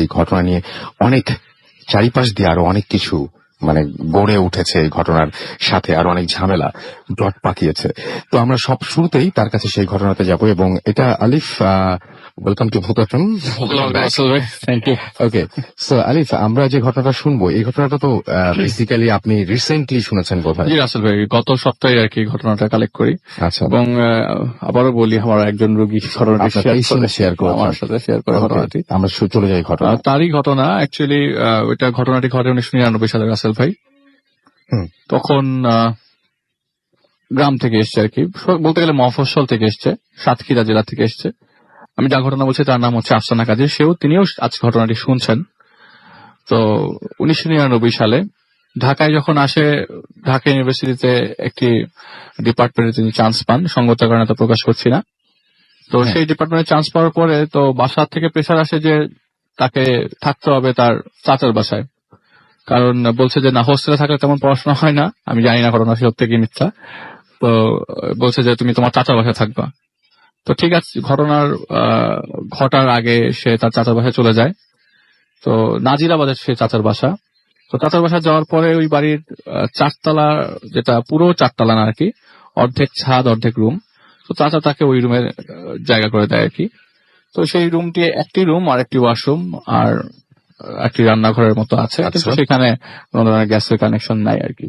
এই ঘটনা নিয়ে অনেক চারিপাশ দিয়ে আরো অনেক কিছু মানে গড়ে উঠেছে, এই ঘটনার সাথে আরো অনেক ঝামেলা জট পাকিয়েছে। তো আমরা সব শুরুতেই তার কাছে সেই ঘটনাতে যাব, এবং এটা Alif, welcome to Bhoot FM. Thank you. Okay, so Alif, আমরা যে ঘটনাটা শুনবো এই ঘটনাটা তো বেসিক্যালি আপনি রিসেন্টলি শুনেছেন বোধহয়। জি রাসেল ভাই, গত সপ্তাহে আর কি ঘটনাটা কালেক্ট করি। আচ্ছা, এবং আবারও বলি, আমার একজন রোগী ঘটনাটি শেয়ার করে আমার সাথে শেয়ার করে ঘটনাটি। আমরা চলে যাই ঘটনা। তারই ঘটনা অ্যাকচুয়ালি, ওইটা ঘটনাটি ঘটে 1999 সালে রাসেল ভাই। তখন গ্রাম থেকে এসছে আর কি, বলতে গেলে মফস্বল থেকে এসছে, সাতক্ষীরা জেলা থেকে এসছে। আমি যা ঘটনা বলছি তার নাম হচ্ছে আফসানা কাজী। তিনিও আজ ঘটনাটি শুনছেন। তো 1999 সালে ঢাকায় যখন আসে, ঢাকা ইউনিভার্সিটিতে একটি ডিপার্টমেন্টে তিনি চান্স পান, সঙ্গতার কারণে তা প্রকাশ করছি না। তো সেই ডিপার্টমেন্টে চান্স পাওয়ার পরে তো বাসা থেকে প্রেশার আসে যে তাকে থাকতে হবে তার চাচার বাসায়, কারণ বলছে যে না, হোস্টেলে থাকলে তেমন পড়াশোনা হয় না। আমি জানি না ঘটনা সত্যি কি মিথ্যা। তো বলছে যে তুমি তোমার চাচার বাসায় থাকবা। তো ঠিক আছে, ঘটার আগে সে তার চাচার বাসায় চলে যায়। তো নাজিরাবাদের সে চাচার বাসা। তো চাচার বাসা যাওয়ার পরে ওই বাড়ির চারতলা, যেটা পুরো চারতলা না আর কি, অর্ধেক ছাদ অর্ধেক রুম। তো চাচা তাকে ওই রুমে জায়গা করে দেয় আর কি। তো সেই রুমটি একটি রুম আর একটি ওয়াশরুম আর একটি রান্নাঘরের মতো আছে, কিন্তু সেখানে কোনো ধরনের গ্যাসের কানেকশন নাই আর কি।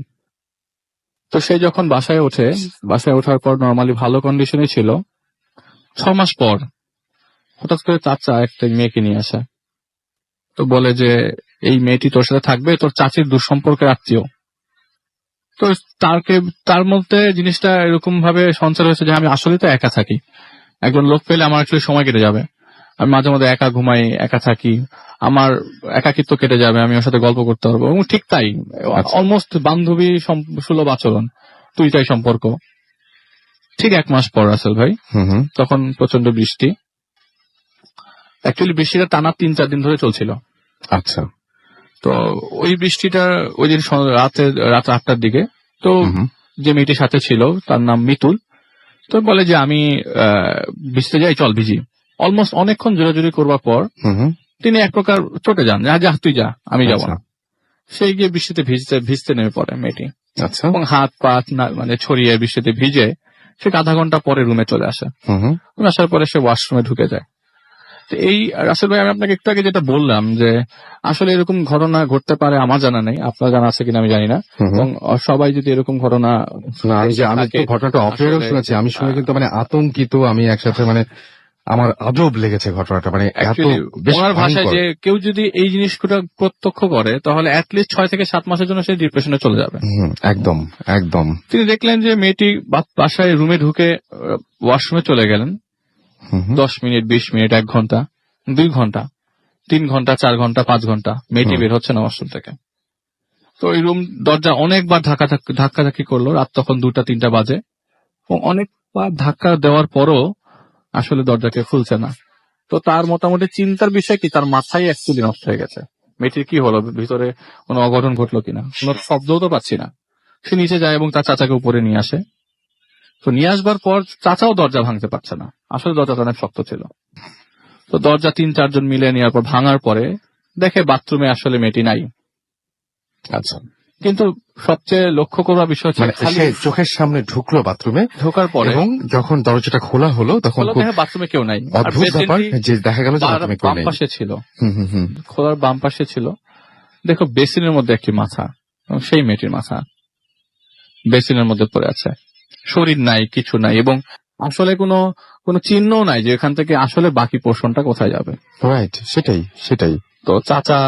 তো সে যখন বাসায় ওঠে, বাসায় ওঠার পর নর্মালি ভালো কন্ডিশনে ছিল। 6 মাস পর হঠাৎ করে চাচা একটা মেয়েকে নিয়ে আসে। তো বলে যে এই মেয়েটি তোর সাথে থাকবে, তোর চাচির দুঃসম্পর্কের আত্মীয়। তো তার মধ্যে জিনিসটা এরকম ভাবে সঞ্চার হয়েছে যে আমি আসলে তো একা থাকি, একজন লোক পেলে আমার আসলে সময় কেটে যাবে। আমি মাঝে মধ্যে একা ঘুমাই, একা থাকি, আমার একাকিত্ব কেটে যাবে, আমি ওর সাথে গল্প করতে পারবো। এবং ঠিক তাই, অলমোস্ট বান্ধবী সুলভ আচরণ, তুই তাই সম্পর্ক। ঠিক 1 মাস পর রাসেল ভাই, তখন প্রচন্ড বৃষ্টি। অ্যাকচুয়ালি বৃষ্টিটা টানা 3-4 দিন ধরে চলছিল। আচ্ছা। তো ওই বৃষ্টিটা ওই দিন রাত 8টার দিকে, তো যে মেয়েটির সাথে ছিল তার নাম মিতুল। তো বলে যে আমি ভিজতে যাই, চল ভিজি। অলমোস্ট অনেকক্ষণ জোরাজুরি করবার পর তিনি এক প্রকার চটে যান, যা তুই যা, আমি যাবো না। সেই গিয়ে বৃষ্টিতে ভিজতে নেমে পড়ে মেয়েটি। আচ্ছা। এবং হাত পা মানে ছড়িয়ে বৃষ্টিতে ভিজে সে আধা ঘন্টা পরে রুমে চলে আসে। আসার পরে সে ওয়াশরুমে ঢুকে যায়। এই রাসেল ভাই, আমি আপনাকে একটু আগে যেটা বললাম যে আসলে এরকম ঘটনা ঘটতে পারে, আমার জানা নেই, আপনার জানা আছে কিনা আমি জানি না। এবং সবাই যদি এরকম ঘটনা, আমি ঘটনাটা অপেরও শুনেছি, আমি শুনে কিন্তু মানে আতঙ্কিত, আমি একসাথে মানে আমার আজব লেগেছে ঘটনাটা। মানে ওনার ভাষায় যে কেউ যদি এই জিনিসটা প্রত্যক্ষ করে তাহলে অ্যাটলিস্ট 6 থেকে 7 মাসের জন্য সে ডিপ্রেশনে চলে যাবে। একদম একদম। তিনি দেখলেন যে মেয়েটি বাসায় রুমে ঢুকে ওয়াশরুমে চলে গেলেন। 10 মিনিট, 20 মিনিট, 1 ঘন্টা, 2 ঘন্টা, 3 ঘন্টা, 4 ঘন্টা, 5 ঘন্টা মেয়েটি বের হচ্ছে না ওয়াশরুম থেকে। তো ওই রুম দরজা অনেকবার ধাক্কাধাক্কি করলো। রাত তখন 2টা-3টা বাজে। অনেকবার ধাক্কা দেওয়ার পরও আসলে দরজাকে খুলছে না। তো তার মোটামুটি চিন্তার বিষয় কি, তার মাথায় অ্যাকচুয়ালি নষ্ট হয়ে গেছে। মেয়েটির কি হলো, ভিতরে কোনো অঘটন ঘটলো কিনা, কোনো শব্দও তো পাচ্ছি না। সে নিচে যায় এবং তার চাচাকে উপরে নিয়ে আসে। তো নিয়ে আসবার পর চাচাও দরজা ভাঙতে পারছে না, আসলে দরজাটা অনেক শক্ত ছিল। তো দরজা 3-4 জন মিলে নেওয়ার পর ভাঙার পরে দেখে বাথরুমে আসলে মেয়েটি নাই। আচ্ছা। কিন্তু সবচেয়ে লক্ষ্য করার বিষয় হচ্ছে চোখের সামনে ঢুকলো বাথরুমে, ঢোকার পরে এবং যখন দরজাটা খোলা হলো তখন বাথরুমে কেউ নাই। অদ্ভুত ব্যাপার যে দেখা গেল যে বাথরুমে কেউ বাম নেই। পাশে ছিল, খোলার বাম পাশে ছিল। দেখো বেসিনের মধ্যে একটি মাথা, সেই মেয়েটির মাথা বেসিনের মধ্যে পড়ে আছে, শরীর নাই, কিছু নাই, এবং আসলে কোনো চিহ্ন নাই যে এখান থেকে আসলে বাকি পোর্শনটা কোথায় যাবে। রাইট, সেটাই। তো চাচা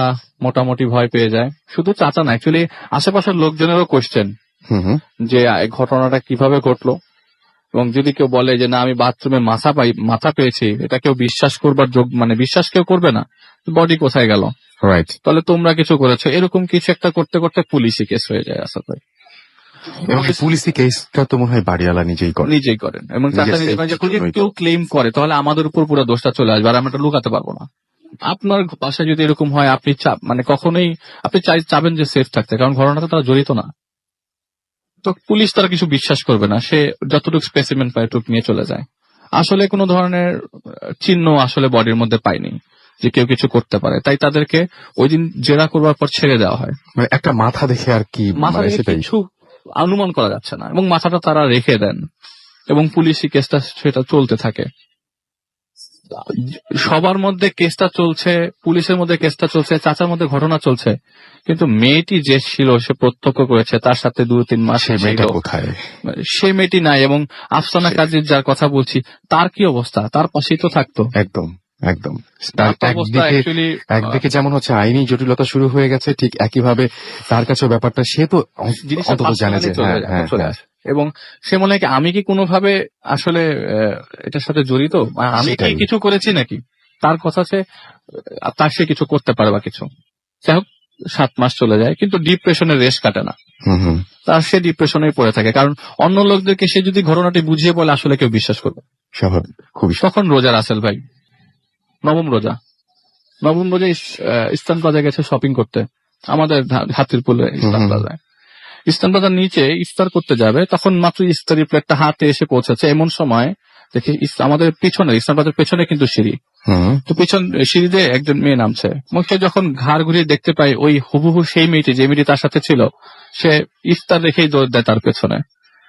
মোটামুটি ভয় পেয়ে যায়। শুধু চাচা না, অ্যাকচুয়ালি আশেপাশের লোকজনেরও কোয়েশ্চেন যে ঘটনাটা কিভাবে ঘটলো। এবং যদি কেউ বলে যে না আমি বাথরুমে মাথা পেয়েছি, এটা কেউ বিশ্বাস করবার মানে বিশ্বাস কেউ করবে না। বডি কোথায় গেল, রাইট, তাহলে তোমরা কিছু করেছো, এরকম কিছু একটা করতে করতে পুলিশি কেস হয়ে যায় আসাদ ভাই। এবং পুলিশি কেসটা তো মনে হয় বাড়িওয়ালা নিজেই করেন। এবং কেউ ক্লেম করে তাহলে আমাদের উপর পুরো দোষটা চলে আসবে, আর আমরা এটা লুকাতে পারবো না। আপনার বাসায় যদি এরকম হয়, আপনি মানে কখনোই আপনি চাবেন যে সেফ থাকতে, কারণ ঘটনাটা তারা জড়িত না। তো পুলিশ তারা কিছু বিশ্বাস করবে না, সে যতটুকু স্পেসিমেন পায় টুক নিয়ে চলে যায়। আসলে কোনো ধরনের চিহ্ন আসলে বডির মধ্যে পায়নি। যে কেউ কিছু করতে পারে, তাই তাদেরকে ওই দিন জেরা করবার পর ছেড়ে দেওয়া হয়। মানে একটা মাথা দেখে আর কি, মাথা মানে থেকে সেটাই। কিছু অনুমান করা যাচ্ছে না, এবং মাথাটা তারা রেখে দেন এবং পুলিশি কেসটা সেটা চলতে থাকে। সবার মধ্যে কেসটা চলছে, পুলিশের মধ্যে কেসটা চলছে, চাচার মধ্যে ঘটনা চলছে, কিন্তু মেয়েটি যে ছিল সে প্রত্যক্ষ করেছে, তার সাথে 2-3 মাস সে মেয়েটা ছিল, কোথায়? সে মেয়েটি নাই। এবং আফসানা কাজীর যার কথা বলছি, তার কি অবস্থা? তার পাশেই তো থাকতো। একদম একদম। তার তো অবস্থা actually, একদিকে যেমন হচ্ছে আইনি জটিলতা শুরু হয়ে গেছে, ঠিক একইভাবে তার কাছেও ব্যাপারটা, সে তো জিনিসটা অন্তত জানে যে চলে হ্যাঁ যায়, হ্যাঁ চলে হ্যাঁ, আসে। এবং সে মনে হয় কি আমি কি কোনোভাবে আসলে এটার সাথে জড়িত, আমি কি সেটাই। কিছু করেছি নাকি? তার কথা সে তার সে কিছু করতে পারে বা কিছু। যাই হোক, 7 মাস চলে যায়, কিন্তু ডিপ্রেশনের রেশ কাটে না। হুম হুম, তার সে ডিপ্রেশনেই পড়ে থাকে, কারণ অন্য লোকদেরকে সে যদি ঘটনাটি বুঝিয়ে বলে আসলে কেউ বিশ্বাস করবে। স্বাভাবিক, খুবই তখন রোজা রাসেল ভাই, নবম রোজা ইস্টার্ন প্লাজা গেছে শপিং করতে, আমাদের হাতিরপুলে ইস্টার্ন হুম। প্লাজায়। ইস্টার্ন প্লাজার নিচে ইফতার করতে যাবে, তখন মাত্র ইফতারি প্লেটটা হাতে এসে পৌঁছেছে, এমন সময় দেখি আমাদের পিছনে, ইস্টার্ন প্লাজার পেছনে কিন্তু সিঁড়ি, হুম তো পিছন সিঁড়িতে একজন মেয়ে নামছে। মুখে যখন ঘাড় ঘুরিয়ে দেখতে পাই ওই হুবহু সেই মেয়েটি, যে মেয়েটি তার সাথে ছিল, সে ইফতার রেখেই দৌড় দেয় তার পেছনে।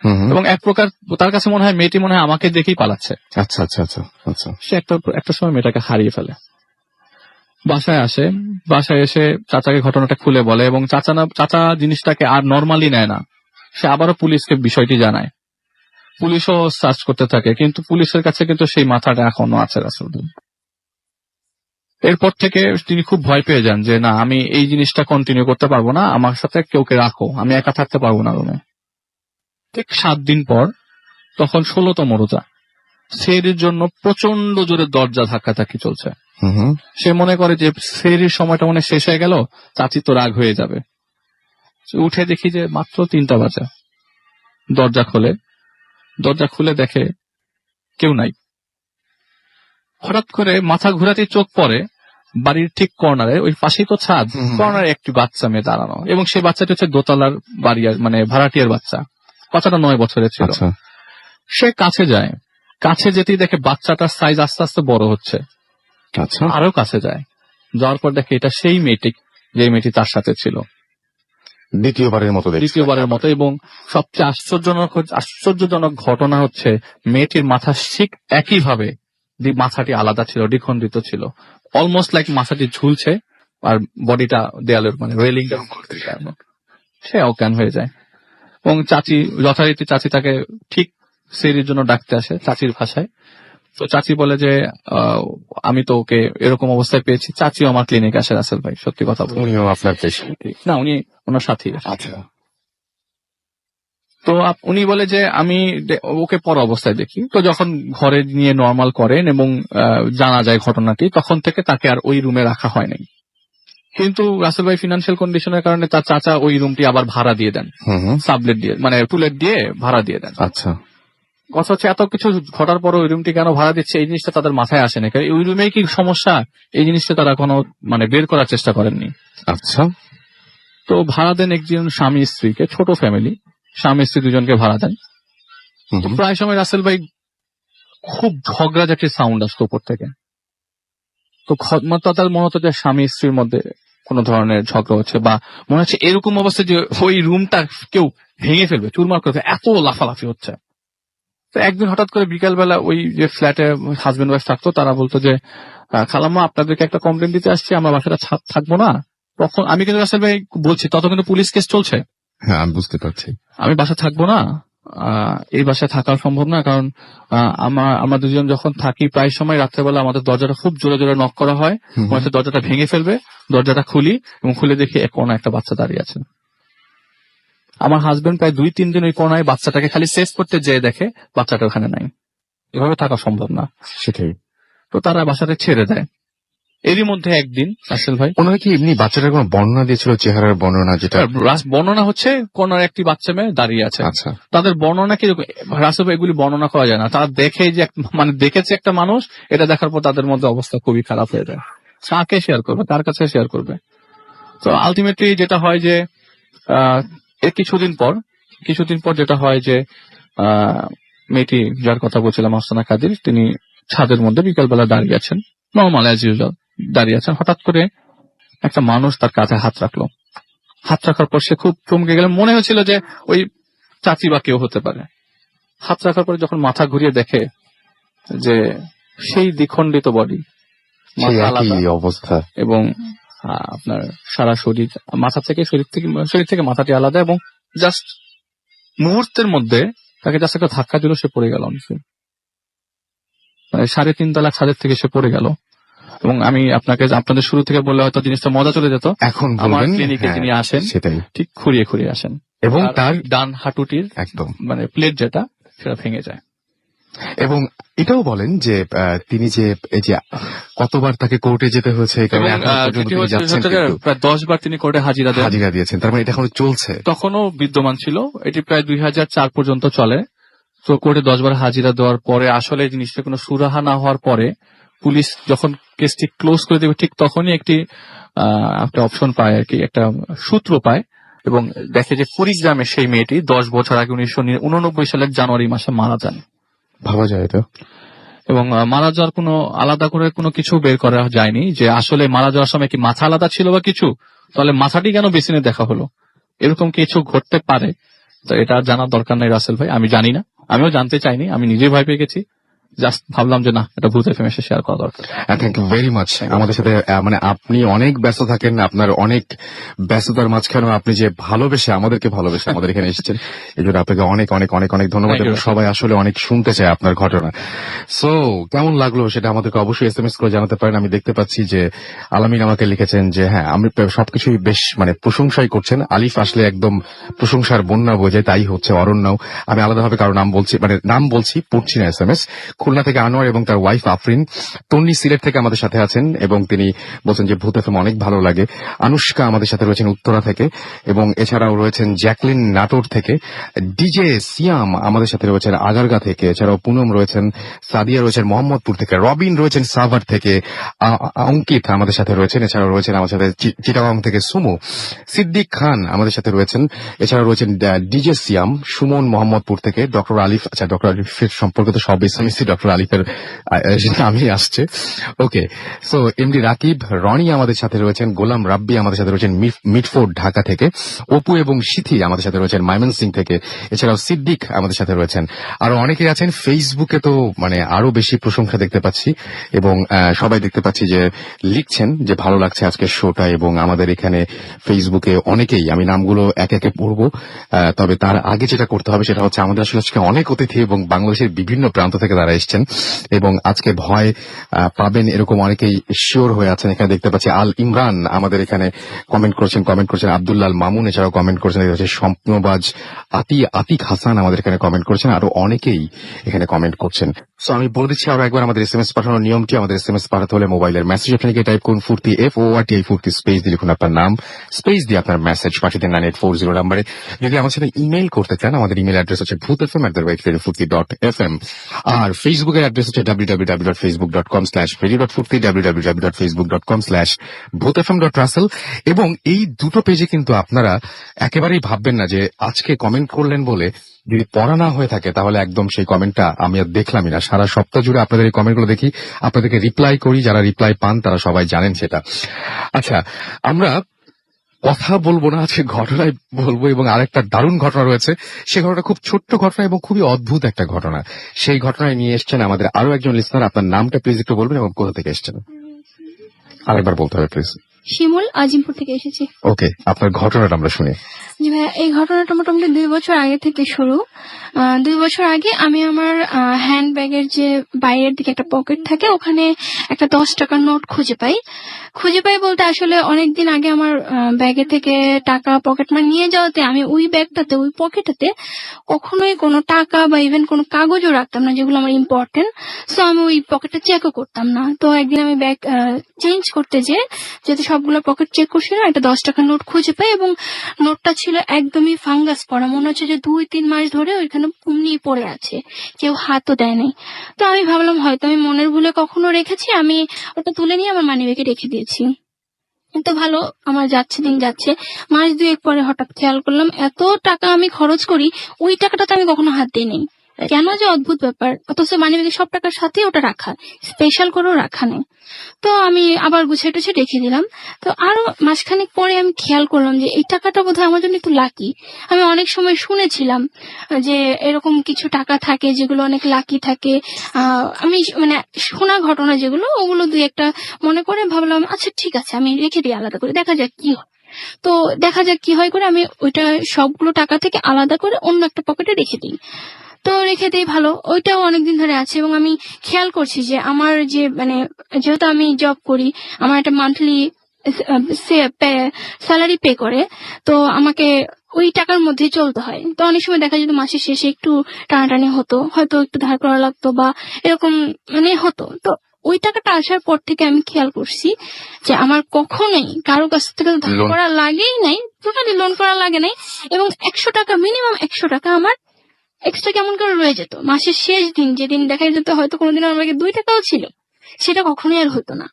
হুম। এবং এক প্রকার তার কাছে মনে হয় মেয়েটি মনে হয় আমাকে দেখেই পালাচ্ছে। আচ্ছা আচ্ছা আচ্ছা আচ্ছা। সে একটা সময় মেয়েটাকে হারিয়ে ফেলে। বাসায় আসে, বাসায় এসে চাচাকে ঘটনাটা খুলে বলে, এবং চাচা জিনিসটাকে আর নর্মালি নেয় না। সে আবারও পুলিশকে বিষয়টি জানায়, পুলিশও সার্চ করতে থাকে, কিন্তু পুলিশের কাছে কিন্তু সেই মাথাটা এখনো আছে রাসেল। এরপর থেকে তিনি খুব ভয় পেয়ে যান যে না, আমি এই জিনিসটা কন্টিনিউ করতে পারবো না, আমার সাথে কেউকে রাখো, আমি একা থাকতে পারবো না রুমে। ঠিক 7 দিন পর, তখন 16তম রোজা, সেহরির জন্য প্রচন্ড জোরে দরজা ধাক্কাধাক্কি চলছে। হুম সে মনে করে যে সেহরির সময়টা মনে শেষ হয়ে গেল, চাচি তো রাগ হয়ে যাবে। উঠে দেখি যে মাত্র 3টা বাজে। দরজা খুলে দেখে কেউ নাই। হঠাৎ করে মাথা ঘুরাতে চোখ পড়ে বাড়ির ঠিক কর্নারে, ওই পাশেই তো ছাদ, কর্নারে একটি বাচ্চা মেয়ে দাঁড়ানো, এবং সেই বাচ্চাটি হচ্ছে দোতলার বাড়ি, মানে ভাড়াটিয়ার বাচ্চা। বাচ্চাটা 9 বছরের ছিল। আচ্ছা। সে কাছে যায়, কাছে যেতেই দেখে বাচ্চাটার সাইজ আস্তে আস্তে বড় হচ্ছে। আচ্ছা। আরো কাছে যায়, যাওয়ার পর দেখে এটা সেই মেয়েটি, যে মেয়েটি তার সাথে ছিল দ্বিতীয়বারের মতো দেখছি। দ্বিতীয়বারের মতো। এবং সবচেয়ে আশ্চর্যজনক ঘটনা হচ্ছে, মেয়েটির মাথা ঠিক একইভাবে, মাথাটি আলাদা ছিল, দ্বিখণ্ডিত ছিল, অলমোস্ট লাইক মাথাটি ঝুলছে আর বডিটা দেয়ালের মানে রেলিংটা। সে অজ্ঞান হয়ে যায়, এবং যথারীতি চাচি তাকে ঠিক সেরির জন্য ডাকতে আসে চাচির ভাষায়। তো চাচি বলে যে আমি তো ওকে এরকম অবস্থায় পেয়েছি। চাচিও আমার ক্লিনিকে আসে রাসেল ভাই, সত্যি কথা বলতে। উনিও আপনার পেশেন্ট? না, উনি ওনার সাথী। আচ্ছা। তো উনি বলে যে আমি ওকে পর অবস্থায় দেখি। তো যখন ঘরে নিয়ে নর্মাল করেন এবং জানা যায় ঘটনাটি, তখন থেকে তাকে আর ওই রুমে রাখা হয় নাই। কিন্তু রাসেল ভাই ফিনান্সিয়াল কন্ডিশনের কারণে তার চাচা ওই রুমটি আবার ভাড়া দিয়ে দেন, সাবলেট দিয়ে, মানে টুলেট দিয়ে ভাড়া দিয়ে দেন। আচ্ছা। কথা হচ্ছে এত কিছু ঘটার পর ওই রুমটি কেন ভাড়া দিচ্ছে, এই জিনিসটা তাদের মাথায় আসে না। ওই রুমেই কি সমস্যা, এই জিনিসটা তারা কোনো মানে বের করার চেষ্টা করেননি। আচ্ছা। তো ভাড়া দেন একজন স্বামী স্ত্রীকে, ছোট ফ্যামিলি, স্বামী স্ত্রী দুজনকে ভাড়া দেন। তো প্রায় সময় রাসেল ভাই খুব ঝগড়া জাতীয় সাউন্ড আসতো উপর থেকে। তো তাদের মনে হতো যে স্বামী স্ত্রীর মধ্যে কোন ধরনের ঝগড়া হচ্ছে, বা মনে হচ্ছে এরকম অবস্থা যে ওই রুমটা কেউ ভেঙে ফেলবে, চুরমার করবে, এত লাফালাফি হচ্ছে। তো একদিন হঠাৎ করে বিকালবেলা ওই যে ফ্ল্যাটে হাজবেন্ড ওয়াইফ থাকতো, তারা বলতো যে খালাম্মা, আপনাদেরকে একটা কমপ্লেন দিতে আসছি, আমরা বাসাটা থাকবো না। তখন আমি কিন্তু রাসেল ভাই বলছি, তত কিন্তু পুলিশ কেস চলছে। হ্যাঁ, আমি বুঝতে পারছি। আমি বাসা থাকবো না, এই বাসায় থাকা সম্ভব না, কারণ আমরা দুজন যখন থাকি প্রায় সময় রাত্রেবেলা আমাদের দরজাটা খুব জোরে জোরে নক করা হয়, মনে হচ্ছে দরজাটা ভেঙে ফেলবে। দরজাটা খুলি এবং খুলে দেখি কোন একটা বাচ্চা দাঁড়িয়ে আছে। আমার হাজবেন্ড প্রায় 2-3 দিন ওই কোনায় বাচ্চাটাকে খালি সেভ করতে যেয়ে দেখে বাচ্চাটা ওখানে নাই। এভাবে থাকা সম্ভব না। সেটাই। তো তারা বাসাটা ছেড়ে দেয়। এরই মধ্যে একদিন রাসেল ভাই, ওনারা কি এমনি বাচ্চাটার কোনো বর্ণনা দিয়েছিল, চেহারার বর্ণনা? যেটা বর্ণনা হচ্ছে কোনার একটি বাচ্চা মেয়ে দাঁড়িয়ে আছে। আচ্ছা। তাদের বর্ণনা কি রাসেল ভাই, এগুলি বর্ণনা করা যায় না। তারা দেখে যে মানে দেখেছে একটা মানুষ, এটা দেখার পর তাদের মধ্যে অবস্থা খুবই খারাপ হয়ে যায়। কাকে শেয়ার করবে, কার কাছে শেয়ার করবে? তো আলটিমেটলি যেটা হয় যে এর কিছুদিন পর যেটা হয় যে মেয়েটি যার কথা বলছিলাম আফসানা কাদির, তিনি ছাদের মধ্যে বিকালবেলা দাঁড়িয়ে আছেন, নর্মাল অ্যাজ ইউজুয়াল, দাঁড়িয়ে আছেন, হঠাৎ করে একটা মানুষ তার কাঁধে হাত রাখলো। হাত রাখার পর সে খুব চমকে গেল, মনে হয়েছিল যে ওই চাচি বা কেউ হতে পারে। হাত রাখার পরে যখন মাথা ঘুরিয়ে দেখে যে সেই দ্বিখণ্ডিত বডি, সেই মাথা একই আলাদা অবস্থা। এবং আপনার সারা শরীর, মাথা থেকে শরীর থেকে মাথাটি আলাদা, এবং জাস্ট মুহূর্তের মধ্যে তাকে জাস্ট একটা ধাক্কা দিল, সে পড়ে গেল নিচে। মানে 3.5 তলা ছাদের থেকে সে পড়ে গেল। এবং আমি আপনাদের শুরু থেকে বললে হয়তো জিনিসটা মজা চলে যেত। এখন আমার বলবেন, ক্লিনিকে হ্যাঁ, যিনি আসেন সেটাই, ঠিক খুঁড়িয়ে খুঁড়িয়ে আসেন, এবং তার ডান হাঁটুটির একদম, মানে প্লেট যেটা সেটা ভেঙে যায়। এবং এটাও বলেন যে তিনি যে এই যে কতবার তাকে কোর্টে যেতে হয়েছে, এই কারণে এবং এখনো পর্যন্ত যেটি তিনি হচ্ছে যাচ্ছেন, সেটা কিন্তু প্রায় 10 বার তিনি কোর্টে হাজিরা দেন। হাজিরা দিয়েছেন, তার মানে এটা এখনো চলছে। তখনও বিদ্যমান ছিল, এটি প্রায় 2004 পর্যন্ত চলে। তো কোর্টে 10 বার হাজিরা দেওয়ার পরে আসলে জিনিসটা কোনো সুরাহা না হওয়ার পরে পুলিশ যখন কেসটি ক্লোজ করে দেবে, ঠিক তখনই একটা অপশন পায় আর কি, একটা সূত্র পায় এবং দেখে যে কুড়িগ্রামে সেই মেয়েটি 10 বছর আগে 1989 সালের জানুয়ারি মাসে মারা যান। ভাবা যায় এটা। এবং মারা যাওয়ার কোনো আলাদা করে কোনো কিছু বের করা যায়নি যে আসলে মারা যাওয়ার সময় কি মাথা আলাদা ছিল বা কিছু, তাহলে মাথাটি কেন বেসিনে দেখা হলো, এরকম কিছু ঘটতে পারে। তো এটা জানার দরকার নাই রাসেল ভাই, আমি জানি না, আমিও জানতে চাইনি, আমি নিজেই ভয় পেয়ে গেছি। জাস্ট ভাবলাম যে না, এটা ভূত এফএম এসে শেয়ার করা দরকার। থ্যাংক ইউ ভেরি মাচ আমাদের সাথে, মানে আপনি অনেক ব্যস্ত থাকেন, আপনার অনেক ব্যস্ততার মাঝখানেও আপনি যে আমাদেরকে ভালোবেসে আমাদের এখানে এসেছেন, এই জন্য আপনাকে অনেক অনেক অনেক অনেক ধন্যবাদ। Thank you, এবং সবাই আসলে অনেক শুনতে চায় আপনার ঘটনা। সো কেমন লাগলো সেটা আমাদেরকে অবশ্যই SMS করে জানাতে পারেন। আমি দেখতে পাচ্ছি যে আলামিন আমাকে লিখেছেন যে হ্যাঁ, আমি সবকিছুই বেশ মানে প্রশংসাই করছেন, আলিফ আসলে একদম প্রশংসার বন্যা বোঝে, তাই হচ্ছে। অরণ্যও, আমি আলাদাভাবে কারো নাম বলছি, মানে নাম বলছি, পড়ছি না SMS। খুলনা থেকে আনোয়ার এবং তার ওয়াইফ আফরিন। তন্নি সিলেট থেকে আমাদের সাথে আছেন এবং তিনি বলছেন যে ভূত এফএম অনেক ভালো লাগে। আনুষ্কা আমাদের সাথে রয়েছেন উত্তরা থেকে, এবং এছাড়াও রয়েছেন জ্যাকলিন নাটোর থেকে। ডিজে সিয়াম আমাদের সাথে রয়েছেন আগারগা থেকে, এছাড়াও পুনম রয়েছেন, সাদিয়া রয়েছেন মোহাম্মদপুর থেকে, রবিন রয়েছেন সাভার থেকে, অঙ্কিত আমাদের সাথে রয়েছেন, এছাড়াও রয়েছেন আমার সাথে চিটাগাং থেকে সুমু, সিদ্দিক খান আমাদের সাথে রয়েছেন, এছাড়াও রয়েছেন ডিজে সিয়াম, সুমন মোহাম্মদপুর থেকে, ডক্টর আলিফ। আচ্ছা, ডক্টর আলিফের সম্পর্কে তো সব এসএমএসি ডক্টর আলিফের আমি আসছে। ওকে, সো এমডি রাকিব, রনি আমাদের সাথে রয়েছেন, গোলাম রাব্বি আমাদের সাথে রয়েছেন মিটফোর্ড ঢাকা থেকে, অপু এবং সিথি আমাদের সাথে রয়েছেন ময়মনসিংহ থেকে, এছাড়াও সিদ্দিক আমাদের সাথে রয়েছেন। আরো অনেকে আছেন ফেসবুকে, তো মানে আরো বেশি প্রশংসা দেখতে পাচ্ছি, এবং সবাই দেখতে পাচ্ছি যে লিখছেন যে ভালো লাগছে আজকের শোটা। এবং আমাদের এখানে ফেসবুকে অনেকেই, আমি নামগুলো একে একে পড়বো, তবে তার আগে যেটা করতে হবে সেটা হচ্ছে আমাদের আসলে আজকে অনেক অতিথি এবং বাংলাদেশের বিভিন্ন প্রান্ত থেকে তারা এসছেন, এবং আজকে ভয় পাবেন এরকম অনেকেই শিওর হয়ে আছেন। এখানে দেখতে পাচ্ছি আল ইমরান আমাদের এখানে কমেন্ট করছেন, আব্দুল্লাল মামুন এছাড়াও কমেন্ট করছেন, স্বপ্নবাজ আতিক হাসান আমাদের এখানে কমেন্ট করছেন, আরো অনেকেই এখানে কমেন্ট করছেন। সো আমি বলে দিচ্ছি আরো একবার আমাদের SMS পাঠানোর নিয়মটি। আমাদের SMS পাঠাতে হলে মোবাইলের মেসেজ অপশনে গিয়ে টাইপ করুন ফুর্তি, FORTI ফুর্তি, স্পেস দিয়ে লিখুন আপনার নাম, স্পেস দিয়ে আপনার মেসেজ পাঠিয়ে দিন 9840 নাম্বারে। যদি আমার সাথে ইমেইল করতে চান, আমাদের ইমেল অ্যাড্রেস হচ্ছে bhutfm@radio.furti.fm, আর ফেসবুকের অ্যাড্রেস হচ্ছে www.facebook.com/radio.furti, www.facebook.com/bhuthfm.russell। এবং এই দুটো পেজে কিন্তু আপনারা একেবারেই ভাববেন না যে আজকে কমেন্ট করলেন বলে যদি পড়া না হয়ে থাকে তাহলে একদম সেই কমেন্টটা আমি আর দেখলামই না। সারা সপ্তাহ জুড়ে আপনাদের এই কমেন্টগুলো দেখি, আপনাদেরকে রিপ্লাই করি, যারা রিপ্লাই পান তারা সবাই জানেন সেটা। আচ্ছা, আমরা কথা বলবো না, আজকে ঘটনায় বলবো, এবং আরেকটা দারুণ ঘটনা রয়েছে। সে ঘটনা খুব ছোট্ট ঘটনা এবং খুবই অদ্ভুত একটা ঘটনা। সেই ঘটনায় নিয়ে এসছেন আমাদের আরো একজন লিসনার। আপনার নামটা প্লিজ একটু বলবেন এবং কোথা থেকে এসছেন আরেকবার বলতে হবে প্লিজ। শিমুল, আজিমপুর থেকে এসেছি। ওকে, আপনার ঘটনাটা আমরা শুনি। জি ভাইয়া, এই ঘটনাটা মোটামুটি 2 বছর আগে থেকে শুরু। 2 বছর আগে আমি আমার হ্যান্ড ব্যাগের যে বাইরের দিকে একটা পকেট থাকে, ওখানে একটা 10 টাকার নোট খুঁজে পাই বলতে আসলে অনেকদিন আগে আমার ব্যাগে থেকে টাকা পকেট মার নিয়ে যাওয়াতে আমি ওই ব্যাগটাতে, ওই পকেটাতে কখনোই কোনো টাকা বা ইভেন কোনো কাগজও রাখতাম না যেগুলো আমার ইম্পর্টেন্ট। সো আমি ওই পকেটটা চেকও করতাম না। তো একদিন আমি ব্যাগ চেঞ্জ করতে যেহেতু সবগুলো পকেট চেক করছিলাম, একটা 10 টাকার নোট খুঁজে পাই এবং নোটটা ছিল একদমই ফাঙ্গাস পড়া, মনে হচ্ছে যে 2-3 মাস ধরে ওইখানে এমনি পড়ে আছে, কেউ হাতও দেয় নাই। তো আমি ভাবলাম হয়তো আমি মনের ভুলে কখনো রেখেছি, আমি ওটা তুলে নিয়ে আমার মানিব্যাগে রেখে দিয়েছি। তো ভালো, আমার দিন যাচ্ছে, মাস 2 পরে হঠাৎ খেয়াল করলাম এত টাকা আমি খরচ করি, ওই টাকাটা তো আমি কখনো হাত দিইনি, কেন যে অদ্ভুত ব্যাপার, অথচ মানিব্যাগে সব টাকার সাথে ওটা রাখা, স্পেশাল করেও রাখা নেই। তো আমি আবার গুছিয়ে টুছিয়ে রেখে দিলাম। তো আরো মাসখানেক পরে আমি খেয়াল করলাম যে এই টাকাটা বোধহয় আমার জন্য একটু লাকি। আমি অনেক সময় শুনেছিলাম যে এরকম কিছু টাকা থাকে যেগুলো অনেক লাকি থাকে। আমি মানে শোনা ঘটনা যেগুলো, ওগুলো দুই একটা মনে করে ভাবলাম আচ্ছা ঠিক আছে আমি রেখে দিই আলাদা করে, দেখা যাক কি হয়। তো দেখা যাক কি হয় করে আমি ওইটা সবগুলো টাকা থেকে আলাদা করে অন্য একটা পকেটে রেখে দিই। তো রেখে দিই ভালো, ওইটাও অনেকদিন ধরে আছে। এবং আমি খেয়াল করছি যে আমার যে মানে যেহেতু আমি জব করি, আমার একটা মান্থলি স্যালারি পে করে, তো আমাকে ওই টাকার মধ্যে চলতে হয়। তো অনেক সময় দেখা যেত মাসের শেষে একটু টানাটানি হতো, হয়তো একটু ধার করা লাগতো বা এরকম মানে হতো। তো ওই টাকাটা আসার পর থেকে আমি খেয়াল করছি যে আমার কখনোই কারো কাছ থেকে ধার Loan? করা লাগেই নাই, টোটালি লোন করা লাগে নাই। এবং 100 টাকা, মিনিমাম 100 টাকা আমার এক্সট্রা কেমন করে রয়ে যেত মাসের শেষ দিন, যেদিন দেখা যেত হয়তো কোনোদিন আমার কাছে 2 টাকাও ছিল, সেটা কখনোই আর হতো না।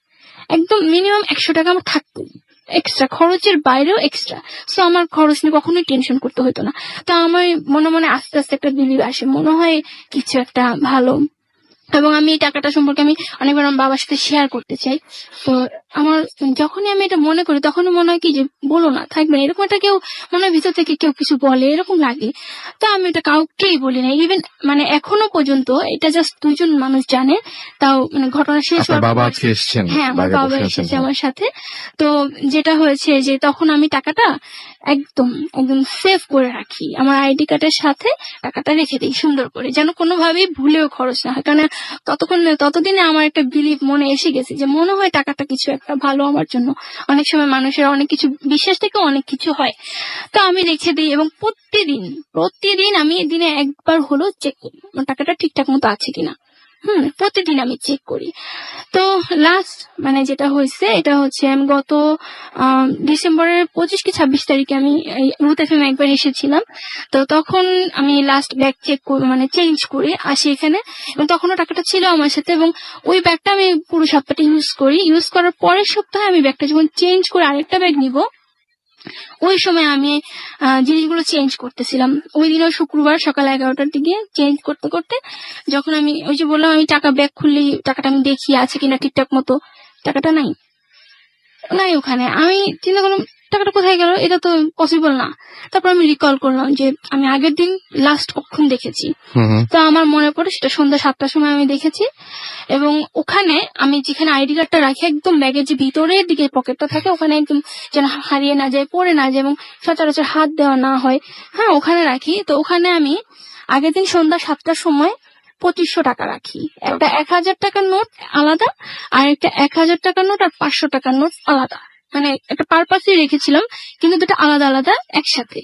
একদম মিনিমাম 100 টাকা আমার থাকতোই এক্সট্রা, খরচের বাইরেও এক্সট্রা। তো আমার খরচ নিয়ে কখনোই টেনশন করতে হতো না। তো আমার মনে মনে আস্তে আস্তে একটা বিলিভ আসে, মনে হয় কিছু একটা ভালো। এবং আমি এই টাকাটা সম্পর্কে আমি অনেকবার আমার বাবার সাথে শেয়ার করতে চাই। তো আমার যখনই আমি এটা মনে করি তখনই মনে হয় কি যে বলো না, থাকবে না, এরকম একটা কেউ মনে হয় ভিতর থেকে কেউ কিছু বলে, এরকম লাগে। তো আমি এটা কাউকেই বলি না, ইভেন মানে এখনো পর্যন্ত এটা জাস্ট 2জন মানুষ জানে। তাও মানে ঘটনা শেষ আপনার হওয়ার বাবা পর- আজকে এসছেন, হ্যাঁ, আমার বাইরে বাবা বসে আছেন। এসেছে আমার সাথে। তো যেটা হয়েছে যে তখন আমি টাকাটা একদম একদম সেভ করে রাখি, আমার আইডি কার্ডের সাথে টাকাটা রেখে দিই সুন্দর করে, যেন কোনোভাবেই ভুলেও খরচ না হয়। কারণ ততদিনে আমার একটা বিলিভ মনে এসে গেছে যে মনে হয় টাকাটা কিছু একটা ভালো আমার জন্য। অনেক সময় মানুষের অনেক কিছু বিশ্বাস থেকে অনেক কিছু হয়। তো আমি রেখে দিই এবং প্রতিদিন আমি দিনে একবার হলো চেক করি আমার টাকাটা ঠিকঠাক মতো আছে কিনা। প্রতিদিন আমি চেক করি। তো লাস্ট মানে যেটা হয়েছে এটা হচ্ছে আমি গত ডিসেম্বরের 25 কি 26 তারিখে আমি রুট এফএম একবার এসেছিলাম। তো তখন আমি লাস্ট ব্যাগ মানে চেঞ্জ করে আসি এখানে, এবং তখনও টাকাটা ছিল আমার সাথে। এবং ওই ব্যাগটা আমি পুরো সপ্তাহটা ইউজ করার পরের সপ্তাহে আমি ব্যাগটা যখন চেঞ্জ করে আরেকটা ব্যাগ নিব, ওই সময় আমি জিনিসগুলো চেঞ্জ করতেছিলাম। ওই দিনও শুক্রবার সকাল 11টার দিকে চেঞ্জ করতে করতে যখন আমি ওই যে বললাম আমি টাকা ব্যাগ খুললেই টাকাটা আমি দেখি আছে কিনা ঠিকঠাক মতো, টাকাটা নাই ওখানে। আমি চিন্তা করলাম টাকাটা কোথায় গেল, এটা তো পসিবল না। তারপর আমি রিকল করলাম যে আমি আগের দিন লাস্ট কখন দেখেছি। তো আমার মনে পড়ে সেটা সন্ধ্যা 7টার সময় আমি দেখেছি। এবং ওখানে আমি যেখানে আইডি কার্ডটা রাখি একদম ব্যাগের যে ভিতরের দিকে পকেটটা থাকে, ওখানে একদম যেন হারিয়ে না যায়, পড়ে না যায় এবং সচরাচর হাত দেওয়া না হয়, ওখানে রাখি। তো ওখানে আমি আগের দিন সন্ধ্যা 7টার সময় 2500 টাকা রাখি। একটা 1000 টাকার নোট আলাদা, আর একটা 1000 টাকার নোট আর 500 টাকার নোট আলাদা। মানে একটা পারপাসে রেখেছিলাম, কিন্তু দুটো আলাদা আলাদা একসাথে।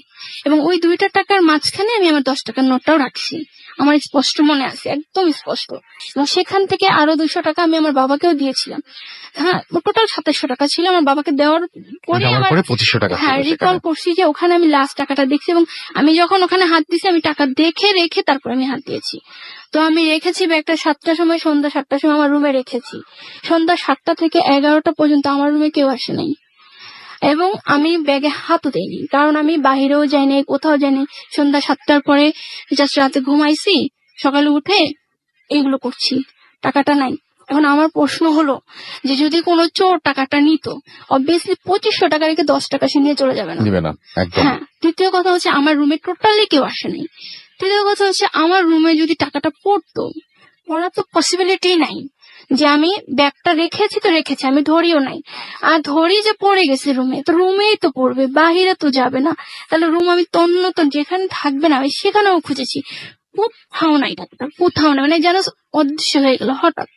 এবং ওই 2টা টাকার মাঝখানে আমি আমার 10 টাকার নোটটাও রাখছি, আমার স্পষ্ট মনে আছে, একদম স্পষ্ট। এবং সেখান থেকে আরো 200 টাকা আমি আমার বাবাকেও দিয়েছিলাম। টোটাল 2700 টাকা ছিল আমার বাবাকে দেওয়ার পরে আমার 2500 টাকা ছিল রিকল সেখানে। করছি যে ওখানে আমি লাস্ট টাকাটা দেখছি। এবং আমি যখন ওখানে হাত দিছি আমি টাকা দেখে রেখে তারপর আমি হাত দিয়েছি। তো আমি রেখেছি ব্যাগটা 7টার সময়, সন্ধ্যা 7টার সময় আমার রুমে রেখেছি। সন্ধ্যা 7টা থেকে 11টা পর্যন্ত আমার রুমে কেউ আসে নাই, এবং আমি ব্যাগে হাতও দেইনি, কারণ আমি বাহিরেও যাইনি, কোথাও যাইনি। সন্ধ্যা 7টার পরে জাস্ট রাতে ঘুমাইছি, সকালে উঠে এইগুলো করছি, টাকাটা নাই। এখন আমার প্রশ্ন হলো যে যদি কোনো চোর টাকাটা নিত, অবভিয়াসলি 2500 টাকা রেখে 10 টাকা সে নিয়ে চলে যাবে না। দিবে না একদম। দ্বিতীয় কথা হচ্ছে আমার রুমে টোটালি কেউ আসেনি। তৃতীয় কথা হচ্ছে আমার রুমে যদি টাকাটা পড়তো, পড়ার তো পসিবিলিটি নাই। যে আমি ব্যাগটা রেখেছি তো রেখেছি, আমি ধরিও নাই। আর ধরি যে পড়ে গেছে রুমে, তো রুমেই তো পড়বে, বাহিরে তো যাবে না। তাহলে রুম আমি তন্ন যেখানে থাকবে না আমি সেখানেও খুঁজেছি, কোথাও নাই টাকাটা, কোথাও না। মানে যেন অদৃশ্য হয়ে গেল হঠাৎ।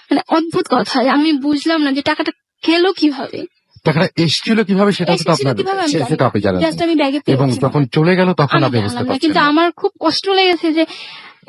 মানে অদ্ভুত কথা, আমি বুঝলাম না যে টাকাটা গেল কিভাবে, টাকাটা এসেছিল কিভাবে সেটা তো এসেছিল আপনার, কিভাবে আমি জানি সেটা আপনি জানেন জাস্ট না। আমি ব্যাগে এবং পেয়েছি। যখন চলে গেল তখন আমি আপনি বুঝতে জানলাম না, পারছেন কিন্তু না। আমার খুব কষ্ট লেগেছে যে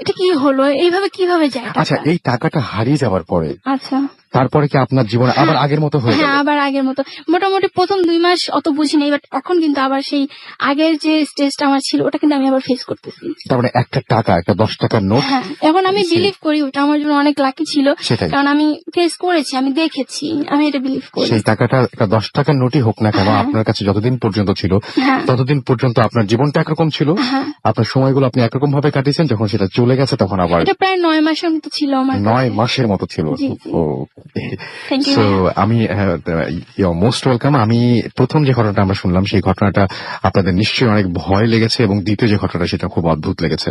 এটা কি হলো, এইভাবে কিভাবে যায় আচ্ছা, টাকা। এই টাকাটা হারিয়ে যাওয়ার পরে আচ্ছা তারপরে কি আপনার জীবনে আবার আগের মতো হয়ে গেল? হ্যাঁ, আবার আগের মতো। মোটামুটি প্রথম 2 মাস অত বুঝি নাই, বাট এখন কিন্তু আবার সেই আগের যে স্টেজটা আমার ছিল ওটা কিন্তু আমি আবার ফেস করতেছি। তার মানে একটা টাকা, একটা 10 টাকার নোট, হ্যাঁ, এখন আমি বিলিভ করি ওটা আমার জন্য অনেক লাকি ছিল, সেটাই। কারণ আমি ফেস করেছি, আমি দেখেছি, আমি এটা বিলিভ করি। সেই টাকাটা একটা 10 টাকার নোটই হোক না কেন, হ্যাঁ। আপনার কাছে যতদিন পর্যন্ত ছিল হ্যাঁ, ততদিন পর্যন্ত আপনার জীবনটা একরকম ছিল, হ্যাঁ, আপনার সময়গুলো আপনি একরকম ভাবে কাটিয়েছেন। যখন সেটা চলে গেছে তখন আবার এটা প্রায় 9 মাসের মতো ছিল আমার 9 মাসের মতো ছিল। জি, জি। ও থ্যাংক ইউ। সো আমি মোস্ট ওয়েলকাম। আমি প্রথম যে ঘটনাটা আমরা শুনলাম সেই ঘটনাটা আপনাদের নিশ্চয়ই অনেক ভয় লেগেছে, এবং দ্বিতীয় যে ঘটনাটা সেটা খুব অদ্ভুত লেগেছে,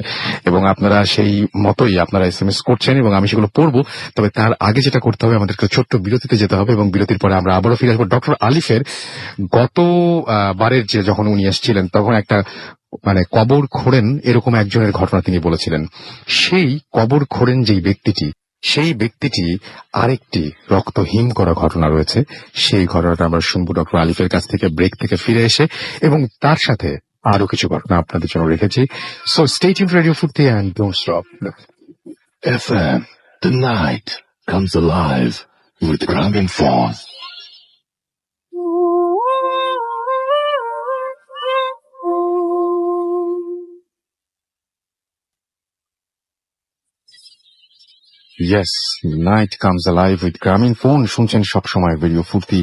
এবং আপনারা সেই মতোই আপনারা SMS করছেন এবং আমি সেগুলো পড়বো। তবে তার আগে যেটা করতে হবে, আমাদেরকে ছোট্ট বিরতিতে যেতে হবে, এবং বিরতির পরে আমরা আবারও ফিরে আসবো ডক্টর আলিফের গত বারের যে যখন উনি এসেছিলেন তখন একটা মানে কবর খোঁড়েন এরকম একজনের ঘটনা তিনি বলেছিলেন। সেই কবর খোঁড়েন যেই ব্যক্তিটি, সেই ব্যক্তিটি আরেকটি রক্তহীন করা ঘটনা রয়েছে। সেই ঘটনাটা আমরা শুনবো ডক্টর আলিফের কাছ থেকে ব্রেক থেকে ফিরে এসে, এবং তার সাথে আরো কিছু ঘটনা আপনাদের জন্য রেখেছি। So stay tuned radio Foorti and don't stop. FM, the night comes alive with Gramin Fawn. Yes, night comes alive with গ্রামীণ ফোন। শুনছেন সবসময় রেডিও ফুর্তি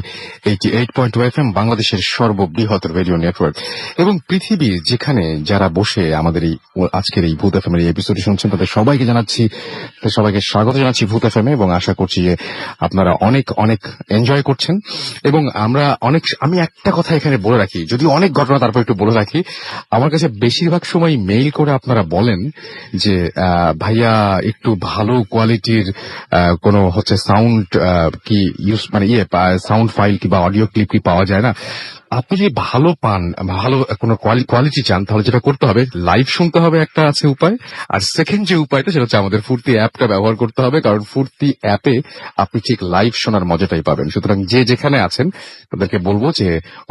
88.2 FM, বাংলাদেশের সর্ববৃহৎ রেডিও নেটওয়ার্ক, এবং পৃথিবীর যেখানে যারা বসে আমাদের এই আজকের এই ভূত এফএম এর এপিসোড শুনছেন তাদের সবাইকে স্বাগত জানাচ্ছি ভূত এফএম এ, এবং আশা করছি যে আপনারা অনেক অনেক এনজয় করছেন। এবং আমি একটা কথা এখানে বলে রাখি, যদি অনেক ঘটনা তারপর একটু বলে রাখি, আমার কাছে বেশিরভাগ সময় মেইল করে আপনারা বলেন যে ভাইয়া একটু ভালো কোয়ালিটির কোনো হচ্ছে সাউন্ড কি ইউজ মানে সাউন্ড ফাইল কিংবা অডিও ক্লিপ কি পাওয়া যায় না। আপনি যদি ভালো পান, ভালো কোনো কোয়ালিটি চান, তাহলে যেটা করতে হবে, লাইভ শুনতে হবে, একটা আছে উপায়। আর সেকেন্ড যে উপায়টা সেটা হচ্ছে আমাদের ফুর্তি অ্যাপটা ব্যবহার করতে হবে, কারণ ফুর্তি অ্যাপে আপনি ঠিক লাইভ শোনার মজাটাই পাবেন। সুতরাং যে যেখানে আছেন তাদেরকে বলবো যে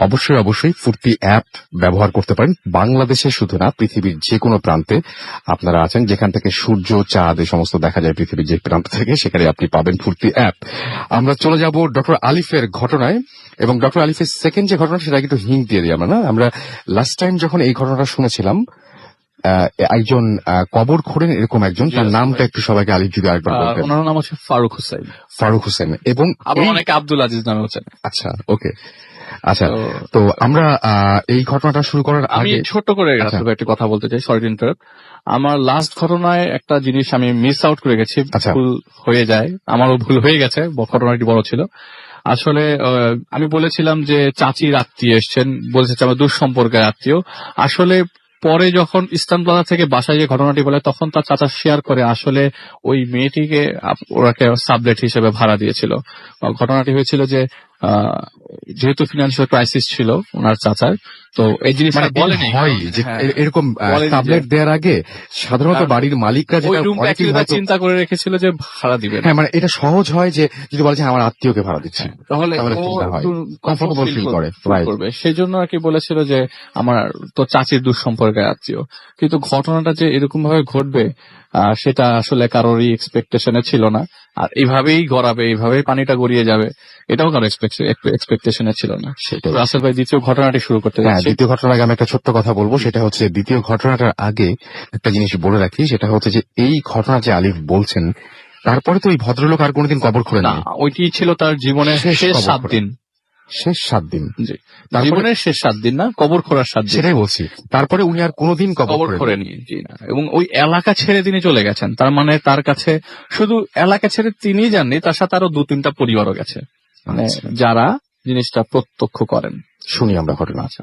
অবশ্যই ফুর্তি অ্যাপ ব্যবহার করতে পারেন। বাংলাদেশে শুধু না, পৃথিবীর যে কোনো প্রান্তে আপনারা আছেন, যেখান থেকে সূর্য চাঁদ এই সমস্ত দেখা যায় পৃথিবীর যে প্রান্ত থেকে, সেখানে আপনি পাবেন ফুর্তি অ্যাপ। আমরা চলে যাব ডক্টর আলিফের ঘটনায়, এবং ডক্টর আলিফের সেকেন্ড যে ঘটনা সেটা একটু হিন্ট দিয়ে দিই আমরা। আমরা লাস্ট টাইম যখন এই ঘটনাটা শুনেছিলাম, একজন কবর খোঁড়েন এরকম একজন, তার নামটা একটু সবাইকে আলিফ যদি আরেকবার বলতেন। ওনার নাম হচ্ছে ফারুক হোসেন, এবং আবার অনেকে আব্দুল আজিজ নামে হচ্ছেন। আচ্ছা, ওকে, আচ্ছা। তো আমরা এই ঘটনাটা শুরু করার আমি আগে ছোট্ট করে একটা কথা বলতে চাই, সরি টু ইন্টারাপ্ট। আমার লাস্ট ঘটনায় একটা জিনিস আমি মিস আউট করে গেছি, আচ্ছা। ভুল হয়ে যায়, আমারও ভুল হয়ে গেছে, ঘটনাটি বড় ছিল। আসলে আমি বলেছিলাম যে চাচির আত্মীয় এসছেন, বলেছে আমার দূর সম্পর্কের আত্মীয়। আসলে পরে যখন ইস্টার্ন প্লাজা থেকে বাসায় যে ঘটনাটি বলে, তখন তার চাচা শেয়ার করে আসলে ওই মেয়েটিকে ওরাকে সাবলেট হিসেবে ভাড়া দিয়েছিল। ঘটনাটি হয়েছিল যে যেহেতু ফিনান্সিয়াল ক্রাইসিস ছিল ওনার চাচার, তো এই জিনিসটা বলেনি হয় যে এরকম ট্যাবলেট দেওয়ার আগে সাধারণত বাড়ির মালিকরা ওই রুমটা চিন্তা করে রেখেছিল যে ভাড়া দিবে। হ্যাঁ, মানে এটা সহজ হয় যে যদি বলে যে আমার আত্মীয়কে ভাড়া দিচ্ছে, তাহলে কমফোর্টেবল ফিল করে, সেই জন্য আর কি বলেছিল যে আমার তো চাচির দূর সম্পর্কের আত্মীয়। কিন্তু ঘটনাটা যে এরকম ভাবে ঘটবে সেটা আসলে কারোরই এক্সপেকটেশনে ছিল না। আর এইভাবেই গড়াবে, এইভাবেই পানিটা গড়িয়ে যাবে, এটাও কারো এক্সপেকটেশনে ছিল না। রাসেল ভাই দ্বিতীয় ঘটনাটি শুরু করতে যাচ্ছি। দ্বিতীয় ঘটনার আগে আমি একটা ছোট্ট কথা বলবো, সেটা হচ্ছে দ্বিতীয় ঘটনাটার আগে একটা জিনিস বলে রাখি, সেটা হচ্ছে যে এই ঘটনা যে আলিফ বলছেন, তারপরে তো ওই ভদ্রলোক আর কোনোদিন কবর খোঁড়েন না। ওইটি ছিল তার জীবনের শেষ 7 দিন। শেষ 7 দিন, জি, জীবনের শেষ 7 দিন না, কবর খোঁড়ার 7 দিন, সেটাই বলছি। তারপরে উনি আর কোনোদিন কবর খোঁড়েনি, জি না। এবং ওই এলাকা ছেড়ে তিনি চলে গেছেন, তার মানে তার কাছে শুধু এলাকা ছেড়ে তিনি যাননি, তার সাথে আরো 2-3টা পরিবারও গেছে, মানে যারা জিনিসটা প্রত্যক্ষ করেন। শুনি আমরা ঘটনা। আচ্ছা,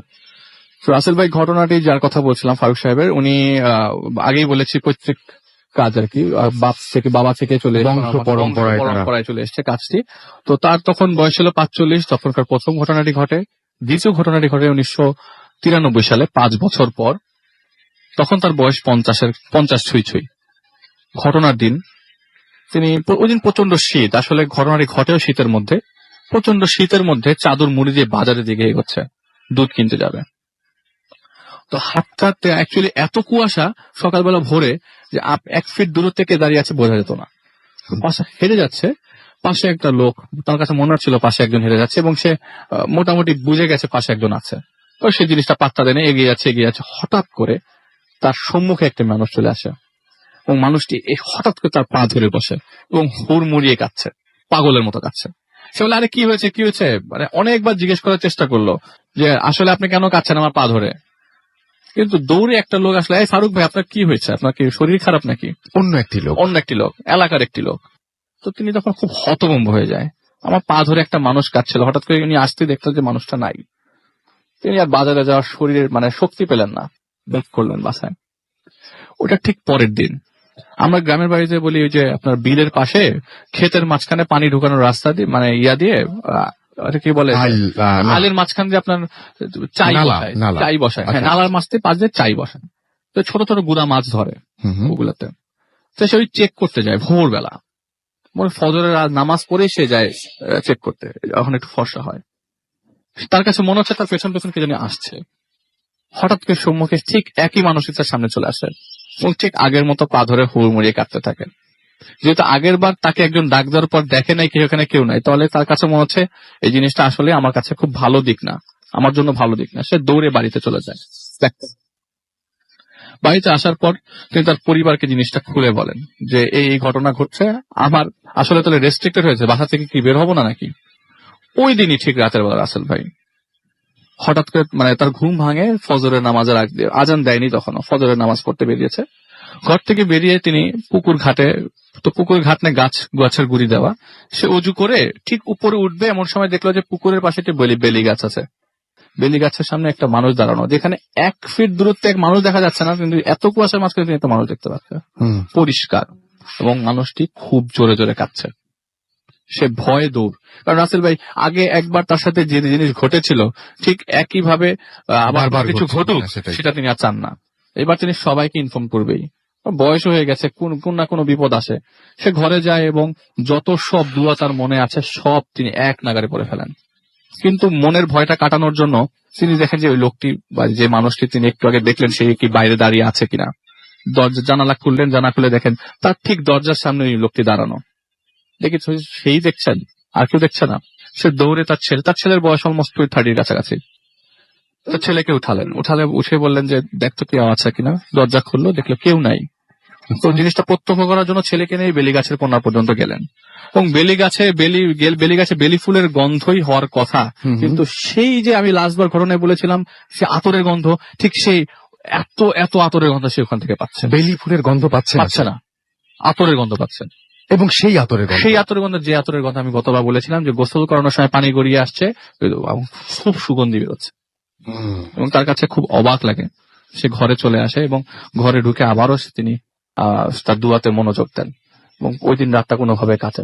রাসেল ভাই ঘটনাটি যার কথা বলছিলাম ফারুক সাহেবের, উনি আগেই বলেছি পৈতৃক কাজ আর কি, বাবা থেকে চলে পরম্পরায় চলে এসছে কাজটি। তো তার তখন বয়স ছিল 45, তখনকার প্রথম ঘটনাটি ঘটে। দ্বিতীয় ঘটনাটি ঘটে 1993 সালে, 5 বছর পর। তখন তার বয়স 50 ছুঁই। ঘটনার দিন তিনি, ওই দিন প্রচন্ড শীত, আসলে ঘটনাটি ঘটেও শীতের মধ্যে, প্রচন্ড শীতের মধ্যে চাদর মুড়ি দিয়ে বাজারের দিকে এগোচ্ছে, দুধ কিনতে যাবে। তো হাঁটতে অ্যাকচুয়ালি এত কুয়াশা সকালবেলা ভোরে যে 1 ফিট দূর থেকে দাঁড়িয়ে আছে বোঝা যেত না, হেঁটে যাচ্ছে। পাশে একটা লোক, তার কাছে মনে হচ্ছিল পাশে একজন হেরে যাচ্ছে এবং সে মোটামুটি বুঝে গেছে পাশে একজন আছে। তো সে জিনিসটা পাত্তা দেনে এগিয়ে যাচ্ছে। হঠাৎ করে তার সম্মুখে একটা মানুষ চলে আসে এবং মানুষটি হঠাৎ করে তার পা ধরে বসে এবং হুড়মুড়িয়ে কাঁদছে, পাগলের মতো কাঁদছে। সে বলে, আরে কি হয়েছে? মানে অনেকবার জিজ্ঞেস করার চেষ্টা করলো যে আসলে আপনি কেন কাঁদছেন আমার পা ধরে, কিন্তু দৌড়ে একটা লোক আসলে, এই ফারুক ভাই আপনার কি হয়েছে, আপনার কি শরীর খারাপ নাকি? অন্য একটি লোক, এলাকার একটি লোক। তো তিনি তখন খুব হতভম্ব হয়ে যায়, আমার পা ধরে একটা মানুষ কাটছিল, হঠাৎ করে উনি আসতে দেখলেন যে মানুষটা নাই। তিনি আর বাজারে যাওয়ার শরীরের মানে শক্তি পেলেন না, ব্যাক করলেন বাসায়। ওটা ঠিক পরের দিন আমরা গ্রামের বাড়িতে বলি, ওই যে আপনার বিলের পাশে ক্ষেতের মাঝখানে পানি ঢুকানোর রাস্তা দিয়ে মানে দিয়ে ওটা কি বলে, আলের মাঝখান দিয়ে আপনার চাই বসায়, হ্যাঁ, নালার মাছ দিয়ে পাশ দিয়ে চাই বসায়। তো ছোট ছোট গুদা মাছ ধরে ওগুলাতে। তো সে ওই চেক করতে যায় ভোরবেলা, ফজরের নামাজ পড়ে সে যায় চেক করতে, যখন একটু ফর্সা হয়। তার কাছে মনে হচ্ছে তার পেছন পেছন কে জানি আসছে। হঠাৎ করে সম্মুখে ঠিক একই মানুষই তার সামনে চলে আসে এবং ঠিক আগের মতো পা ধরে হুড়মুড়িয়ে কাঁদতে থাকে। যেহেতু আগের বার তাকে একজন ডাক দেওয়ার পর দেখে নাই এখানে কেউ নাই, তাহলে তার কাছে মনে হচ্ছে এই জিনিসটা আসলে আমার কাছে খুব ভালো দিক না, আমার জন্য ভালো দিক না। সে দৌড়ে বাড়িতে চলে যায়। বাড়িতে আসার পর তিনি তার পরিবারকে জিনিসটা খুলে বলেন যে এই ঘটনা ঘটছে, আমার আসলে তাহলে রেস্ট্রিক্টেড হয়েছে, বাসা থেকে কি বের হবো না নাকি? ওই দিনই ঠিক রাতের বেলা রাসেল ভাই হঠাৎ করে মানে তার ঘুম ভাঙে, ফজরের নামাজের আগ দিয়ে, আজান দেয়নি তখনও, ফজরের নামাজ পড়তে বেরিয়েছে। ঘর থেকে বেরিয়ে তিনি পুকুর ঘাটে, তো পুকুর ঘাট না গাছের গুড়ি দেওয়া, সে অজু করে ঠিক উপরে উঠবে এমন সময় দেখলো যে পুকুরের পাশে একটি বেলি গাছ আছে। বেলি গাছের সামনে একটা মানুষ দাঁড়ানো, যেখানে 1 ফিট দূরত্বে এক মানুষ দেখা যাচ্ছে না, কিন্তু এত কুয়াশার মাঝখানে তিনি একটা মানুষ দেখতে পাচ্ছে পরিষ্কার, এবং মানুষটি খুব জোরে জোরে কাঁদছে। সে ভয়ে দৌড়, কারণ রাসেল ভাই আগে একবার তার সাথে যে জিনিস ঘটেছিল ঠিক একই ভাবে আবার কিছু ঘটুক সেটা তিনি আর চান না। এবার তিনি সবাইকে ইনফর্ম করবেই, বয়স হয়ে গেছে, কোন না কোনো বিপদ আসে। সে ঘরে যায় এবং যত সব দুয়া তার মনে আছে সব তিনি এক নাগারে পড়ে ফেলেন। কিন্তু মনের ভয়টা কাটানোর জন্য তিনি দেখেন যে ওই লোকটি বা যে মানুষটি তিনি একটু আগে দেখলেন সে কি বাইরে দাঁড়িয়ে আছে কিনা। দরজা জানালা খুললেন, জানা খুলে দেখেন তার ঠিক দরজার সামনে ওই লোকটি দাঁড়ানো। দেখেছ সেই দেখছেন, আর কেউ দেখছে না। সে দৌড়ে তার ছেলের বয়স অলমোস্ট 30 কাছাকাছি, তার ছেলেকে উঠে বললেন যে দেখতো কেউ আছে কিনা। দরজা খুললো, দেখলো কেউ নাই। তো জিনিসটা প্রত্যক্ষ করার জন্য ছেলেকে নিয়ে বেলি গাছের কোণা পর্যন্ত গেলেন, এবং বেলি গাছে বেলি ফুলের গন্ধই হওয়ার কথা, কিন্তু সেই যে আমি লাস্টবার ঘটনায় বলেছিলাম সে আতরের গন্ধ, ঠিক সেই এত এত আতরের গন্ধ সে ওখান থেকে পাচ্ছে। বেলি ফুলের গন্ধ পাচ্ছে না, আতরের গন্ধ পাচ্ছে। এবং সেই আতরের গন্ধ, যে আতরের গন্ধ আমি গতবার বলেছিলাম যে গোসল করানোর সময় পানি গড়িয়ে আসছে, খুব সুগন্ধি বেরোচ্ছে, এবং তার কাছে খুব অবাক লাগে। সে ঘরে চলে আসে এবং ঘরে ঢুকে আবারও তিনি তার দুয়াতে মনোযোগ দেন, এবং ওই দিন রাতটা কোনোভাবে কাটে।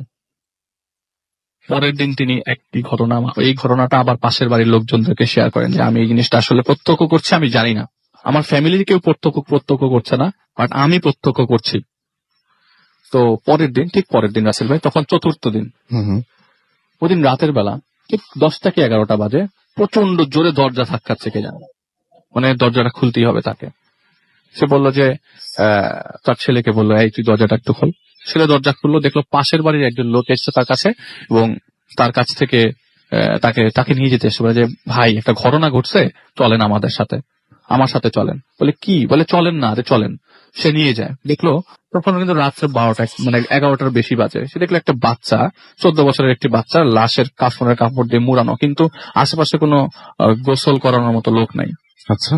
পরের দিন তিনি এই ঘটনাটা আবার পাশের বাড়ির লোকজনদেরকে শেয়ার করেন যে আমি এই জিনিসটা আসলে প্রত্যক্ষ করছি, আমি জানি না, আমার ফ্যামিলির কেউ প্রত্যক্ষ করছে না, বাট আমি প্রত্যক্ষ করছি। তো ঠিক পরের দিন রাসেল ভাই, তখন চতুর্থ দিন, ওই দিন রাতের বেলা ঠিক 10টা কি 11টা বাজে, প্রচন্ড জোরে দরজা ধাক্কাচ্ছে কে জানে, মানে দরজাটা খুলতেই হবে তাকে। সে বললো যে তার ছেলেকে বললো, এই তুই দরজাটা একটু খোল। ছেলে দরজা খুললো, দেখলো পাশের বাড়ির একজন লোক এসছে তার কাছে, এবং তার কাছ থেকে তাকে নিয়ে যেতে এসে বলে যে ভাই একটা ঘটনা ঘটছে, চলেন আমার সাথে চলেন। বলে কি? বলে চলেন না, চলেন। সে নিয়ে যায়, দেখলো তখন কিন্তু রাত্রে 12টা মানে 11টার বেশি বাজে। সে দেখলো একটা বাচ্চা, 14 বছরের একটি বাচ্চা, লাশের কাফনের কাপড় দিয়ে মুড়ানো, কিন্তু আশেপাশে কোনো গোসল করানোর মতো লোক নাই। আচ্ছা,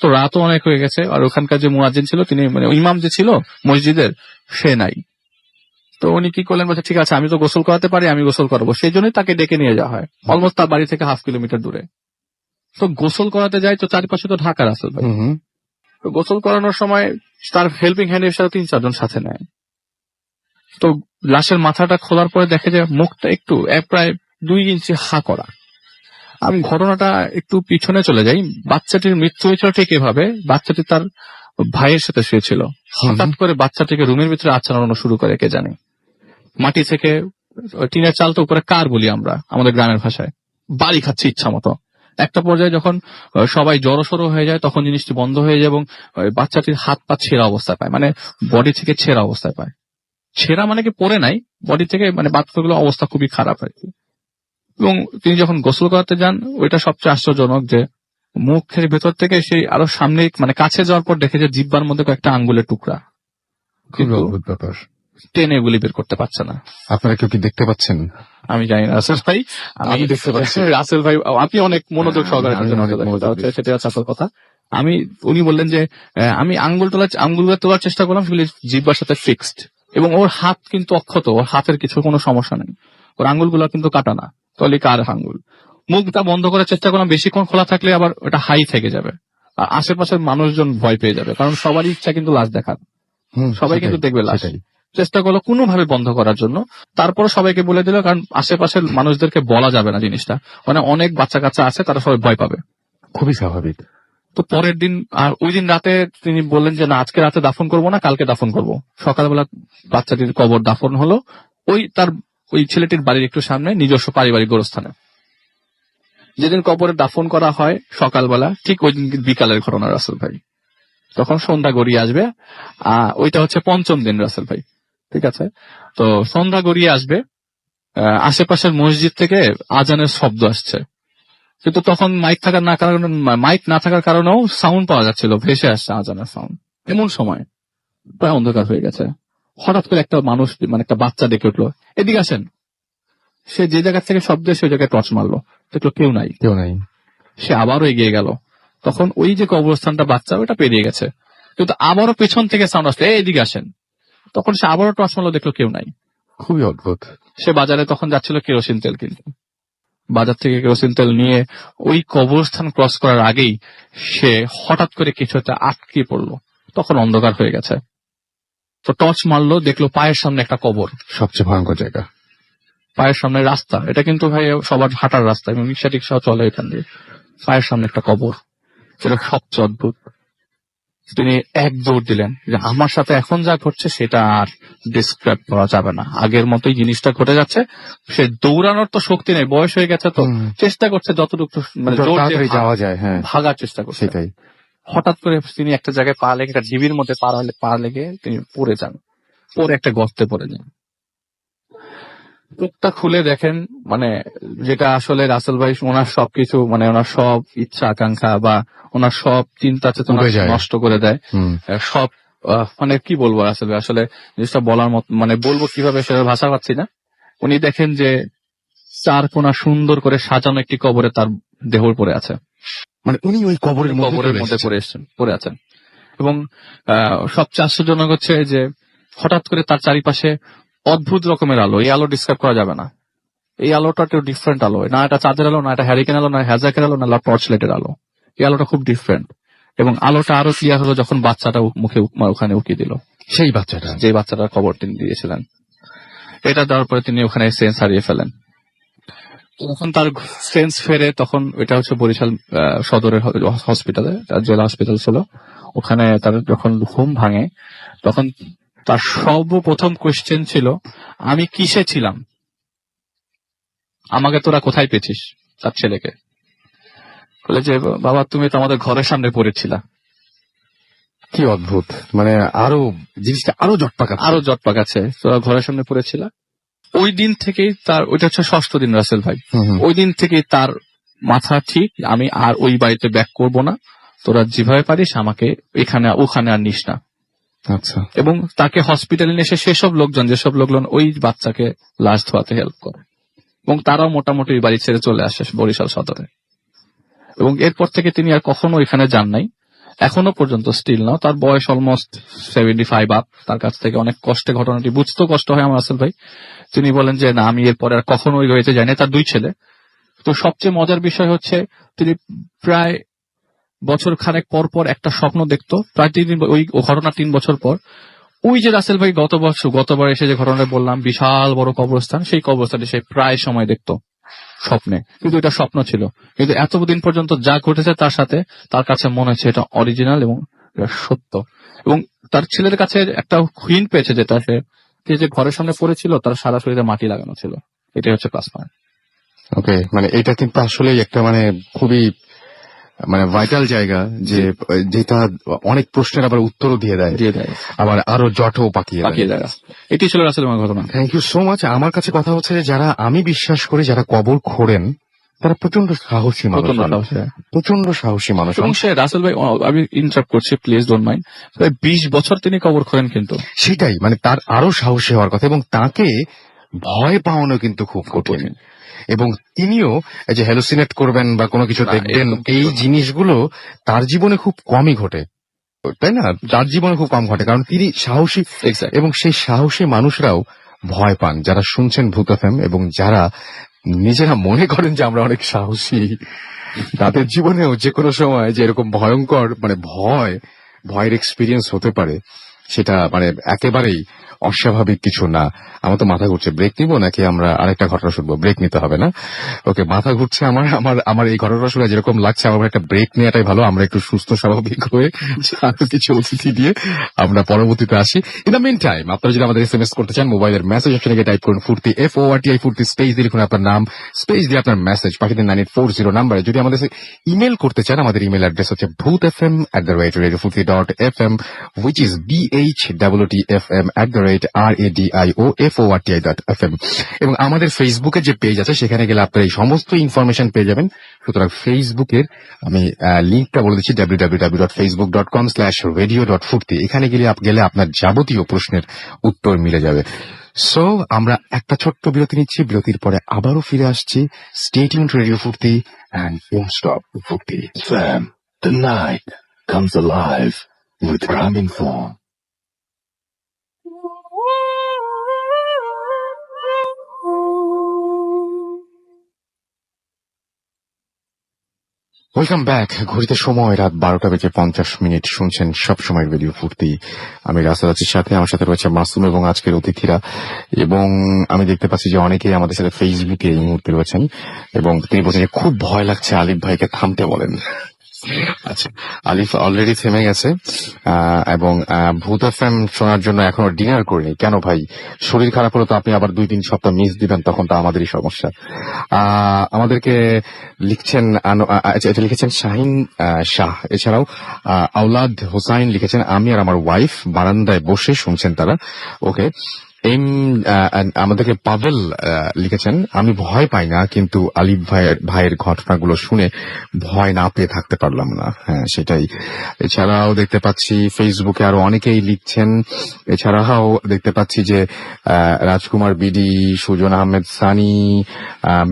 তো রাতও অনেক হয়ে গেছে, আর ওখানকার যে মুয়াজ্জিন ছিল তিনি, মানে ইমাম যে ছিল মসজিদের, সে নাই। তো উনি কি করলেন, বলছে ঠিক আছে আমি তো গোসল করাতে পারি, আমি গোসল করাবো। সেই জন্যই তাকে ডেকে নিয়ে যাওয়া হয়, অলমোস্ট তার বাড়ি থেকে 1/2 কিলোমিটার দূরে। তো গোসল করাতে যায়, তো চারিপাশে তো ঢাকা রাসেল ভাই। তো গোসল করানোর সময় তার হেল্পিং হ্যান্ড এর সাথে 3-4 জন সাথে নেয়। তো লাশের মাথাটা খোলার পরে দেখে যে মুখটা একটু প্রায় 2 ইঞ্চি হা করা। আমি ঘটনাটা একটু পিছনে চলে যাই। বাচ্চাটির মৃত্যু হয়েছিল ঠিক এভাবে, বাচ্চাটি তার ভাইয়ের সাথে শুয়েছিল, হঠাৎ করে বাচ্চাটিকে রুমের ভিতরে আচ্ছাদন শুরু করে কে জানে, মাটি থেকে টিনের চাল তো উপরে কার বলি আমরা আমাদের গ্রামের ভাষায়, বাড়ি খাচ্ছে ইচ্ছা মতো। একটা পর্যায়ে যখন সবাই জড়সড়ো হয়ে যায় তখন জিনিসটি বন্ধ হয়ে যায়, এবং বাচ্চাটির হাত পা ছেঁড়া অবস্থায় পায়, মানে বডি থেকে ছেঁড়া অবস্থায় পায়। ছেঁড়া মানে কি পড়ে নাই, বডি থেকে মানে বাচ্চাগুলো অবস্থা খুবই খারাপ আর কি। এবং তিনি যখন গোসল করাতে যান, ওইটা সবচেয়ে আশ্চর্যজনক যে মুখের ভেতর থেকে সেই আরো সামনে মানে কাছে যাওয়ার পর দেখে যে জিহ্বার মধ্যে কয়েকটা আঙ্গুলের টুকরা, খুবই কিন্তু অদ্ভুত ব্যাপার। টেনে এগুলি বের করতে পারছে না। আপনারা কেউ কি দেখতে পাচ্ছেন? আমি জানি না রাসেল ভাই, আমি দেখতে পাচ্ছি। রাসেল ভাই আপনি অনেক মনোযোগ সহকারে আমি অনেক মনোযোগ দিচ্ছি। সেটা হচ্ছে আসল কথা। উনি বললেন যে আমি আঙ্গুলগুলো তোলার চেষ্টা করলাম, সেগুলি জিহ্বার সাথে ফিক্সড, এবং ওর হাত কিন্তু অক্ষত, ওর হাতের কিছু কোনো সমস্যা নেই, ওর আঙ্গুলগুলো কিন্তু কাটা না, তলি কার আঙ্গুল। মুখটা বন্ধ করার চেষ্টা করলাম, বেশিক্ষণ খোলা থাকলে আবার ওটা হাই থেকে যাবে, আর আশেপাশের মানুষজন ভয় পেয়ে যাবে, কারণ সবারই ইচ্ছা কিন্তু লাশ দেখার, সবাই কিন্তু দেখবে লাশ। সেটাই। চেষ্টা করলো কোনোভাবে বন্ধ করার জন্য, তারপর সবাইকে বলে দিল, কারণ আশেপাশের মানুষদেরকে বলা যাবে না জিনিসটা, মানে অনেক বাচ্চা কাচ্চা আছে, তারা সবাই ভয় পাবে। খুবই স্বাভাবিক। তো পরের দিন আর ওই দিন রাতে তিনি বললেন যে না, আজকে রাতে দাফন করব না, কালকে দাফন করব। সকালবেলা বাচ্চাটির কবর দাফন হলো ওই ছেলেটির বাড়ির একটু সামনে নিজস্ব পারিবারিক গোরস্থানে। যেদিন কবরে দাফন করা হয় সকালবেলা, ঠিক ওই দিন বিকালের ঘটনা রাসেল ভাই। তখন সন্ধ্যা গড়িয়ে আসবে, ওইটা হচ্ছে পঞ্চম দিন রাসেল ভাই, ঠিক আছে। তো সন্ধ্যা গড়িয়ে আসবে, আশেপাশের মসজিদ থেকে আজানের শব্দ আসছে, কিন্তু তখন মাইক না থাকার কারণেও সাউন্ড পাওয়া যাচ্ছিল, ভেসে আসছে আজানের সাউন্ড। এমন সময় প্রায় অন্ধকার হয়ে গেছে, হঠাৎ করে একটা মানুষ, মানে একটা বাচ্চা ডেকে উঠলো, এদিকে আসেন। সে যে জায়গা থেকে শব্দ এসে ওই জায়গায় টর্চ মারলো, দেখলো কেউ নাই। সে আবারও এগিয়ে গেল, তখন ওই যে কবরস্থানটা বাচ্চা ওটা পেরিয়ে গেছে, কিন্তু আবারও পেছন থেকে সাউন্ড আসলো, এদিকে আসেন। তখন সে আবারও টর্চ মারলো, দেখলো কেউ নাই। খুবই অদ্ভুত। সে বাজারে তখন যাচ্ছিল কেরোসিন তেল কিনতে, বাজার থেকে কেরোসিন তেল নিয়ে ওই কবরস্থান ক্রস করার আগেই সে হঠাৎ করে কিছু একটা আটকে পড়লো, তখন অন্ধকার হয়ে গেছে। তো টর্চ মারলো, দেখলো পায়ের সামনে একটা কবর, সবচেয়ে ভয়ঙ্কর জায়গা। পায়ের সামনে রাস্তা, এটা কিন্তু ভাই সবার হাঁটার রাস্তা, এবং রিক্সা টিক্সাও চলে এখান দিয়ে, পায়ের সামনে একটা কবর। সেটা সবচেয়ে অদ্ভুত। তিনি এক দৌড় দিলেন, যে আমার সাথে এখন যা ঘটছে সেটা আর ডিসক্রাইব করা যাবে না, আগের মতোই জিনিসটা ঘটে যাচ্ছে। সে দৌড়ানোর তো শক্তি নেই, বয়স হয়ে গেছে, তো চেষ্টা করছে যতটুকু মানে জোর দিয়ে তাড়াতাড়ি যাওয়া যায়। হ্যাঁ, ভাগার চেষ্টা করছে। সেটাই। হঠাৎ করে তিনি একটা জায়গায় পা লেগে, একটা ঢিবির মধ্যে পা লেগে তিনি পড়ে যান, পরে একটা গর্তে পড়ে যান। চোখটা খুলে দেখেন, মানে যেটা আসলে রাসেল ভাই ওনার সবকিছু, মানে ওনার সব ইচ্ছা আকাঙ্ক্ষা বা ওনার সব চিন্তা চেতনা উড়ে যায়। নষ্ট করে দেয়। সব মানে কি বলবো রাসেল ভাই, আসলে জিনিসটা বলার মত, মানে বলবো কিভাবে সেটা ভাষা পাচ্ছি না। উনি দেখেন যে 4 কোণা সুন্দর করে সাজানো একটি কবরে তার দেহ পড়ে আছে, মানে উনি ওই কবরের মধ্যে পড়ে আছেন। এবং সবচেয়ে আশ্চর্যজনক হচ্ছে যে হঠাৎ করে তার চারিপাশে অদ্ভুত রকমের আলো, এই আলো ডিসক্রাইব করা যাবে না। এই আলোটা একটু ডিফারেন্ট আলো, না এটা চাঁদের আলো, না এটা হ্যারিকেন আলো, না হ্যাজাকের আলো, না টর্চ লাইটের আলো। এই আলোটা খুব ডিফারেন্ট, এবং আলোটা আরো ক্লিয়ার হলো যখন বাচ্চাটা মুখে ওখানে উকিয়ে দিল, সেই বাচ্চাটা, যে বাচ্চাটার খবর তিনি দিয়েছিলেন। এটা দেওয়ার পরে তিনি ওখানে সেন্স হারিয়ে ফেলেন। তখন তার সেন্স ফেরে, তখন এটা হচ্ছে বরিশাল সদরের হসপিটালে, জেলা হসপিটাল ছিল, ওখানে তার যখন ঘুম ভাঙে, তখন তার সর্বপ্রথম কোয়েশ্চেন ছিল, আমি কিসে ছিলাম, আমাকে তোরা কোথায় পেয়েছিস? তার ছেলেকে বলে যে, বাবা তুমি তো আমাদের ঘরের সামনে পড়েছিলা। কি অদ্ভুত, মানে জিনিসটা আরো জট পাকাচ্ছে, তোরা ঘরের সামনে পড়েছিলা। ওই দিন থেকেই তার, ওইটা হচ্ছে 6ষ্ঠ দিন রাসেল ভাই, ওই দিন থেকেই তার মাথা ঠিক, আমি আর ওই বাড়িতে ব্যাক করব না, তোরা যেভাবে পারিস আমাকে এখানে ওখানে আর নিস না। আচ্ছা। এবং তাকে হসপিটালে নিয়ে এসে যেসব লোকজন ওই বাচ্চাকে লাশ ধোয়াতে হেল্প করে, এবং তারাও মোটামুটি বাড়ি ছেড়ে চলে আসে বরিশাল সদরে। এবং এরপর থেকে তিনি আর কখনো এখানে যান নাই, এখনো পর্যন্ত স্টিল নাও, তার বয়স অলমোস্ট 75 আপ। তার কাছ থেকে অনেক কষ্টে ঘটনাটি বুঝতেও কষ্ট হয় আমার রাসেল ভাই। তিনি বলেন যে না, আমি এরপরে আর কখনো ওই হয়েছে যাই না। তার 2 ছেলে। তো সবচেয়ে মজার বিষয় হচ্ছে, তিনি প্রায় বছর খানেক পর পর একটা স্বপ্ন দেখতো, প্রায় 3 দিন, ওই ঘটনা 3 বছর পর। ওই যে রাসেল ভাই গতবার এসে যে ঘটনাটা বললাম, বিশাল বড় কবরস্থান, সেই কবরস্থানে সে প্রায় সময় দেখতো স্বপ্নে, কিন্তু এটা স্বপ্ন ছিল। কিন্তু এতদিন পর্যন্ত যা ঘটেছে তার সাথে, তার কাছে মনে হচ্ছে এটা অরিজিনাল এবং এটা সত্য। এবং তার ছেলের কাছে একটা হিন্ট পেয়েছে, যেটা সে যে ঘরের সামনে পড়েছিল তার সারা শরীরে মাটি লাগানো ছিল। এটাই হচ্ছে প্লাস পয়েন্ট। ওকে, মানে এটা কিন্তু আসলেই একটা মানে খুবই মানে ভাইটাল জায়গা, যেটা অনেক প্রশ্নের আবার উত্তরও দিয়ে দেয়, আবার আরো জটও পাকিয়ে দেয়। এটি ছিল রাসেল ভাইয়ের ঘটনা। Thank you so much. আমার কাছে কথা হচ্ছে যে যারা, আমি বিশ্বাস করি যারা কবর খোঁড়েন তারা প্রচন্ড সাহসী মানুষ, প্রচন্ড সাহসী মানুষ। এবং সে রাসেল ভাই, আমি ইন্টারাপ্ট করছি, প্লিজ ডোন্ট মাইন্ড, 20 বছর তিনি কবর খোঁড়েন, কিন্তু সেটাই মানে তার আরো সাহসী হওয়ার কথা, এবং তাকে ভয় পাওয়ানো কিন্তু খুব কঠিন। এবং তিনিও এই যে হ্যালুসিনেট করবেন বা কোনো কিছু দেখবেন, এই জিনিসগুলো তার জীবনে খুব কমই ঘটে, তাই না? তার জীবনে খুব কম ঘটে, কারণ তিনি সাহসী, এবং সেই সাহসী মানুষরাও ভয় পান। যারা শুনছেন ভূত এফএম এবং যারা নিজেরা মনে করেন যে আমরা অনেক সাহসী, তাদের জীবনেও যে কোনো সময় যে এরকম ভয়ঙ্কর মানে ভয়ের এক্সপিরিয়েন্স হতে পারে, সেটা মানে একেবারেই অস্বাভাবিক কিছু না। আমার তো মাথা ঘুরছে, ব্রেক নিবো নাকি আমরা আরেকটা ঘটনা শুনবো? ব্রেক নিতে হবে না? ওকে, মাথা ঘুরছে আমার আমার আমার এই ঘটনা শুনে যেরকম লাগছে, আমার একটা ব্রেক নেওয়াটাই ভালো। আমরা একটু সুস্থ স্বাভাবিক হয়ে আরো কিছু অতিথি দিয়ে আমরা পরবর্তীতে আসি। ইন দ্য মিন টাইম আপনারা যদি আমাদের SMS করতে চান, মোবাইলের মেসেজ অপশনে গিয়ে টাইপ করুন ফুর্তি, FORTI ফুর্তি, স্পেস দিয়ে লিখুন আপনার নাম, স্পেস দিয়ে আপনার মেসেজ পাঠিয়ে দিন 9840 নাম্বারে। যদি আমাদের ইমেল করতে চান, আমাদের ইমেল অ্যাড্রেস হচ্ছে bhootfm@radiofurti.fm, which is BHWTFM@radioforti.fm। এবং আমাদের ফেসবুকে যে পেজ আছে সেখানে গেলে আপনারা এই সমস্ত ইনফরমেশন পেয়ে যাবেন। সুতরাং ফেসবুকের আমি লিঙ্কটা বলে দিচ্ছি, www.facebook.com/radio.furti। এখানে গেলে আপনার যাবতীয় প্রশ্নের উত্তর মিলে যাবে। সো আমরা একটা ছোট্ট বিরতি নিচ্ছি, বিরতির পরে আবারও ফিরে আসছি। Stay tuned two radio Foorti and don't stop ফুর্তি। FM, the night comes alive with Gramophone. Welcome back. ঘড়িতে সময় রাত 12:50 শুনছেন সবসময় রেডিও ফুর্তি। আমি রাসেল আছি সাথে, আমার সাথে রয়েছে মাসুম এবং আজকের অতিথিরা। এবং আমি দেখতে পাচ্ছি যে অনেকেই আমাদের সাথে ফেসবুকে এই মুহূর্তে রয়েছেন এবং তিনি বলছেন যে খুব ভয় লাগছে, আলিফ ভাইকে থামতে বলেন। আচ্ছা, আলিফ অলরেডি থেমে গেছে এবং ভূত এফএম শোনার জন্য এখনো ডিনার করিনি। কেন ভাই, শরীর খারাপ হলে তো আপনি আবার 2-3 সপ্তাহ মিস দিবেন, তখন তো আমাদেরই সমস্যা। আমাদেরকে লিখছেন, এটা লিখেছেন শাহিন শাহ, এছাড়াও আওলাদ হোসাইন লিখেছেন আমি আর আমার ওয়াইফ বারান্দায় বসে শুনছেন তারা। ওকে, আমাদেরকে পাভেল লিখেছেন আমি ভয় পাই না, কিন্তু আলিফ ভাইয়ের ঘটনাগুলো শুনে ভয় না পেয়ে থাকতে পারলাম না। হ্যাঁ, সেটাই। এছাড়াও দেখতে পাচ্ছি ফেসবুকে আরো অনেকেই লিখছেন। এছাড়াও দেখতে পাচ্ছি যে রাজকুমার বিডি, সুজন আহমেদ সানি,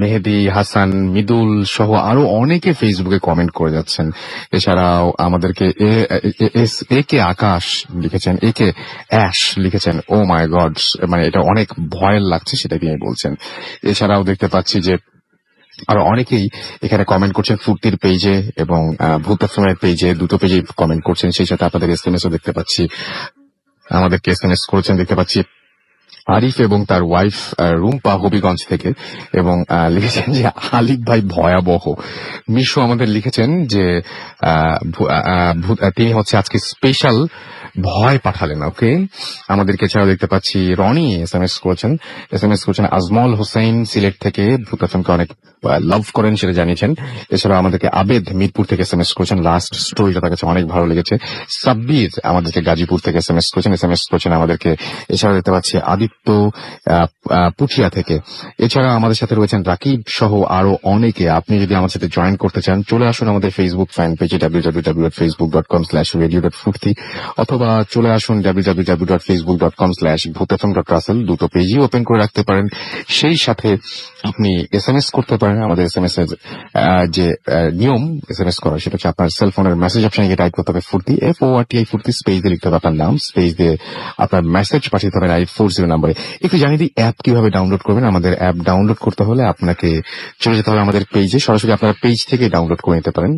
মেহেদি হাসান, মিদুল সহ আরো অনেকে ফেসবুকে কমেন্ট করে যাচ্ছেন। এছাড়াও আমাদেরকে একে আকাশ লিখেছেন, একে অ্যাশ লিখেছেন, ও মাই গড, মানে এটা অনেক ভয়ের লাগছে, সেটা দিয়ে বলছেন। এছাড়াও দেখতে পাচ্ছি যে আরো অনেকেই এখানে কমেন্ট করছেন ফুর্তির পেজে এবং ভূত এফএমের পেজে, দুটো পেজে কমেন্ট করছেন। সেই সাথে আপনাদের SMS ও দেখতে পাচ্ছি, আমাদেরকে SMS করেছেন দেখতে পাচ্ছি আরিফ এবং তার ওয়াইফ রুম্পা হবিগঞ্জ থেকে, এবং লিখেছেন যে আলিফ ভাই ভয়াবহ। মিশু আমাদের লিখেছেন যে তিনি হচ্ছে আজকে স্পেশাল ভয় পাঠালেন। ওকে, আমাদেরকে এছাড়াও দেখতে পাচ্ছি রনি SMS করেছেন আজমল হোসেন সিলেট থেকে, ভূত এফএমকে অনেক লাভ করেন সেটা জানিয়েছেন। এছাড়াও আমাদেরকে আবেদ মিরপুর থেকে SMS করেছেন, লাস্ট স্টোরিটা তার কাছে অনেক ভালো লেগেছে। সাব্বির আমাদেরকে গাজীপুর থেকে SMS করেছেন আমাদেরকে। এছাড়াও দেখতে পাচ্ছি আদিত্য পুঠিয়া থেকে। এছাড়া আমাদের সাথে রয়েছেন রাকিব সহ আরো অনেকে। আপনি যদি আমার সাথে জয়েন করতে চান, চলে আসুন আমাদের ফেসবুক ফ্যান পেজে www.facebook.com/radio.furti, অথবা চলে আসুন www.facebook.com/bhutfm.russell, দুটো পেজই ওপেন করে রাখতে পারেন। সেই সাথে আপনি SMS করতে পারেন। আমাদের SMS এর যে নিয়ম SMS করা, সেটা হচ্ছে আপনার সেলফোনের মেসেজ অপশনে গিয়ে টাইপ করতে হবে ফুর্তি, FORTI ফুর্তি, স্পেস দিয়ে লিখতে হবে আপনার নাম, স্পেস দিয়ে আপনার মেসেজ পাঠিয়ে হবে 9840 নাম্বারে। একটু জানিয়ে দিই অ্যাপ কিভাবে ডাউনলোড করবেন। আমাদের অ্যাপ ডাউনলোড করতে হলে আপনাকে চলে যেতে হবে আমাদের পেজে, সরাসরি আপনার পেজ থেকে ডাউনলোড করে নিতে পারেন।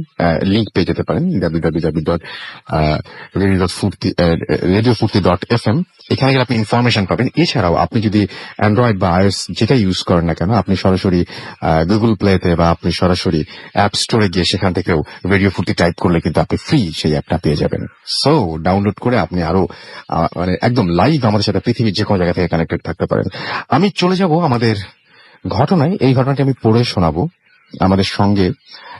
লিঙ্ক পেয়ে যেতে পারেন www.radiofurti.fm। এখানে গেলে আপনি ইনফরমেশন পাবেন। এছাড়াও আপনি যদি অ্যান্ড্রয়েড বা আইওএস যেটা ইউজ করেন না কেন, আপনি সরাসরি গুগল প্লেতে বা আপনি সরাসরি অ্যাপ স্টোরে গিয়ে সেখান থেকেও রেডিও ফুর্তি টাইপ করলে কিন্তু আপনি ফ্রি সেই অ্যাপটা পেয়ে যাবেন। সো ডাউনলোড করে আপনি আরো মানে একদম লাইভ আমাদের সাথে পৃথিবীর যে কোনো জায়গা থেকে কানেক্টেড থাকতে পারেন। আমি চলে যাব আমাদের ঘটনায়। এই ঘটনাটি আমি পড়ে শোনাবো। আমাদের সঙ্গে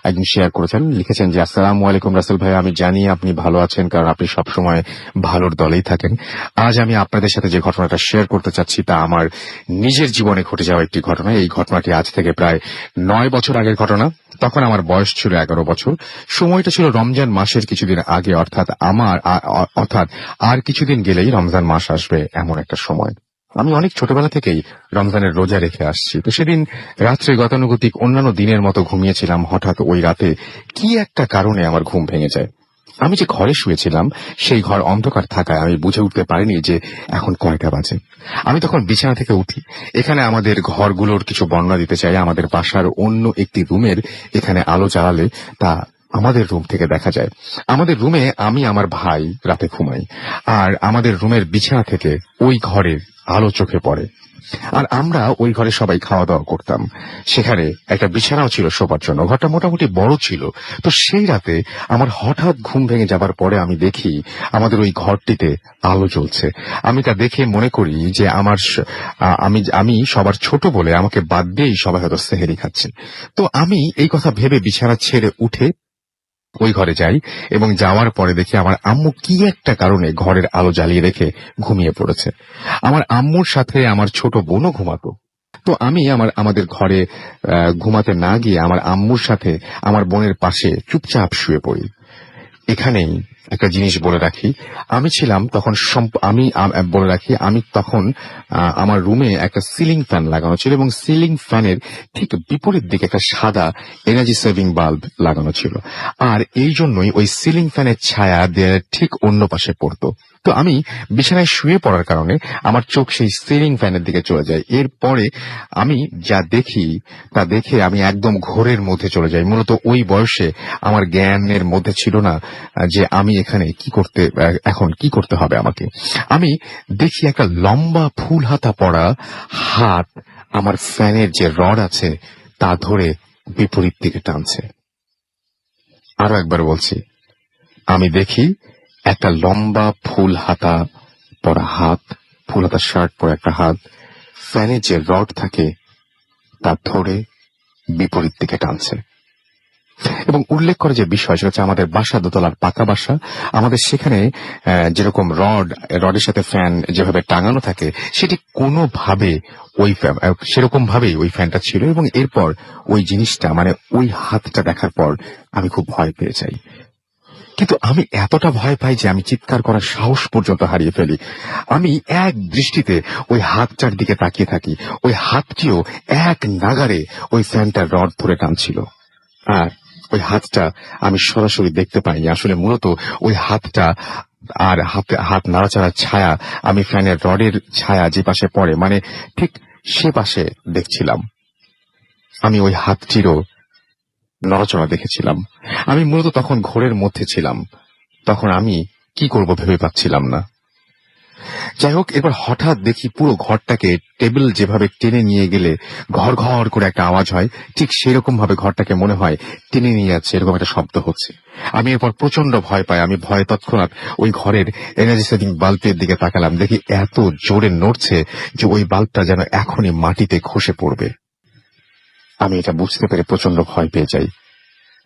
একজন শেয়ার করেছেন, লিখেছেন যে আসসালামু আলাইকুম রাসেল ভাই, আমি জানি আপনি ভালো আছেন কারণ আপনি সবসময় ভালোর দলেই থাকেন। আজ আমি আপনাদের সাথে যে ঘটনাটা শেয়ার করতে চাচ্ছি তা আমার নিজের জীবনে ঘটে যাওয়া একটি ঘটনা। এই ঘটনাটি আজ থেকে প্রায় 9 বছর আগের ঘটনা। তখন আমার বয়স ছিল 11 বছর। সময়টা ছিল রমজান মাসের কিছুদিন আগে, অর্থাৎ আর কিছুদিন গেলেই রমজান মাস আসবে এমন একটা সময়। আমি অনেক ছোটবেলা থেকেই রমজানের রোজা রেখে আসছি। তো সেদিন রাত্রে গতানুগতিক অন্যান্য দিনের মতো ঘুমিয়েছিলাম। হঠাৎ ওই রাতে কি একটা কারণে আমার ঘুম ভেঙে যায়। আমি যে ঘরে শুয়েছিলাম সেই ঘর অন্ধকার থাকায় আমি বুঝে উঠতে পারিনি যে এখন কয়টা বাজে। আমি তখন বিছানা থেকে উঠি। এখানে আমাদের ঘরগুলোর কিছু বর্ণনা দিতে চাই। আমাদের বাসার অন্য একটি রুমের এখানে আলো জ্বালালে তা আমাদের রুম থেকে দেখা যায়। আমাদের রুমে আমি আমার ভাই রাতে ঘুমাই, আর আমাদের রুমের বিছানা থেকে ওই ঘরের আলো চোখে পড়ে। আর আমরা ওই ঘরে সবাই খাওয়া দাওয়া করতাম। সেখানে একটা বিছানাও ছিল শোবার জন্য। ঘরটা মোটামুটি বড় ছিল। তো সেই রাতে আমার হঠাৎ ঘুম ভেঙে যাবার পরে আমি দেখি আমাদের ওই ঘরটিতে আলো জ্বলছে। আমি তা দেখে মনে করি যে আমি সবার ছোট বলে আমাকে বাদ দিয়েই সবাই হয়তো সেহেরি খাচ্ছে। তো আমি এই কথা ভেবে বিছানা ছেড়ে উঠে ওই ঘরে যাই এবং যাওয়ার পরে দেখি আমার আম্মু কি একটা কারণে ঘরের আলো জ্বালিয়ে রেখে ঘুমিয়ে পড়েছে। আমার আম্মুর সাথে আমার ছোট বোনও ঘুমাতো। তো আমি আমাদের ঘরে ঘুমাতে না গিয়ে আমার আম্মুর সাথে আমার বোনের পাশে চুপচাপ শুয়ে পড়ি। এখানেই একটা জিনিস বলে রাখি, আমি তখন আমার রুমে একটা সিলিং ফ্যান লাগানো ছিল এবং সিলিং ফ্যানের ঠিক বিপরীত দিকে একটা সাদা এনার্জি সেভিং বাল্ব লাগানো ছিল। আর এই জন্যই ওই সিলিং ফ্যানের ছায়া দেয়ালের ঠিক অন্য পাশে পড়তো। তো আমি বিছানায় শুয়ে পড়ার কারণে আমার চোখ সেই সিলিং ফ্যানের দিকে চলে যায়। এরপরে আমি যা দেখি তা দেখে আমি একদম ঘোরের মধ্যে চলে যাই। মূলত ওই বয়সে আমার জ্ঞানের মধ্যে ছিল না যে আমি এখানে এখন কি করতে হবে আমাকে। আমি দেখি একটা লম্বা ফুল হাতা পড়া হাত আমার ফ্যানের যে রড আছে তা ধরে বিপরীত দিকে টানছে। আরো একবার বলছি, আমি দেখি একটা লম্বা ফুল হাতা পরা হাত, ফুল হাতা শার্ট পরা একটা হাত ফ্যানের যে রড থাকে তা ধরে বিপরীত দিকে টানছে। এবং উল্লেখ করে যে বিষয় সেটা হচ্ছে আমাদের বাসা দোতলার পাকা বাসা। আমাদের সেখানে যেরকম রডের সাথে ফ্যান যেভাবে টাঙানো থাকে সেটি কোনোভাবে সেরকম ভাবেই ওই ফ্যানটা ছিল। এবং এরপর ওই জিনিসটা ওই হাতটা দেখার পর আমি খুব ভয় পেয়ে যাই। কিন্তু আমি এতটা ভয় পাই যে আমি চিৎকার করার সাহস পর্যন্ত হারিয়ে ফেলি। আমি এক দৃষ্টিতে ওই হাতটার দিকে তাকিয়ে থাকি। ওই হাতটিও এক নাগাড়ে ওই ফ্যানটার রড ধরে টানছিল। আর ওই হাতটা আমি সরাসরি দেখতে পাইনি। আসলে মূলত ওই হাতটা আর হাত নাড়াচাড়ার ছায়া আমি ফ্যানের রডের ছায়া যে পাশে পড়ে ঠিক সে পাশে দেখছিলাম। আমি ওই হাতটিরও নড়াচড়া দেখেছিলাম। আমি মূলত তখন ঘোরের মধ্যে ছিলাম। তখন আমি কি করব ভেবে পাচ্ছিলাম না। যাই হোক, এবার হঠাৎ দেখি পুরো ঘরটাকে টেবিল যেভাবে টেনে নিয়ে গেলে ঘর ঘর করে একটা আওয়াজ হয়, ঠিক সেরকম ভাবে ঘরটাকে মনে হয় টেনে নিয়ে যাচ্ছে, এরকম একটা শব্দ হচ্ছে। আমি এরপর প্রচন্ড ভয় পাই। আমি ভয়ে তৎক্ষণাৎ ওই ঘরের এনার্জি সেভিং বাল্বের দিকে তাকালাম। দেখি এত জোরে নড়ছে যে ওই বাল্বটা যেন এখনই মাটিতে খসে পড়বে। আমি এটা বুঝতে পেরে প্রচন্ড ভয় পেয়ে যাই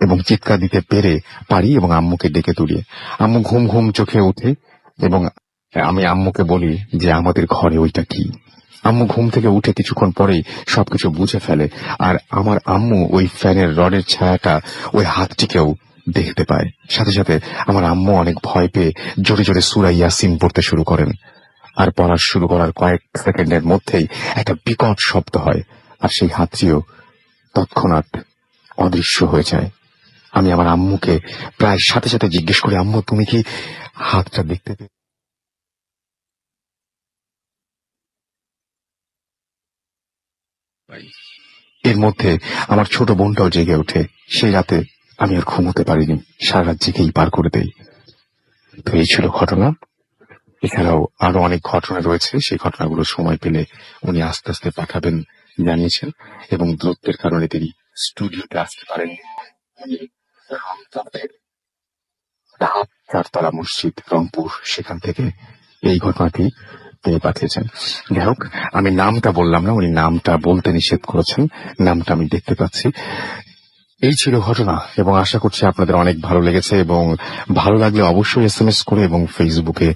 এবং চিৎকার দিতে পারি এবং আম্মুকে ডেকে তুলি। আম্মু ঘুম ঘুম চোখে ওঠে এবং আমি আম্মুকে বলি যে আমাদের ঘরে ওইটা কি। আম্মু ঘুম থেকে উঠে কিছুক্ষণ পরেই সবকিছু বুঝে ফেলে। আর আমার আম্মু ওই ফ্যানের রডের ছায়াটা ওই হাতটিকেও দেখতে পায়। সাথে সাথে আমার আম্মু অনেক ভয় পেয়ে জোরে জোরে সূরা ইয়াসিন পড়তে শুরু করেন। আর পড়া শুরু করার কয়েক সেকেন্ডের মধ্যেই একটা বিকট শব্দ হয়, আর সেই হাতটিও তৎক্ষণাৎ অদৃশ্য হয়ে যায়। আমি আমার আম্মুকে প্রায় সাথে সাথে জিজ্ঞেস করি, আম্মু তুমি কি হাতটা দেখতে পেয়ে? এর মধ্যে আমার ছোট বোনটাও জেগে ওঠে। সেই রাতে আমি আর ঘুমোতে পারিনি, সারা রাত জেগেই পার করে দেই। তো এই ছিল ঘটনা। এছাড়াও আরো অনেক ঘটনা রয়েছে, সেই ঘটনাগুলো সময় পেলে উনি আস্তে আস্তে পাঠাবেন জানিয়েছেন। এবং দূরত্বের কারণে তিনি স্টুডিওতে আসতে পারেন। চারতলা মসজিদ রংপুর, সেখান থেকে এই ঘটনাটি তিনি পাঠিয়েছেন। যাই হোক, আমি নামটা বললাম না, উনি নামটা বলতে নিষেধ করেছেন। নামটা আমি দেখতে পাচ্ছি। এই ছিল ঘটনা, এবং আশা করছি আপনাদের অনেক ভালো লেগেছে, এবং ভালো লাগলে অবশ্যই SMS করে এবং ফেসবুকে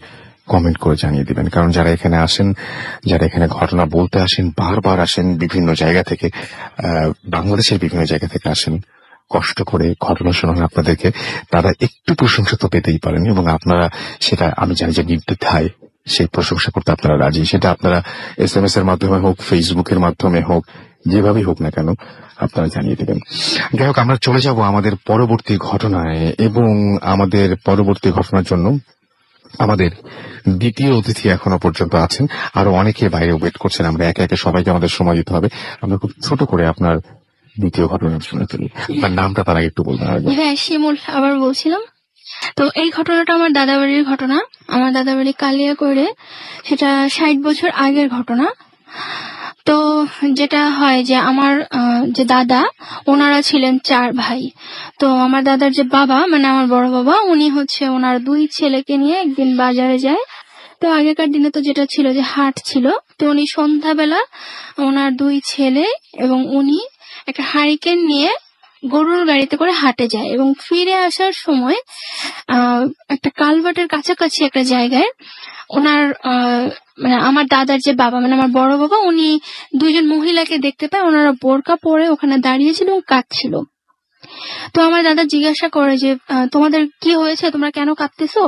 কমেন্ট করে জানিয়ে দিবেন। কারণ যারা এখানে আসেন, যারা এখানে ঘটনা বলতে আসেন, বারবার আসেন বিভিন্ন জায়গা থেকে, বাংলাদেশের বিভিন্ন জায়গা থেকে আসেন, কষ্ট করে ঘটনা শোনান আপনাদেরকে, তারা একটু প্রশংসা তো পেতেই পারেন, এবং আপনারা সেটা আমি জানি যে নির্দ্বিধায় সেই প্রশংসা করতে আপনারা রাজি। সেটা আপনারা SMS এর মাধ্যমে হোক, ফেসবুকের মাধ্যমে হোক, যেভাবেই হোক না কেন আপনারা জানিয়ে দেবেন। যাই হোক, আমরা চলে যাব আমাদের পরবর্তী ঘটনায়, এবং আমাদের পরবর্তী ঘটনার জন্য আমাদের দ্বিতীয় অতিথি এখনো পর্যন্ত আছেন, আরো অনেকে বাইরে ওয়েট করছেন। আমরা একে একে সবাইকে আমাদের সময় দিতে হবে। আমরা খুব ছোট করে আপনার দ্বিতীয় ঘটনা শুনে ফেলি। আপনার নামটা তার আগে একটু বলবেন। হ্যাঁ, শিমুল আবার বলছিলাম। তো এই ঘটনাটা আমার দাদাবাড়ির ঘটনা। আমার দাদাবাড়ি কালিয়াকৈরে, সেটা 60 বছর আগের ঘটনা। তো যেটা হয় যে আমার যে দাদা, ওনারা ছিলেন 4 ভাই। তো আমার দাদার যে বাবা, মানে আমার বড় বাবা, উনি হচ্ছে ওনার 2 ছেলেকে নিয়ে একদিন বাজারে যায়। তো আগেকার দিনে তো যেটা ছিল যে হাট ছিল। তো উনি সন্ধ্যাবেলা ওনার 2 ছেলে এবং উনি একটা হারিকেন নিয়ে গরুর গাড়িতে করে হাটে যায়, এবং ফিরে আসার সময় একটা কালভার্টের কাছাকাছি একটা জায়গায় ওনার মানে আমার দাদার যে বাবা, মানে আমার বড় বাবা, উনি 2 জন মহিলাকে দেখতে পায়। ওনারা বোরকা পরে ওখানে দাঁড়িয়েছিল এবং কাঁদছিল। তো আমার দাদা জিজ্ঞাসা করে যে তোমাদের কি হয়েছে, তোমরা কেন কাঁদতেছো,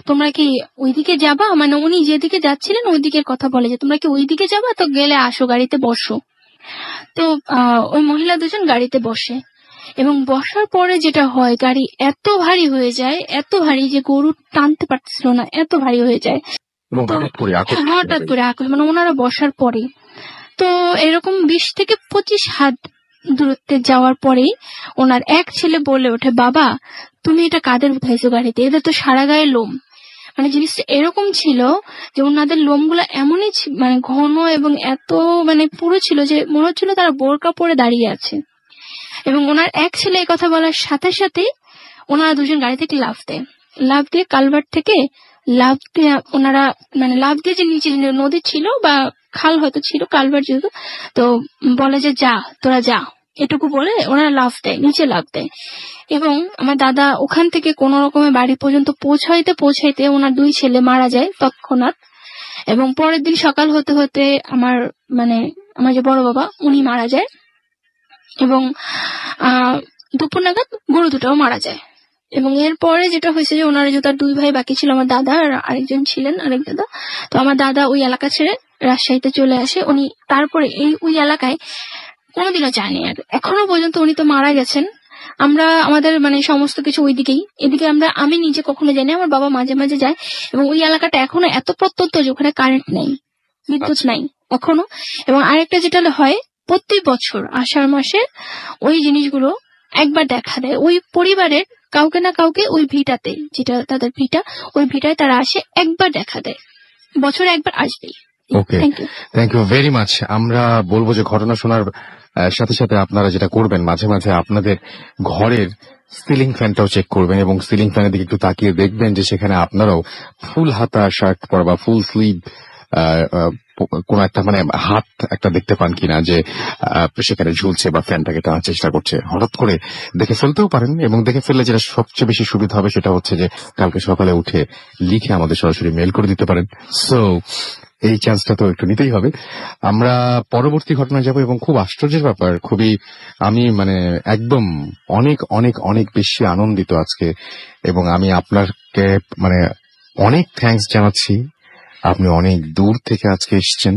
তোমরা কি ওইদিকে যাবা? মানে উনি যেদিকে যাচ্ছিলেন ওই দিকের কথা বলে যে তোমরা কি ওইদিকে যাবা, তো গেলে আসো, গাড়িতে বসো। তো ওই মহিলা 2 জন গাড়িতে বসে, এবং বসার পরে যেটা হয়, গাড়ি এত ভারী হয়ে যায়, এত ভারী যে গরু টানতে পারছিল না, এত ভারী হয়ে যায়। এবং তো হঠাৎ করে আকাশ, মানে ওনারা বসার পরে, তো এরকম 20 থেকে 25 হাত দূরত্বে যাওয়ার পরেই ওনার এক ছেলে বলে ওঠে, বাবা তুমি এটা কাদের উঠাইছো গাড়িতে, এদের তো সারা গায়ে লোম। মানে জিনিসটা এরকম ছিল যে ওনাদের লোমগুলো এমনই মানে ঘন এবং এত মানে পুরো ছিল যে মনে হচ্ছিল তারা বোরকা পরে দাঁড়িয়ে আছে। এবং ওনার এক ছেলে এই কথা বলার সাথে সাথে ওনারা 2 জন গাড়ি থেকে লাফ দেয়। লাফ দিয়ে কালভার্ট থেকে লাফ দিয়ে ওনারা মানে লাফ দিয়ে যে নিচে নদী ছিল বা খাল হয়তো ছিল, কালভার্ট যেহেতু, তো বলে যে যা তোরা যা, এটুকু বলে ওনারা লাফ দেয়, নিচে লাফ দেয়। এবং আমার দাদা ওখান থেকে কোন রকমের বাড়ি পর্যন্ত পৌঁছাইতে ওনার 2 ছেলে মারা যায় তৎক্ষণাৎ। এবং পরের দিন সকাল হতে হতে আমার যে বড় বাবা, উনি মারা যায়। এবং দুপুর নাগাদ গরু দুটাও মারা যায়। এবং এরপরে যেটা হয়েছে যে ওনার যে তার 2 ভাই বাকি ছিল, আমার দাদা আর আরেকজন ছিলেন, আরেক দাদা। তো আমার দাদা ওই এলাকা ছেড়ে রাজশাহীতে চলে আসে। উনি তারপরে ওই এলাকায় কোনোদিনও যায়নি, আর এখনো পর্যন্ত উনি তো মারা গেছেন। আমরা আমাদের মানে সমস্ত কিছু ওইদিকেই, এদিকে আমি নিজে কখনো যাইনি, আমার বাবা মাঝে মাঝে যায়। এবং ওই এলাকাটা এখনো এত প্রত্যন্ত যে ওখানে কারেন্ট নেই, বিদ্যুৎ নাই এখনো। এবং আরেকটা যেটা হয়, প্রতি বছর আষাঢ় মাসে ওই জিনিসগুলো একবার দেখা দেয়। ওই পরিবারের কাউকে না কাউকে ওই ভিটাতে, যেটা তাদের ভিটা, ওই ভিটায় তারা আসে, একবার দেখা দেয়, বছরে একবার আসবেই। ওকে, থ্যাংক ইউ ভেরি মাচ। আমরা বলবো যে ঘটনা শোনার সাথে সাথে আপনারা যেটা করবেন, মাঝে মাঝে আপনাদের ঘরের সিলিং ফ্যানটাও চেক করবেন, এবং সিলিং ফ্যানের দিকে একটু তাকিয়ে দেখবেন যে সেখানে আপনারাও ফুল হাতা শার্ট পরা বা ফুল স্লিভ কোন একটা মানে হাত একটা দেখতে পান কিনা যে সেখানে ঝুলছে বা ফ্যানটাকে টানার চেষ্টা করছে। হঠাৎ করে দেখে ফেলতেও পারেন, এবং দেখে ফেললে যেটা সবচেয়ে বেশি সুবিধা হবে সেটা হচ্ছে যে কালকে সকালে উঠে লিখে আমাদের সরাসরি মেল করে দিতে পারেন। সো এই চান্সটা তো একটু নিতেই হবে। আমরা পরবর্তী ঘটনায় যাব, এবং খুব আশ্চর্যের ব্যাপার, খুবই আমি মানে একদম অনেক অনেক অনেক বেশি আনন্দিত আজকে, এবং আমি আপনাকে মানে অনেক থ্যাঙ্কস জানাচ্ছি। আপনি অনেক দূর থেকে আজকে এসেছেন,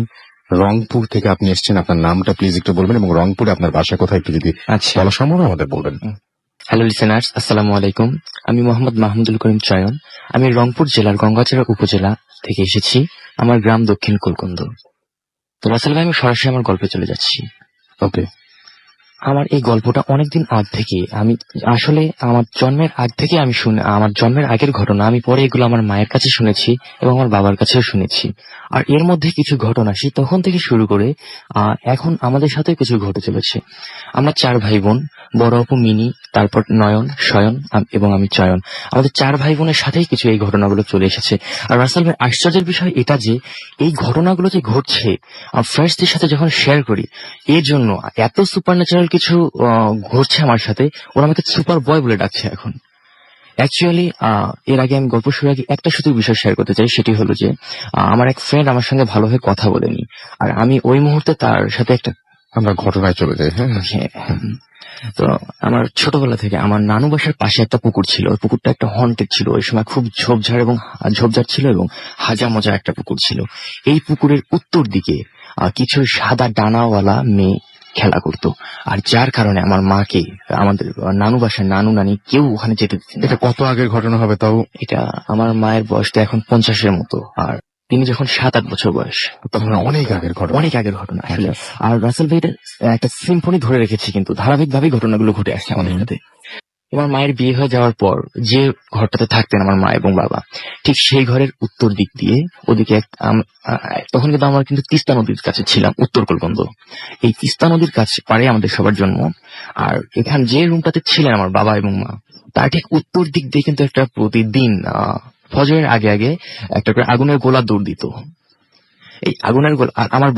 রংপুর থেকে আপনি এসেছেন। আপনার নামটা প্লিজ একটু বলবেন, এবং রংপুরে আপনার বাসা কোথায় একটু যদি বলা সম্ভব আমাদের বলবেন। হ্যালো লিসেনার্স, আসসালামু আলাইকুম। আমি মোহাম্মদ মাহমুদুল করিম চয়ন। আমি রংপুর জেলার গঙ্গাচড়া উপজেলা থেকে এসেছি। আমার গ্রাম দক্ষিণ কুলকুন্দ। তো রাসেল ভাই, আমি সরাসরি আমার গল্পে চলে যাচ্ছি। ওকে। আমার এই গল্পটা অনেকদিন আগ থেকে, আমি আসলে আমার জন্মের আগ থেকে আমি আমার জন্মের আগের ঘটনা। আমি পরে এগুলো আমার মায়ের কাছে শুনেছি এবং আমার বাবার কাছেও শুনেছি। আর এর মধ্যে কিছু ঘটনা সেই তখন থেকে শুরু করে এখন আমাদের সাথে কিছু ঘটে চলেছে। আমরা 4 ভাই বোন, বড় অপু মিনি, তারপর নয়ন, শয়ন এবং আমি চয়ন। আমাদের 4 ভাই বোনের সাথেই কিছু এই ঘটনাগুলো চলে এসেছে। আর রাসেল ভাই, আশ্চর্যের বিষয় এটা যে এই ঘটনাগুলো যে ঘটছে ফ্রেন্ডসদের সাথে যখন শেয়ার করি, এর জন্য এত সুপারন্যাচারাল কিছু ঘটছে আমার সাথে। ওরা আমাকে সুপার বয় বলে ডাকছে এখন। অ্যাকচুয়ালি এর আগে আমি গল্প শুরুর আগে একটা শুধু বিষয় শেয়ার করতে চাই, সেটি হলো যে আমার এক ফ্রেন্ড আমার সঙ্গে ভালোভাবে কথা বলেনি, আর আমি ওই মুহূর্তে তার সাথে একটা আমরা ঘটনায় চলে যাই। হ্যাঁ, হ্যাঁ, তো আমার ছোটবেলা থেকে আমার নানু বাসার পাশে একটা পুকুর ছিল। ওই পুকুরটা একটা হন্টেড ছিল, ওই সময় খুব ঝোপঝাড় ছিল এবং হাজা মজা একটা পুকুর ছিল। এই পুকুরের উত্তর দিকে কিছু সাদা ডানাওয়ালা মেয়ে খেলা করতো, আর যার কারণে আমার মাকে আমাদের নানু বাসার নানু নানি কেউ ওখানে যেতে দিতেন না। এটা কত আগের ঘটনা হবে তাও? এটা আমার মায়ের বয়সটা এখন 50-এর মতো, আর তিনি যখন 7-8 বছর বয়স। তখন অনেক আগের ঘটনা। অনেক আগের ঘটনা আসলে। আর রাসেল ভাই এটা একটা সিম্ফনি ধরে রেখেছি, কিন্তু ধারাবাহিকভাবে ঘটনাগুলো ঘটে আসছে আমাদের সাথে। আমার মায়ের বিয়ে হয়ে যাওয়ার পর যে ঘরটাতে থাকতেন আমার মা এবং বাবা, ঠিক সেই ঘরের উত্তর দিক দিয়ে ওদিকে তখন কিন্তু আমরা কিন্তু তিস্তা নদীর কাছে ছিলাম, উত্তর কলকন্দ। এই তিস্তা নদীর কাছে পারে আমাদের সবার জন্ম। আর এখানে যে রুমটাতে ছিলেন আমার বাবা এবং মা, তার ঠিক উত্তর দিক দিয়ে কিন্তু একটা প্রতিদিন ফজরের আগে আগে একটা করে আগুনের গোলা দৌড় দিত। এই আগুনের গোলা, আর আমার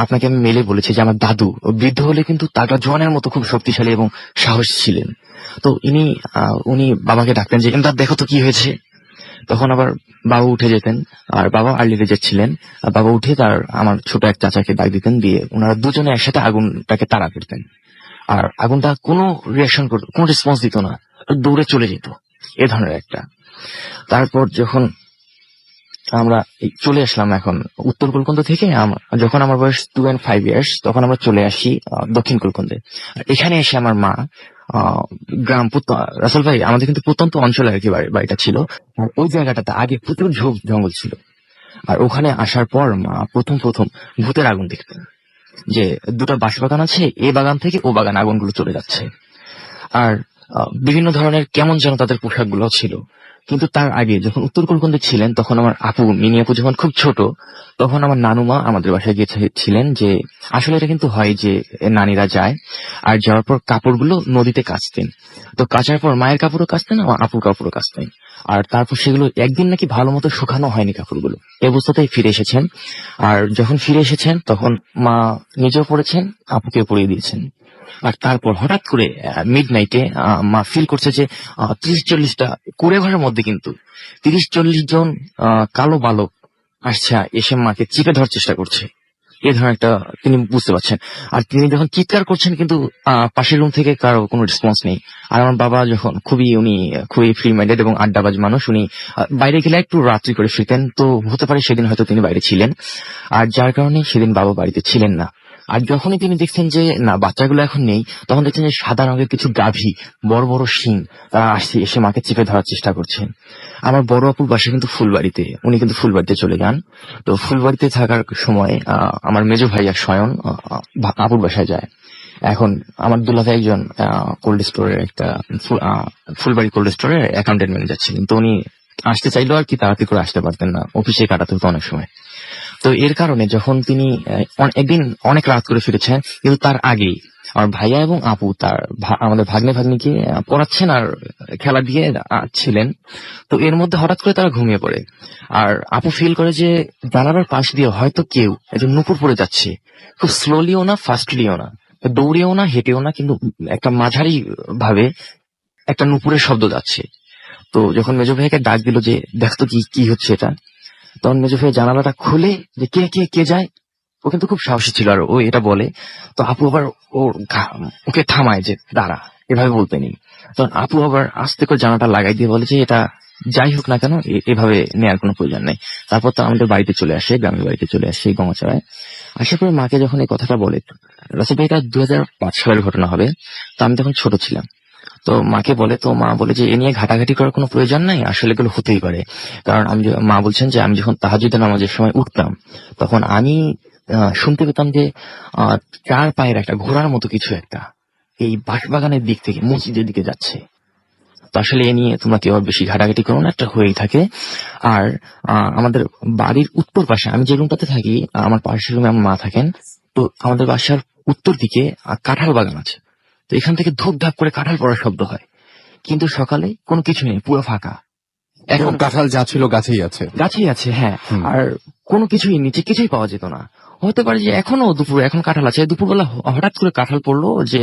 আপনাকে আমি মেলে বলেছি যে আমার দাদু বৃদ্ধ হলে কিন্তু তাগড়া জওয়ানের মতো খুব শক্তিশালী এবং সাহস ছিলেন। তো উনি বাবাকে ডাকতেন যে এমদাদ দেখো তো কি হয়েছে। তখন আবার বাবা উঠে যেতেন, আর বাবা আর্লি রেজের ছিলেন। আর বাবা উঠে আমার ছোট এক চাচাকে ডাক দিতেন, দিয়ে ওনারা দুজনে একসাথে আগুনটাকে তাড়া করতেন। আর আগুনটা কোনো রিয়াকশন করতো, কোনো রেসপন্স দিত না, দৌড়ে চলে যেত, এ ধরনের একটা। তারপর যখন আমরা চলে আসলাম এখন উত্তর কলকাতা থেকে, যখন আমার বয়স 2 and 5 years, তখন আমরা চলে আসি দক্ষিণ কলকাতায়। এখানে এসে আমার মা গ্রাম রাসেল ভাই আমাদের কিন্তু প্রত্যন্ত অঞ্চলে আর কি বাড়িটা ছিল, আর ওই জায়গাটাতে আগে প্রচুর ঝোপ জঙ্গল ছিল। আর ওখানে আসার পর মা প্রথম ভূতের আগুন দেখতেন, যে দুটো বাঁশ বাগান আছে, এ বাগান থেকে ও বাগান আগুনগুলো চলে যাচ্ছে। আর বিভিন্ন ধরনের কেমন যেন তাদের পোশাকগুলো ছিল। কিন্তু তার আগে যখন উত্তর কলকাতায় ছিলেন, তখন আমার মিনি আপু যখন খুব ছোট, তখন আমার নানুমা আমাদের বাসায় গিয়েছিলেন। যে আসলে এটা কিন্তু হয় যে নানিরা যায়, আর যাওয়ার পর কাপড়গুলো নদীতে কাচতেন। তো কাচার পর মায়ের কাপড়ও কাচতেন, আমার আপুর কাপড়ও কাচতেন। আর তারপর সেগুলো একদিন নাকি ভালো মতো শুকানো হয়নি কাপড়গুলো, এই অবস্থাতেই ফিরে এসেছেন। আর যখন ফিরে এসেছেন তখন মা নিজেও পড়েছেন, আপুকে পরিয়ে দিয়েছেন। আর তারপর হঠাৎ করে মিড নাইটে মা ফিল করছে যে 30-40টা কুড়ে ঘরের মধ্যে কিন্তু 30-40 জন কালো বালক আসছে, এসে মাকে চিপে ধরার চেষ্টা করছে। এই ধরনের একটা তিনি বুঝতে পারছেন। আর তিনি যখন চিৎকার করছেন, কিন্তু পাশের রুম থেকে কারো কোনো রেসপন্স নেই। আর আমার বাবা যখন উনি খুবই ফ্রি মাইন্ডেড এবং আড্ডাবাজ মানুষ, উনি বাইরে গেলে একটু রাত্রি করে ফিরতেন। তো হতে পারে সেদিন হয়তো তিনি বাইরে ছিলেন, আর যার কারণে সেদিন বাবা বাড়িতে ছিলেন না। আর যখনই তিনি দেখছেন যে না বাচ্চাগুলো এখন নেই, তখন দেখছেন যে সাদা রঙের কিছু গাভী, বড় বড় শিং, তারা এসে মাকে চেপে ধরার চেষ্টা করছেন। আমার বড় আপুর বাসা কিন্তু ফুলবাড়িতে, উনি কিন্তু ফুলবাড়িতে চলে যান। তো ফুলবাড়িতে থাকার সময় আমার মেজো ভাইয়া স্বয়ন আপুর বাসায় যায়। এখন আমার দুলাভাই একজন কোল্ড স্টোরের ফুলবাড়ি কোল্ড স্টোরের অ্যাকাউন্টেন্ট ম্যানেজার ছিলেন। তো উনি আসতে চাইলেও আর কি তাড়াতাড়ি করে আসতে পারতেন না, অফিসে কাটাতে হতো অনেক সময়। তো এর কারণে যখন তিনি একদিন অনেক রাত করে ফিরেছেন, কিন্তু তার আগেই আমার ভাইয়া এবং আপু আমাদের ভাগ্নিকে পড়াচ্ছেন আর খেলা দিয়ে ছিলেন। তো এর মধ্যে হঠাৎ করে তারা ঘুমিয়ে পড়ে। আর আপু ফিল করে যে জানালার পাশ দিয়ে হয়তো কেউ একজন নুপুর পড়ে যাচ্ছে, খুব স্লোলিও না ফাস্টলিও না, দৌড়েও না হেঁটেও না, কিন্তু একটা মাঝারি ভাবে একটা নুপুরের শব্দ যাচ্ছে। তো যখন মেজো ভাইকে ডাক দিল যে দেখতো কি হচ্ছে এটা, তখন মেজো ভাই জানালাটা খুলে যে কে যায়। ও কিন্তু খুব সাহসী ছিল, আর ও এটা বলে। তো আপু আবার ওকে থামায় যে দাঁড়া, এভাবে বলতে নেই। তখন আপু আবার আস্তে করে জানালাটা লাগাই দিয়ে বলে যে এটা যাই হোক না কেন, এভাবে নেওয়ার কোনো প্রয়োজন নেই। তারপর তো আমাদের বাড়িতে চলে আসে, গ্রামের বাড়িতে চলে আসে গঙ্গাচড়ায়। আসার পরে মাকে যখন এই কথাটা বলে, রাসেল ভাই এটা 2005 সালের ঘটনা হবে। তো আমি তখন ছোট ছিলাম। তো মাকে বলে, তো মা বলে যে এ নিয়ে ঘাটাঘাটি করার কোনো প্রয়োজন নাই, আসলে এগুলো হতেই পারে। কারণ মা বলছেন যে আমি যখন তাহাজ্জুদের নামাজের সময় উঠতাম, তখন আমি শুনতে পেতাম যে 4 পায়ের একটা ঘোড়ার মতো কিছু একটা এই বাঁশবাগানের দিক থেকে মসজিদের দিকে যাচ্ছে। তো আসলে এ নিয়ে তোমরা কেউ বেশি ঘাটাঘাটি করো না, একটা হয়েই থাকে। আর আমাদের বাড়ির উত্তর পাশে, আমি যে রুমটাতে থাকি, আমার পাশের রুমে আমার মা থাকেন। তো আমাদের বাসার উত্তর দিকে কাঁঠাল বাগান আছে। তো এখান থেকে ধূপ ধাপ করে কাঁঠাল পড়ার শব্দ হয়, কিন্তু সকালে কোনো কিছু নেই, পুরো ফাঁকা। এখন কাঁঠাল যা ছিল গাছেই আছে। হ্যাঁ। আর কোনো কিছুই নিচে কিছুই পাওয়া যেত না। হতে পারে যে এখন কাঁঠাল আছে, দুপুরবেলা হঠাৎ করে কাঁঠাল পড়লো যে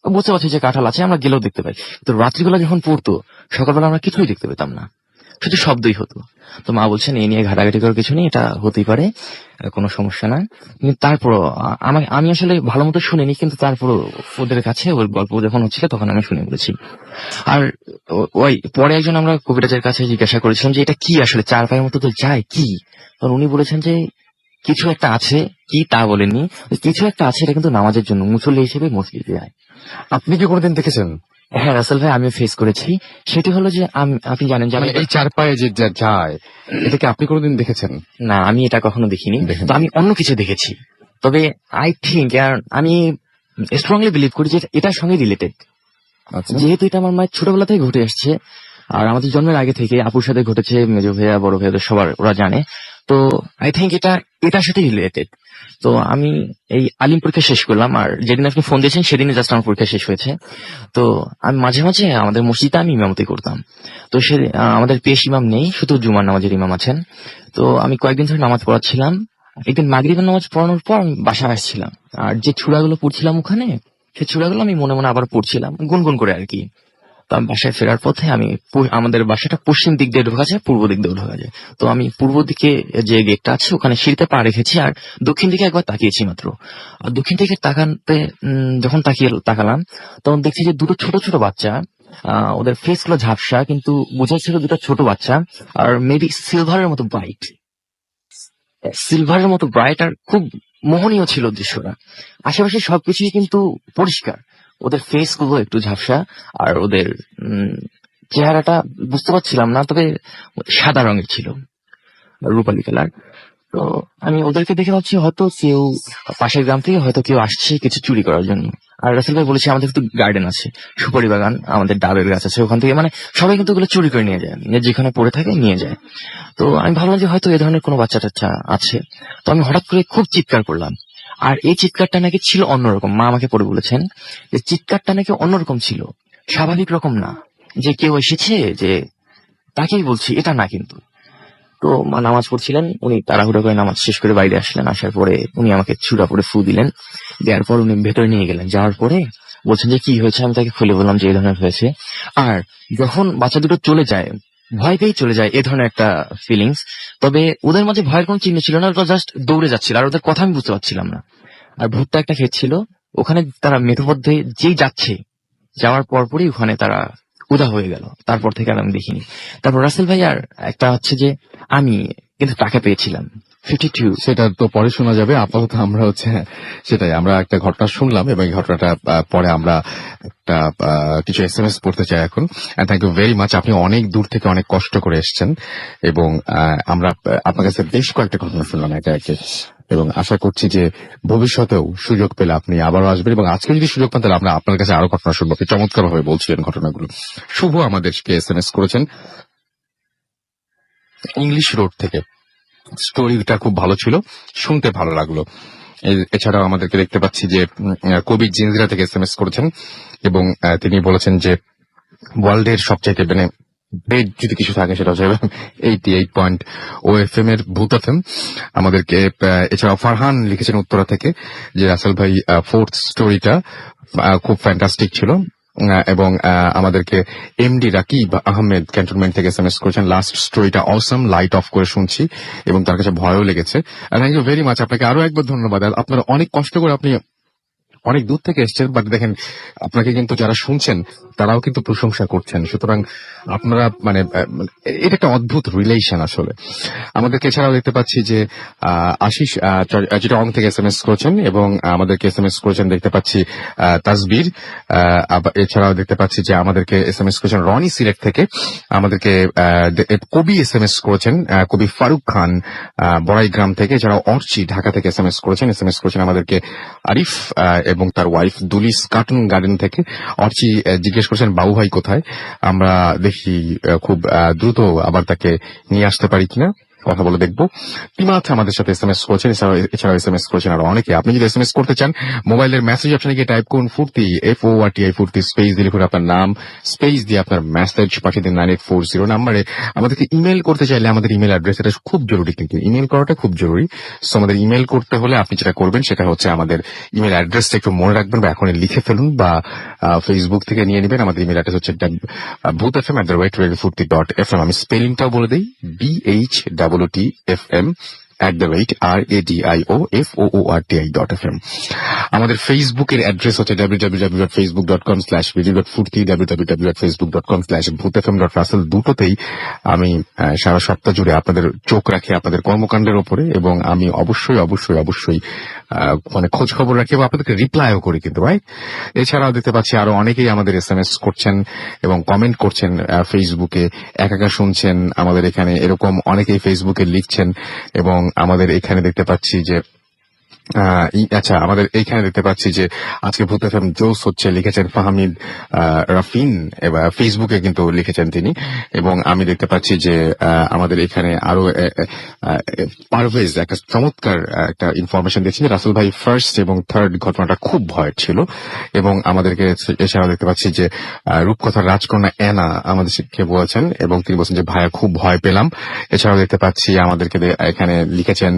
বুঝতে পারছি যে কাঁঠাল আছে, আমরা গেলেও দেখতে পাই। তো রাত্রিবেলা যখন পড়তো, সকালবেলা আমরা কিছুই দেখতে পেতাম না, শুধু শব্দই হতো। তো মা বলছেন এই নিয়ে ঘাটাঘাটি করার কিছু নেই, এটা হতেই পারে, কোনো সমস্যা না। কিন্তু তারপরও আমি আসলে ভালো মতো শুনিনি, কিন্তু তারপরও ওদের কাছে ওর গল্প যখন হচ্ছিল তখন আমি শুনে বলেছি। আর ওই পরে একজন আমরা কবিরাজের কাছে জিজ্ঞাসা করেছিলাম যে এটা কি আসলে, চার পায়ের মতো তো যায় কি, তখন উনি বলেছেন যে কিছু একটা আছে, কি তা বলেননি, কিছু একটা আছে, এটা কিন্তু নামাজের জন্য মুসল্লি হিসেবে মসজিদে যায়। আপনি কি কোনোদিন দেখেছেন? হ্যাঁ রাসেল ভাই, আমি ফেস করেছি। সেটি হলো যে আপনি জানেন যে আমি মানে এই চার পায়ে যে যায়, এটাকে আপনি কোনোদিন দেখেছেন? না, আমি এটা কখনো দেখিনি। দেখেন। তো আমি অন্য কিছু দেখেছি। তবে আই থিঙ্ক, আমি স্ট্রংলি বিলিভ করি যে এটার সঙ্গে রিলেটেড, আচ্ছা, যেহেতু এটা আমার মায়ের ছোটবেলা থেকে ঘটে আসছে, আর আমাদের জন্মের আগে থেকে আপুর সাথে ঘটেছে, মেজো ভাইয়া বড় ভাইয়াদের সবার ওরা জানে। তো আই থিঙ্ক এটার সাথে রিলেটেড। তো আমি এই আলিম পরীক্ষা শেষ করলাম, আর যেদিন আপনি ফোন দিয়েছেন সেদিনই জাস্ট আমার পরীক্ষা শেষ হয়েছে। তো আমি মাঝে মাঝে আমাদের মসজিদে আমি ইমামতি করতাম। তো সে আমাদের পেশ ইমাম নেই, শুধু জুমার নামাজের ইমাম আছেন। তো আমি কয়েকদিন ধরে নামাজ পড়াচ্ছিলাম। একদিন মাগরিবের নামাজ পড়ানোর পর আমি বাসায় আসছিলাম, আর যে ছুরাগুলো পড়ছিলাম ওখানে, সেই ছুরাগুলো আমি মনে মনে আবার পড়ছিলাম, গুনগুন করে আর কি। তো আমি বাসায় ফেরার পথে আমাদের বাসাটা পশ্চিম দিক দিয়ে ঢোকা যায়, পূর্ব দিক দিয়ে ঢোকা যায়। তো আমি পূর্ব দিকে যে গেটটা আছে ওখানে সিঁড়িতে পা রেখেছি, আর দক্ষিণ দিকে একবার তাকিয়েছি মাত্র। আর দক্ষিণ দিকে তাকাতে যখন তাকালাম, তখন দেখছি যে দুটো ছোট ছোট বাচ্চা, ওদের ফেস গুলো ঝাপসা, কিন্তু বোঝা ছিল দুটো ছোট বাচ্চা, আর মেবি সিলভারের মতো ব্রাইট, আর খুব মোহনীয় ছিল দৃশ্যটা। আশেপাশে সবকিছুই কিন্তু পরিষ্কার, ওদের ফেস গুলো একটু ঝাপসা, আর ওদের চেহারাটা বুঝতে পারছিলাম না, তবে সাদা রঙের ছিল, রূপালী কালার। তো আমি ওদেরকে দেখে ভাবছি হয়তো কেউ পাশের গ্রাম থেকে হয়তো কেউ আসছে কিছু চুরি করার জন্য। আর রাসেল ভাই বলেছে আমাদের তো গার্ডেন আছে, সুপারি বাগান, আমাদের ডাবের গাছ আছে, ওখান থেকে মানে সবাই কিন্তু ওগুলো চুরি করে নিয়ে যায়, যেখানে পড়ে থাকে নিয়ে যায়। তো আমি ভাবলাম যে হয়তো এ ধরনের কোনো বাচ্চা টাচ্চা আছে। তো আমি হঠাৎ করে খুব চিৎকার করলাম, আর এই চিৎকারটা নাকি ছিল অন্যরকম। মা আমাকে পরে বলেছেন যে চিৎকারটা নাকি অন্যরকম ছিল, স্বাভাবিক রকম না, যে কেউ এসেছে যে তাকেই বলছি, এটা না কিন্তু। তো মা নামাজ পড়ছিলেন, উনি তাড়াহুড়ো করে নামাজ শেষ করে বাইরে আসলেন। আসার পরে উনি আমাকে চূড়া পরে ফু দিলেন, দেওয়ার পর উনি ভেতরে নিয়ে গেলেন। যাওয়ার পরে বলছেন যে কি হয়েছে, আমি তাকে খুলে বললাম যে এই ধরনের হয়েছে। আর যখন বাচ্চা দুটো চলে যায়, ভয় পেয়েই চলে যায়, এ ধরনের একটা ফিলিংস। তবে ওদের মাঝে ভয়ের কোনো চিহ্ন ছিল না, ওরা জাস্ট দৌড়ে যাচ্ছিল, আর ওদের কথা আমি বুঝতে পারছিলাম না। আর ভুট্টা একটা ক্ষেত ছিল, ওখানে তারা মেঠোপথে যেই যাচ্ছে, যাওয়ার পরপরই ওখানে তারা উদা হয়ে গেল। তারপর থেকে আর আমি দেখিনি। তারপর রাসেল ভাই আর একটা হচ্ছে যে আমি কিন্তু টাকা পেয়েছিলাম 52। সেটা তো পরে শোনা যাবে। আপাতত আমরা সেটাই, আমরা একটা ঘটনা শুনলাম এবং এই ঘটনাটা পরে আমরা একটা কিছু SMS পড়তে চাই এখন। Thank you very much. আপনি অনেক দূর থেকে অনেক কষ্ট করে এসেছেন এবং আমরা আপনার কাছে বেশ কয়েকটা ঘটনা শুনলাম একে একে, এবং আশা করছি যে ভবিষ্যতেও সুযোগ পেলে আপনি আবারও আসবেন, এবং আজকে যদি সুযোগ পান তাহলে আমরা আপনার কাছে আরো ঘটনা শুনবো। আপনি চমৎকার ভাবে বলছিলেন ঘটনাগুলো। শুভ আমাদেরকে SMS করেছেন ইংলিশ রোড থেকে। স্টোরিটা খুব ভালো ছিল, শুনতে ভালো লাগলো। এছাড়াও আমাদেরকে দেখতে পাচ্ছি যে কবি জিনজিরা থেকে SMS করেছেন এবং তিনি বলেছেন যে ওয়ার্ল্ডের সবচাইতে মানে গ্রেট যদি কিছু থাকে সেটা হচ্ছে 88.0 এর ভূত FM আমাদেরকে। এছাড়াও ফারহান লিখেছেন উত্তরা থেকে যে রাসেল ভাই ফোর্থ স্টোরিটা খুব ফ্যান্টাস্টিক ছিল, এবং আমাদেরকে MD রাকিব আহমেদ ক্যান্টনমেন্ট থেকে SMS করেছেন লাস্ট স্টোরিটা অসম, লাইট অফ করে শুনছি এবং তার কাছে ভয়ও লেগেছে। থ্যাংক ইউ ভেরি মাচ, আপনাকে আরো একবার ধন্যবাদ। আপনারা অনেক কষ্ট করে আপনি অনেক দূর থেকে এসছেন, বাট দেখেন আপনাকে কিন্তু যারা শুনছেন তারাও কিন্তু প্রশংসা করছেন। সুতরাং আপনারা মানে এটা একটা অদ্ভুত রিলেশন আসলে। আমাদেরকে এছাড়াও দেখতে পাচ্ছি যে আশিস চিটাগং থেকে SMS করেছেন এবং আমাদেরকে SMS করেছেন দেখতে পাচ্ছি তাসবির। এছাড়াও দেখতে পাচ্ছি যে আমাদেরকে SMS করেছেন রনি সিলেট থেকে। আমাদেরকে কবি SMS করেছেন, কবি ফারুক খান বড়াইগ্রাম থেকে। এছাড়াও অর্চি ঢাকা থেকে SMS করেছেন আমাদেরকে আরিফ এবং তার ওয়াইফ দুলিস কার্টুন গার্ডেন থেকে। অর্চি জিজ্ঞেস করেছেন বাবু ভাই কোথায়, আমরা দেখি খুব দ্রুত আবার তাকে নিয়ে আসতে পারি কিনা। কথা বলে দেখবো। তিমাথ আমাদের সাথে এসএমএস করেছেন, এছাড়াও এসএমএস করেছেন আরো অনেকে। আপনি যদি এসএমএস করতে চান, মোবাইলের মেসেজ অপশনে গিয়ে টাইপ করুন ফুর্তি, FORTI ফুর্তি, স্পেস দিয়ে লিখুন আপনার নাম, স্পেস দিয়ে আপনার মেসেজ পাঠিয়ে দিন 9840 নাম্বারে। আমাদেরকে ইমেল করতে চাইলে আমাদের ইমেল অ্যাড্রেস, এটা খুব জরুরি, কিন্তু ইমেল করাটা খুব জরুরি। সো আমাদের ইমেল করতে হলে আপনি যেটা করবেন সেটা হচ্ছে আমাদের ইমেল অ্যাড্রেসটা একটু মনে রাখবেন বা এখন লিখে ফেলুন, বা ফেসবুক থেকে নিয়ে নেবেন। আমাদের ইমেল অ্যাড্রেস হচ্ছে bhutfm@radio40.fm। আমি স্পেলিংটাও বলে দিই, BHTTFM@radioFOORTI.fm। আমাদের ফেসবুকের অ্যাড্রেস হচ্ছে www.facebook.com/radio.furti, www.facebook.com/bhutfm.russell। দুটোতেই আমি সারা সপ্তাহ জুড়ে আপনাদের চোখ রাখি আপনাদের কর্মকাণ্ডের ওপরে, এবং আমি অবশ্যই অবশ্যই অবশ্যই মানে খোঁজ খবর রাখি এবং আপনাদেরকে রিপ্লাইও করি কিন্তু, রাইট? এছাড়াও দেখতে পাচ্ছি আরো অনেকেই আমাদের এসএমএস করছেন এবং কমেন্ট করছেন ফেসবুকে, একা শুনছেন আমাদের এখানে, এরকম অনেকেই ফেসবুকে লিখছেন। এবং আমাদের এখানে দেখতে পাচ্ছি যে আচ্ছা, আমাদের এইখানে দেখতে পাচ্ছি যে আজকে ভূত এফএম জোস হচ্ছে, লিখেছেন ফাহমিদ রাফিন, এবার ফেসবুকে কিন্তু লিখেছেন তিনি। এবং আমি দেখতে পাচ্ছি যে আমাদের এখানে আরো পারভেজ একটা চমৎকার একটা ইনফরমেশন দিয়েছেন, রাসেল ভাই ফার্স্ট এবং থার্ড ঘটনাটা খুব ভয়ের ছিল। এবং আমাদেরকে এছাড়াও দেখতে পাচ্ছি যে রূপকথার রাজকন্যা অ্যানা আমাদেরকে বলেছেন, এবং তিনি বলছেন যে ভাইয়া খুব ভয় পেলাম। এছাড়াও দেখতে পাচ্ছি আমাদেরকে এখানে লিখেছেন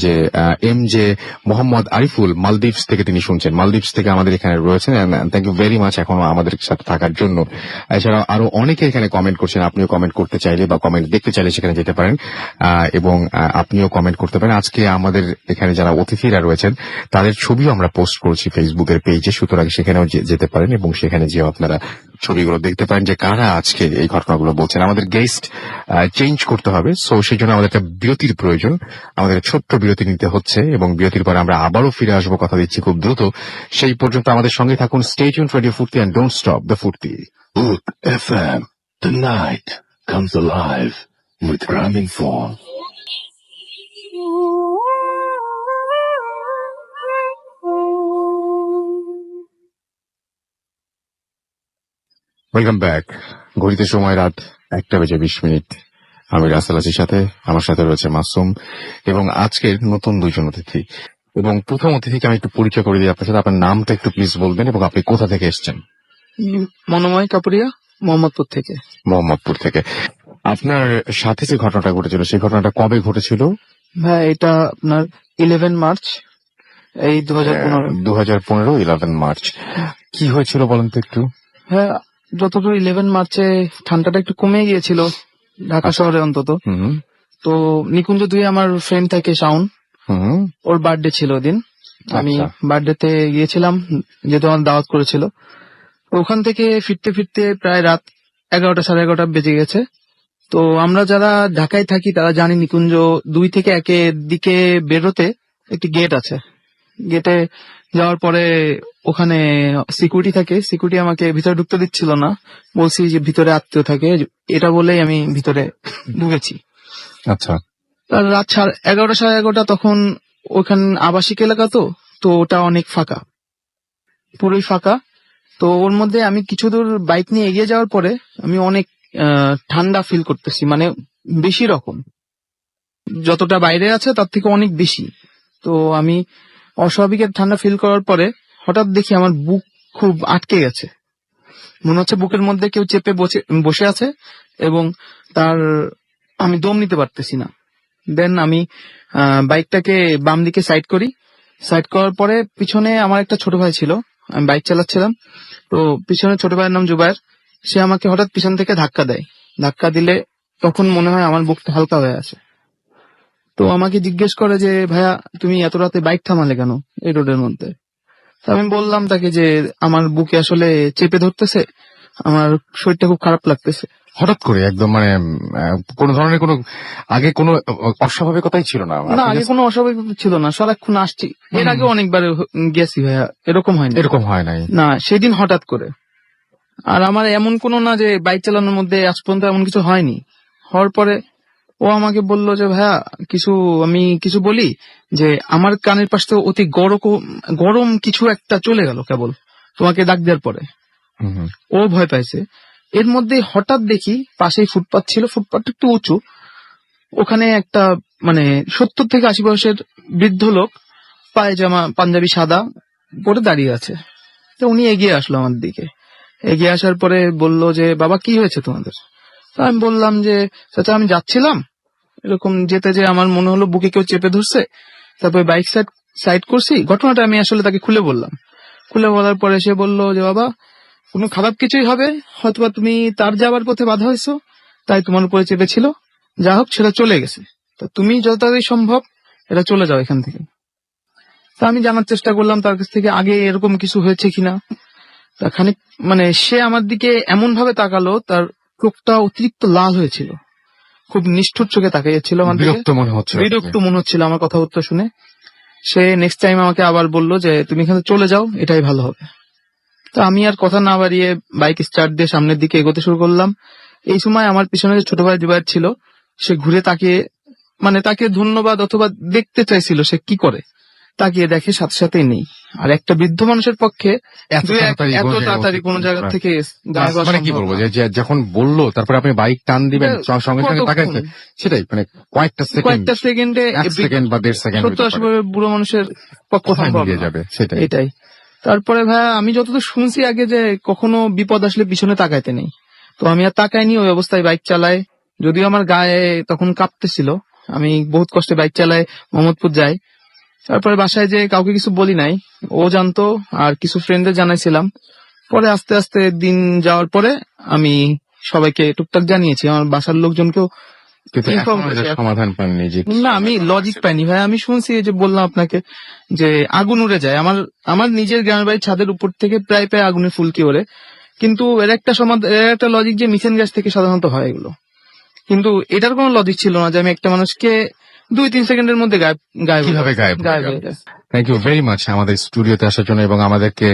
যে MJ মোহাম্মদ আরিফুল মালদ্বীপস থেকে তিনি শুনছেন, মালদ্বীপস থেকে আমাদের এখানে রয়েছেন। থ্যাংক ইউ ভেরি মাচ এখনো আমাদের সাথে থাকার জন্য। এছাড়াও আরো অনেকে এখানে কমেন্ট করছেন, আপনিও কমেন্ট করতে চাইলে বা কমেন্ট দেখতে চাইলে সেখানে যেতে পারেন, এবং আপনিও কমেন্ট করতে পারেন। আজকে আমাদের এখানে যারা অতিথিরা রয়েছেন তাদের ছবিও আমরা পোস্ট করেছি ফেসবুকের পেজে, সুতরাং সেখানেও যেতে পারেন এবং সেখানে যেও আপনারা ছবিগুলো দেখতে পারেন যে কারা আজকে এই ঘটনাগুলো বলছেন। আমাদের গেস্ট চেঞ্জ করতে হবে, সো সেই জন্য আমাদের একটা বিরতির প্রয়োজন, আমাদের ছোট্ট বিরতি নিতে হচ্ছে, এবং বিরতির পরে আমরা আবারও ফিরে আসবো, কথা দিচ্ছি খুব দ্রুত। সেই পর্যন্ত আমাদের সঙ্গে থাকুন। Stay tuned radio Foorti and don't stop the ফুর্তি। Boot FM. The night comes alive with Gramophone. Welcome back. ঘড়িতে সময় রাত 1:20। আমি রাসেল আছির সাথে, আমার সাথে রয়েছে মাসুম এবং আজকের নতুন দুইজন অতিথি। এবং প্রথম অতিথিকে আমি একটু পরিচয় করে দিই আপনার সাথে। আপনার নামটা একটু প্লিজ বলবেন এবং আপনি কোথা থেকে এসেছেন? মনোময় কাপুরিয়া, মোহাম্মদপুর থেকে। মোহাম্মদপুর থেকে। আপনার সাথে যে ঘটনাটা ঘটেছিল সেই ঘটনাটা কবে ঘটেছিল? ভাই এটা আপনার 11 মার্চ এই 2015। 2015 11 মার্চ। কি হয়েছিল বলেন তো একটু? হ্যাঁ, যতদূর 11 মার্চে ঠান্ডাটা একটু কমে গিয়েছিল ঢাকা শহরে অন্তত। তো নিকুঞ্জ 2 আমার ফ্রেন্ড থাকে শাওন, ওর বার্থডে ছিল ওদিন। আমি বার্থডেতে গিয়েছিলাম যেহেতু আমার দাওয়াত করেছিল। ওখান থেকে ফিরতে ফিরতে প্রায় রাত 11টা 11:30 বেজে গেছে। তো আমরা যারা ঢাকায় থাকি তারা জানি নিকুঞ্জ 2 থেকে 1 দিকে বেরোতে একটি গেট আছে। গেটে যাওয়ার পরে ওখানে সিকিউরিটি থাকে, সিকিউরিটি আমাকে ভিতরে ঢুকতে দিচ্ছিল না, বলছি যে ভিতরে আত্মীয় থাকে, এটা বলেই আমি ভিতরে ঢুকেছি। আচ্ছা। রাত 11:30 11:30 তখন ওখানে আবাসিক এলাকা, তো ওটা অনেক ফাঁকা, পুরোই ফাঁকা। তো ওর মধ্যে আমি কিছু দূর বাইক নিয়ে এগিয়ে যাওয়ার পরে আমি অনেক ঠান্ডা ফিল করতেছি, মানে বেশি রকম, যতটা বাইরে আছে তার থেকে অনেক বেশি। তো আমি অস্বাভাবিক ঠান্ডা ফিল করার পরে হঠাৎ দেখি আমার বুক খুব আটকে গেছে, মনে হচ্ছে বুকের মধ্যে কেউ চেপে বসে আছে এবং আমি দম নিতে পারতেছি না। দেন আমি বাইকটাকে বাম দিকে সাইড করি, সাইড করার পরে পিছনে আমার একটা ছোট ভাই ছিল, আমি বাইক চালাচ্ছিলাম, তো পিছনে ছোট ভাইয়ের নাম জুবায়ের, সে আমাকে হঠাৎ পিছন থেকে ধাক্কা দেয়। ধাক্কা দিলে তখন মনে হয় আমার বুকটা হালকা হয়ে আছে। তো আমাকে জিজ্ঞেস করে যে ভাইয়া তুমি এত রাতে বাইক থামালে কেন এই রোডের মধ্যে? আমি বললাম তাকে যে আমার বুকে আসলে চেপে ধরতেছে, আমার শরীরটা খুব খারাপ লাগতেছে। হঠাৎ করে একদম, মানে কোন ধরনের কোনো আগে কোনো অস্বাভাবিকতাই ছিল না? না, আগে কোনো অস্বাভাবিক ছিল না, সারাক্ষণ আসছি, এর আগে অনেকবার গেছি ভাইয়া, এরকম হয়নি। এরকম হয় নাই না, সেদিন হঠাৎ করে। আর আমার এমন কোনো না যে বাইক চালানোর মধ্যে আজ পর্যন্ত এমন কিছু হয়নি। হওয়ার পরে ও আমাকে বললো যে ভাইয়া আমি কিছু বলি, যে আমার কানের পাশ থেকে অতি গরম কিছু একটা চলে গেল কেবল তোমাকে ডাক দেওয়ার পরে। ও ভয় পাইছে। এর মধ্যে হঠাৎ দেখি পাশেই ফুটপাত ছিল, ফুটপাতটা একটু উঁচু, ওখানে একটা মানে 70 থেকে 80 বয়সের বৃদ্ধ লোক, পায়জামা পাঞ্জাবি সাদা পরে দাঁড়িয়ে আছে। তো উনি এগিয়ে আসলো আমার দিকে। এগিয়ে আসার পরে বলল যে, বাবা কি হয়েছে তোমাদের? তো আমি বললাম যে, চাচা আমি যাচ্ছিলাম, এরকম যেতে যে আমার মনে হলো বুকে কেউ চেপে ধরছে, তারপরে বাইক সাইড করছি। ঘটনাটা আমি আসলে তাকে খুলে বললাম। খুলে বলার পরে সে বলল যে, বাবা কোনো খারাপ কিছুই হবে, হয়তোবা তুমি তার যাবার পথে বাধা হয়েছো, তাই তোমার উপরে চেপেছিল। যা হোক সেটা চলে গেছে, তো তুমি যত তাড়াতাড়ি সম্ভব এটা চলে যাও এখান থেকে। তা আমি জানার চেষ্টা করলাম তার কাছ থেকে আগে এরকম কিছু হয়েছে কিনা। তা খানিক মানে সে আমার দিকে এমন ভাবে তাকালো, তার চোখটা অতিরিক্ত লাল হয়েছিল, খুব নিষ্ঠুর চোখে তাকিয়েছিল আমার দিকে। বিরক্ত মনে হচ্ছে। বিরক্ত মনে হচ্ছিল আমার কথাবার্তা শুনে। সে নেক্সট টাইম আমাকে আবার বলল যে, তুমি এখানে চলে যাও, এটাই ভালো হবে। তো আমি আর কথা না বাড়িয়ে বাইক স্টার্ট দিয়ে সামনের দিকে এগোতে শুরু করলাম। এই সময় আমার পিছনে যে ছোট ভাই জুবাইর ছিল, সে ঘুরে তাকিয়ে মানে তাকে ধন্যবাদ অথবা দেখতে চাইছিল সে কি করে, তাকিয়ে দেখে সাথে সাথেই নেই। আর একটা বৃদ্ধ মানুষের পক্ষে এত এত তাড়াতাড়ি কোনো জায়গা থেকে গায়েব হওয়া মানে কি সম্ভব বলবো না। যে যখন বললো তারপরে আপনি বাইক টান দিবেন সঙ্গে সঙ্গে কতক্ষণ? তাকাইছে, সেটাই মানে কয়েকটা কয়েকটা সেকেন্ডে 1 সেকেন্ড বা 1.5 সেকেন্ড 70-80 বুড়ো মানুষের পক্ষে কোথায় সম্ভব মিলিয়ে না। যাবে, সেটাই। এটাই। তারপরে ভাইয়া আমি যতদূর শুনছি আগে যে কখনো বিপদ আসলে পিছনে তাকাইতে নেই, তো আমি আর তাকাইনি, ওই অবস্থায় বাইক চালাই। যদিও আমার গায়ে তখন কাঁপতেছিল, আমি বহুত কষ্টে বাইক চালাই মোহাম্মদপুর যাই। তারপরে বাসায় যে কাউকে কিছু বলি নাই, ও জানতো আর কিছু ফ্রেন্ডদের জানাইছিলাম। পরে আস্তে আস্তে দিন যাওয়ার পরে আমি সবাইকে টুকটাক জানিয়েছি, আমার বাসার লোকজনকেও কিন্তু inform এখনো করেছি। এটার সমাধান পাননি যে না আমি লজিক পাইনি ভাই। আমি শুনছি এই যে বললাম আপনাকে যে আগুন উড়ে যায়, আমার নিজের গ্রামের বাড়ির ছাদের উপর থেকে প্রায় প্রায় আগুনের ফুলকি ওড়ে, কিন্তু এর একটা সমাধান, এর একটা লজিক যে মিথেন গ্যাস থেকে সাধারণত হয় এগুলো। কিন্তু এটার কোনো লজিক ছিল না যে আমি একটা মানুষকে 2-3 সেকেন্ডের মধ্যে গায়েব কিভাবে গায়েব হয়ে হয়ে গেল। যায়। থ্যাংক ইউ ভেরি মাচ আমাদের স্টুডিওতে আসার জন্য এবং আমাদেরকে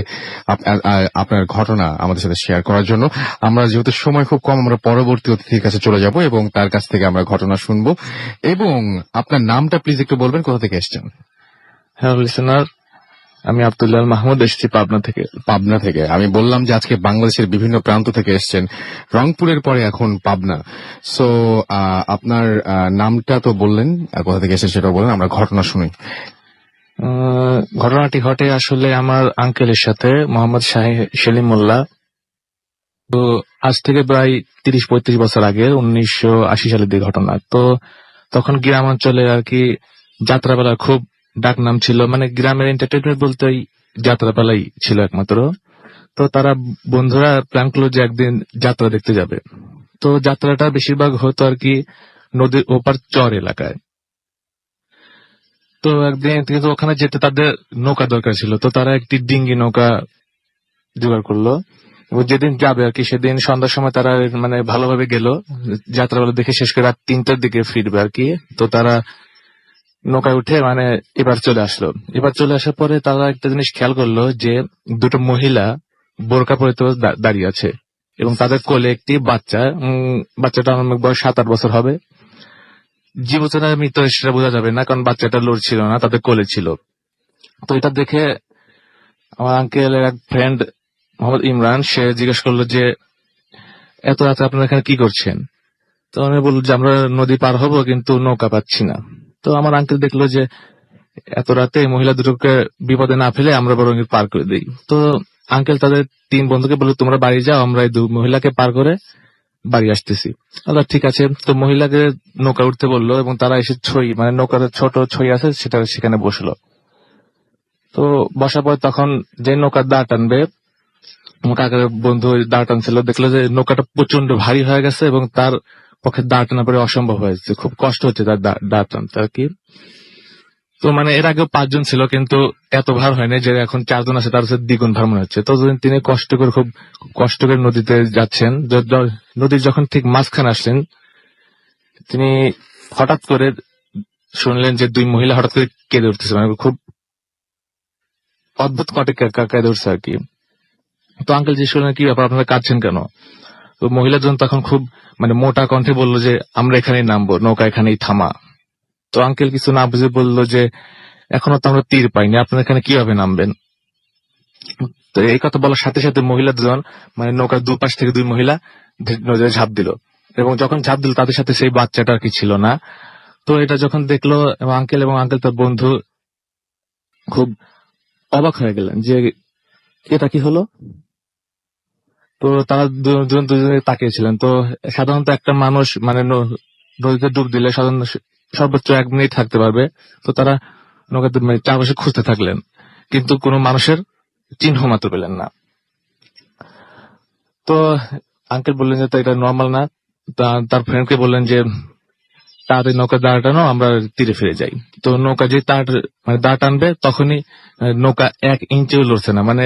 আপনার ঘটনা আমাদের সাথে শেয়ার করার জন্য। আমরা যেহেতু সময় খুব কম, আমরা পরবর্তী অতিথির কাছে চলে যাব এবং তার কাছ থেকে আমরা ঘটনা শুনবো। এবং আপনার নামটা প্লিজ একটু বলবেন, কোথা থেকে এসেছেন? হ্যাঁ লিসেনার, আমি আব্দুল্লাহ মাহমুদ, এসেছি পাবনা থেকে। পাবনা থেকে। আমি বললাম যে আজকে বাংলাদেশের বিভিন্ন প্রান্ত থেকে এসেছেন, রংপুরের পরে এখন পাবনা। সো আপনার নামটা তো বললেন, কোথা থেকে এসেছেন সেটাও বললেন, আমরা ঘটনা শুনি। ঘটনাটি ঘটে আসলে আমার আঙ্কেলের সাথে, মোহাম্মদ সেলিম মোল্লা। তো আজ থেকে প্রায় 30-35 বছর আগে 1980 সালের দিকে ঘটনা। তো তখন গ্রাম অঞ্চলে আর কি যাত্রাপালা খুব ডাক নাম ছিল, মানে গ্রামের এন্টারটেনমেন্ট বলতে ওই যাত্রাপালাই ছিল একমাত্র। তো তারা বন্ধুরা প্ল্যান করলো যে একদিন যাত্রা দেখতে যাবে। তো যাত্রাটা বেশিরভাগ হতো আর কি নদীর ওপার চর এলাকায়। তো একদিন কিন্তু ওখানে যেতে তাদের নৌকা দরকার ছিল, তো তারা একটি ডিঙ্গি নৌকা জোগাড় করলো। এবং যেদিন যাবে আর কি সেদিন সন্ধ্যার সময় তারা মানে ভালোভাবে গেল, যাত্রাপালা দেখে শেষ করে রাত 3টার দিকে ফিরবে আর কি। তো তারা নৌকায় উঠে মানে এবার চলে আসলো। এবার চলে আসার পরে তারা একটা জিনিস খেয়াল করলো যে দুটো মহিলা বোরকা পরে তো দাঁড়িয়ে আছে এবং তাদের কোলে একটি বাচ্চা। বাচ্চাটা আমার বয়স 7-8 বছর হবে। জীবন মৃত সেটা বোঝা যাবে না, কারণ বাচ্চাটা লড়ছিল না, তাদের কোলে ছিল। তো এটা দেখে আমার আঙ্কেলের এক ফ্রেন্ড মোহাম্মদ ইমরান, সে জিজ্ঞেস করলো যে এত রাতে আপনারা এখানে কি করছেন? তো আমি বললো যে আমরা নদী পার হবো কিন্তু নৌকা পাচ্ছি না। তো আমার আঙ্কেল দেখলো যে এত রাতে মহিলা দুটোকে বিপদে না ফেলে আমরা বরং পার করে দিই। তো আঙ্কেল তাদের 3 বন্ধুকে বললো তোমরা বাড়ি যাও, আমরা এই 2 মহিলাকে পার করে বাড়ি আসতেছি। আল্লাহ ঠিক আছে। তো মহিলাকে নৌকা উঠতে বললো এবং তারা এসে ছই মানে নৌকার ছোট ছই আছে সেটা সেখানে বসলো। তো বসার পর তখন যে নৌকার দা টানবে, আমার কাকার বন্ধু দা টানছিল, দেখলো যে নৌকাটা প্রচন্ড ভারী হয়ে গেছে এবং তার পক্ষে দা টানা পরে অসম্ভব হয়েছে, খুব কষ্ট হচ্ছে তার দা টানতে আর কি। তো মানে এর আগেও 5 জন ছিল কিন্তু এত ভার হয়নি, যে এখন 4 জন আছে তার দ্বিগুণ ভার মনে হচ্ছে। তো তিনি কষ্ট করে খুব কষ্ট করে নদীতে যাচ্ছেন। নদীর যখন ঠিক মাঝখানে আসলেন, তিনি হঠাৎ করে শুনলেন যে 2 মহিলা হঠাৎ করে কেঁদে উঠতেছে, মানে খুব অদ্ভুত কটে কেঁদে উঠছে আর কি। তো আঙ্কেল জিজ্ঞেস করলেন কি ব্যাপার, আপনারা কাঁদছেন কেন? তো মহিলাজন তখন খুব মানে মোটা কণ্ঠে বললো যে আমরা এখানেই নামবো, নৌকা এখানেই থামা। তো আঙ্কেল কিছু না বুঝে বললো যে এখনো তো আমরা তীর পাইনি, আপনারা এখানে কিভাবে নামবেন? তো এই কথা বলার সাথে সাথে মহিলা দুজন মানে নৌকার দুপাশ থেকে 2 মহিলা নদীতে ঝাঁপ দিল এবং যখন ঝাঁপ দিল তাদের সাথে সেই বাচ্চাটা আর কি ছিল না, তো এটা যখন দেখলো আঙ্কেল এবং আঙ্কেল তার বন্ধু খুব অবাক হয়ে গেলেন যে এটা কি হলো। তো তারা দুজনে তাকিয়েছিলেন। তো সাধারণত একটা মানুষ মানে নদীতে ডুব দিলে সাধারণত সর্বোচ্চ 1 মিনিট থাকতে পারবে। তো তারা নৌকাতে মানে চারপাশে খুঁজতে থাকলেন, কিন্তু কোনো মানুষের চিহ্ন মাত্র পেলেন না। তো আঙ্কেল বললেন যে এটা নর্মাল না। তার ফ্রেন্ডকে বললেন যে তাড়াতাড়ি নৌকা দাঁড় টানো, আমরা তীরে ফিরে যাই। তো নৌকা যে মানে দাঁড় টানবে তখনই নৌকা 1 ইঞ্চিও লড়ছে না, মানে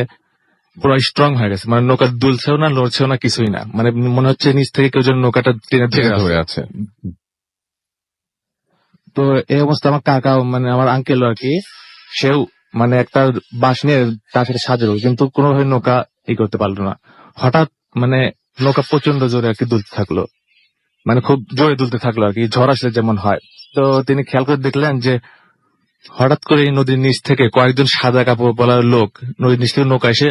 পুরো স্ট্রং হয়ে গেছে, মানে নৌকা দুলছেও না লড়ছেও না কিছুই না, মানে মনে হচ্ছে নিচ থেকে কেউ যেন নৌকাটা টেনে টেনে ধরে ধরে আছে। আছে। তো এই অবস্থা আমার কাকা মানে আমার আঙ্কেল আর কি, সেও মানে একটা বাঁশ নিয়ে তার সাথে সাজালো, কিন্তু কোনোভাবে নৌকা করতে পারলো না। হঠাৎ মানে নৌকা প্রচন্ড জোরে আর কি দুলতে থাকলো, মানে খুব জোরে দুলতে থাকলো আর কি, ঝড় আসলে যেমন হয়। তো তিনি খেয়াল করে দেখলেন যে হঠাৎ করে এই নদীর নিচ থেকে কয়েকজন সাদা কাপড় পরা লোক নদীর নিচ থেকে নৌকা এসে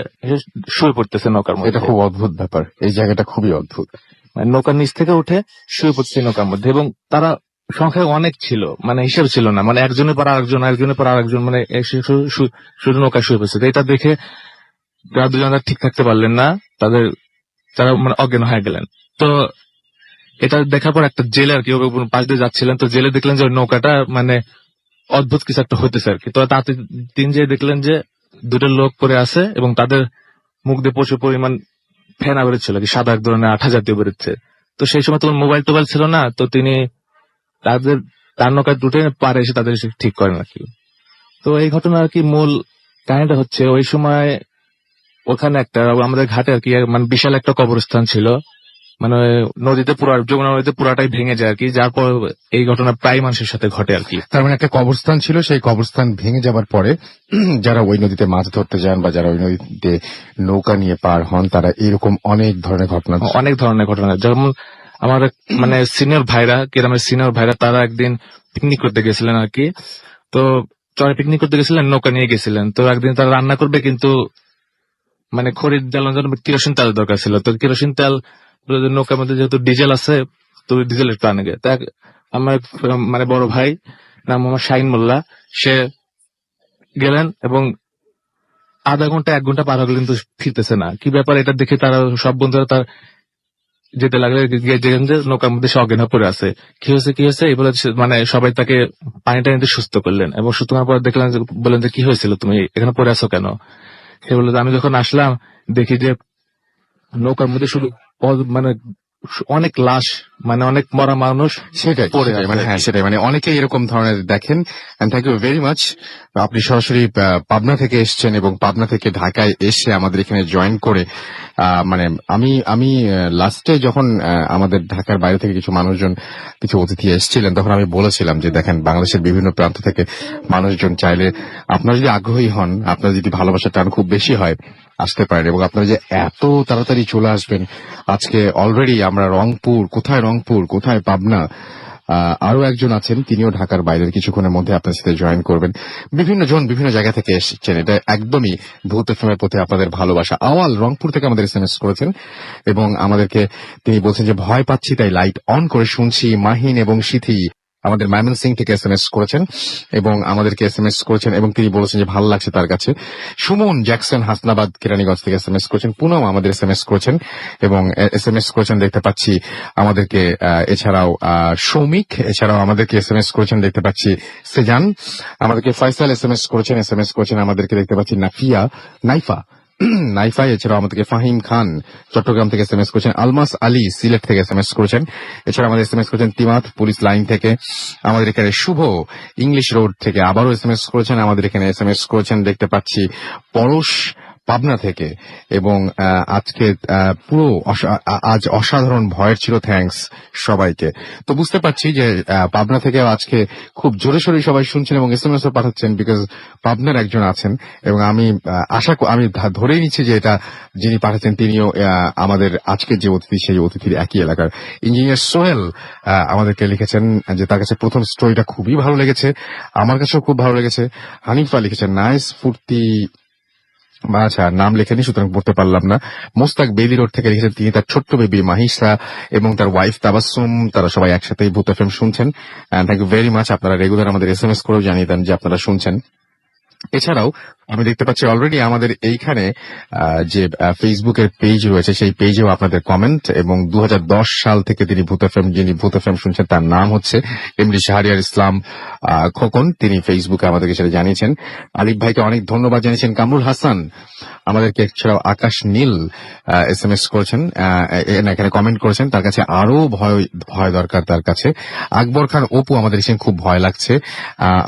শুয়ে পড়তেছে নৌকার মধ্যে। এটা খুব অদ্ভুত ব্যাপার, এই জায়গাটা খুবই অদ্ভুত। মানে নৌকার নিচ থেকে উঠে শুয়ে পড়ছে নৌকার মধ্যে, এবং তারা সংখ্যায় অনেক ছিল, মানে হিসেব ছিল না, মানে একজনের পর আরেকজন একজনের পর আরেকজন, মানে শুধু নৌকা শুয়ে পড়ছে। তো এটা দেখে তারা দুজনে ঠিক থাকতে পারলেন না, তারা মানে অজ্ঞান হয়ে গেলেন। তো এটা দেখার পর একটা জেলে আর কি পাশ দিয়ে যাচ্ছিলেন, তো জেলে দেখলেন যে নৌকাটা মানে অদ্ভুত কিছু একটা হইতেছে আর কি। তো তাতে তিন যে দেখলেন যে দুটো লোক পড়ে আছে এবং তাদের মুখ দিয়ে প্রচুর পরিমাণ ফেনা বেরোচ্ছিল আর কি, সাদা এক ধরনের আঠা জাতীয় বেরোচ্ছে। তো সেই সময় তোমার মোবাইল টোবাইল ছিল না, তো তিনি তার নৌকায় দুটো পারে এসে তাদের ঠিক করেন আর কি। তো এই ঘটনা আর কি মূল কাহিনীটা হচ্ছে ওই সময় ওখানে একটা আমাদের ঘাটে আর কি মানে বিশাল একটা কবরস্থান ছিল, মানে নদীতে যমুনা নদীতে পুরাটাই ভেঙে যায় আর কি, যার পর এই ঘটনা প্রায় মানুষের সাথে ঘটে আর কি। তার মানে একটা কবরস্থান ছিল, সেই কবরস্থান ভেঙে যাবার পরে যারা ওই নদীতে মাছ ধরতে যান বা যারা ওই নদীতে নৌকা নিয়ে পার হন, তারা এরকম অনেক ধরনের ঘটনা যেমন আমার মানে সিনিয়র ভাইরা তারা একদিন পিকনিক করতে গেছিলেন আর কি। তো চরে পিকনিক করতে গেছিলেন, নৌকা নিয়ে গেছিলেন। তো একদিন তারা রান্না করবে, কিন্তু মানে খড়ির জ্বালানোর জন্য কেরোসিন তেল দরকার ছিল। তো কেরোসিন তেল নৌকার মধ্যে যেহেতু ডিজেল আছে, তো ডিজেল একটু আনে গে। তাই আমার মানে বড় ভাই নাম আমার শাহিন মোল্লা, সে গেলেন এবং আধা ঘন্টা 1 ঘন্টা পার হয়ে গেল, কিন্তু ফিরতেছে না। কি ব্যাপার এটা দেখে তারা সব বন্ধুরা তার যেতে লাগলে, নৌকার মধ্যে সে অজ্ঞান হয়ে পড়ে আছে। কি হয়েছে এই বলে মানে সবাই তাকে পানিটা নিতে সুস্থ করলেন, এবং সুস্থ করার পর দেখলেন বললেন যে কি হয়েছিল, তুমি এখানে পড়ে আছো কেন? সে বললো আমি যখন আসলাম দেখি যে নৌকার মধ্যে শুধু মানে অনেক লাশ, মানে অনেক মরা মানুষ সেটাই পড়ে সেটাই, আছে। মানে হ্যাঁ সেটাই, মানে অনেকে এরকম ধরনের দেখেন। And thank you very much. আপনি সরাসরি পাবনা থেকে এসেছেন এবং পাবনা থেকে ঢাকায় এসে আমাদের এখানে জয়েন করে মানে আমি লাস্টে যখন আমাদের ঢাকার বাইরে থেকে কিছু অতিথি এসেছিলেন, তখন আমি বলেছিলাম যে দেখেন, বাংলাদেশের বিভিন্ন প্রান্ত থেকে মানুষজন চাইলে, আপনারা যদি আগ্রহী হন, আপনারা যদি ভালোবাসার টান খুব বেশি হয়, আসতে পারেন। এবং আপনারা যে এত তাড়াতাড়ি চলে আসবেন, আজকে অলরেডি আমরা রংপুর কোথায় পাবনা, আরো একজন আছেন, তিনিও ঢাকার বাইরের, কিছুক্ষণের মধ্যে আপনার সাথে জয়েন করবেন। বিভিন্ন জায়গা থেকে এসেছেন, এটা একদমই ভূত এফএমের প্রতি আপনাদের ভালোবাসা। আওয়াল রংপুর থেকে আমাদের এসএমএস করেছেন এবং আমাদেরকে তিনি বলছেন যে ভয় পাচ্ছি তাই লাইট অন করে শুনছি। মাহিন এবং সিথি আমাদের ময়মনসিং থেকে এসএমএস করেছেন এবং আমাদেরকে এসএমএস করেছেন, এবং তিনি বলেছেন যে ভালো লাগছে তার কাছে। সুমন জ্যাকসন হাসনাবাদ কেরানীগঞ্জ থেকে এসএমএস করেছেন। পুনম আমাদের এসএমএস করেছেন এবং এসএমএস করেছেন, দেখতে পাচ্ছি আমাদেরকে। এছাড়াও সৌমিক, এছাড়াও আমাদেরকে এসএমএস করেছেন, দেখতে পাচ্ছি সেজান আমাদেরকে। ফয়সাল এসএমএস করেছেন আমাদেরকে, দেখতে পাচ্ছি নাইফা, এছাড়াও আমাদেরকে ফাহিম খান চট্টগ্রাম থেকে এসএমএস করেছেন। আলমাস আলী সিলেট থেকে এসএমএস করেছেন। এছাড়া আমাদের এসএমএস করেছেন তিমাত পুলিশ লাইন থেকে। আমাদের এখানে শুভ ইংলিশ রোড থেকে আবারও এসএমএস করেছেন, আমাদের এখানে এসএমএস করেছেন, দেখতে পাচ্ছি পরশ পাবনা থেকে। এবং আজকে পুরো আজ অসাধারণ ভয়ের ছিল, থ্যাঙ্কস সবাইকে। তো বুঝতে পারছি যে পাবনা থেকে আজকে খুব জোরে সোরে সবাই শুনছেন এবং এসএমএসও পাঠাচ্ছেন, বিকজ পাবনার একজন আছেন। এবং আমি ধরেই নিচ্ছি যে এটা যিনি পাঠাচ্ছেন তিনিও আমাদের আজকের যে অতিথি, সেই অতিথির একই এলাকার। ইঞ্জিনিয়ার সোহেল আমাদেরকে লিখেছেন যে তার কাছে প্রথম স্টোরিটা খুবই ভালো লেগেছে, আমার কাছেও খুব ভালো লেগেছে। হানিফা লিখেছেন নাইস, ফুর্তি আচ্ছা, নাম লেখেনি সুতরাং পড়তে পারলাম না। মোস্তাক বেলি রোড থেকে লিখেছেন তিনি তার ছোট্ট বেবি মাহিসা এবং তার ওয়াইফ তাবাসসুম তারা সবাই একসাথে ভূত এফএম শুনছেন। Thank you very much. আপনারা রেগুলার আমাদের এসএমএস করেও জানিয়ে দেন যে আপনারা শুনছেন। এছাড়াও আমি দেখতে পাচ্ছি অলরেডি আমাদের এইখানে যে ফেসবুকের পেজ রয়েছে সেই পেজেও আপনাদের কমেন্ট, এবং 2010 সাল থেকে যিনি ভূত এফএম শুনছেন তার নাম হচ্ছে এমডি শাহরিয়ার ইসলাম খোকন। তিনি ফেসবুকে আমাদেরকে সেটা জানিয়েছেন। আলিফ ভাইকে অনেক ধন্যবাদ জানিয়েছেন। কামরুল হাসান আমাদেরকে, এছাড়াও আকাশ নীল এসএমএস করেছেন, এখানে কমেন্ট করেছেন তার কাছে আরো ভয় দরকার তার কাছে। আকবর খান অপু আমাদের এসে খুব ভয় লাগছে।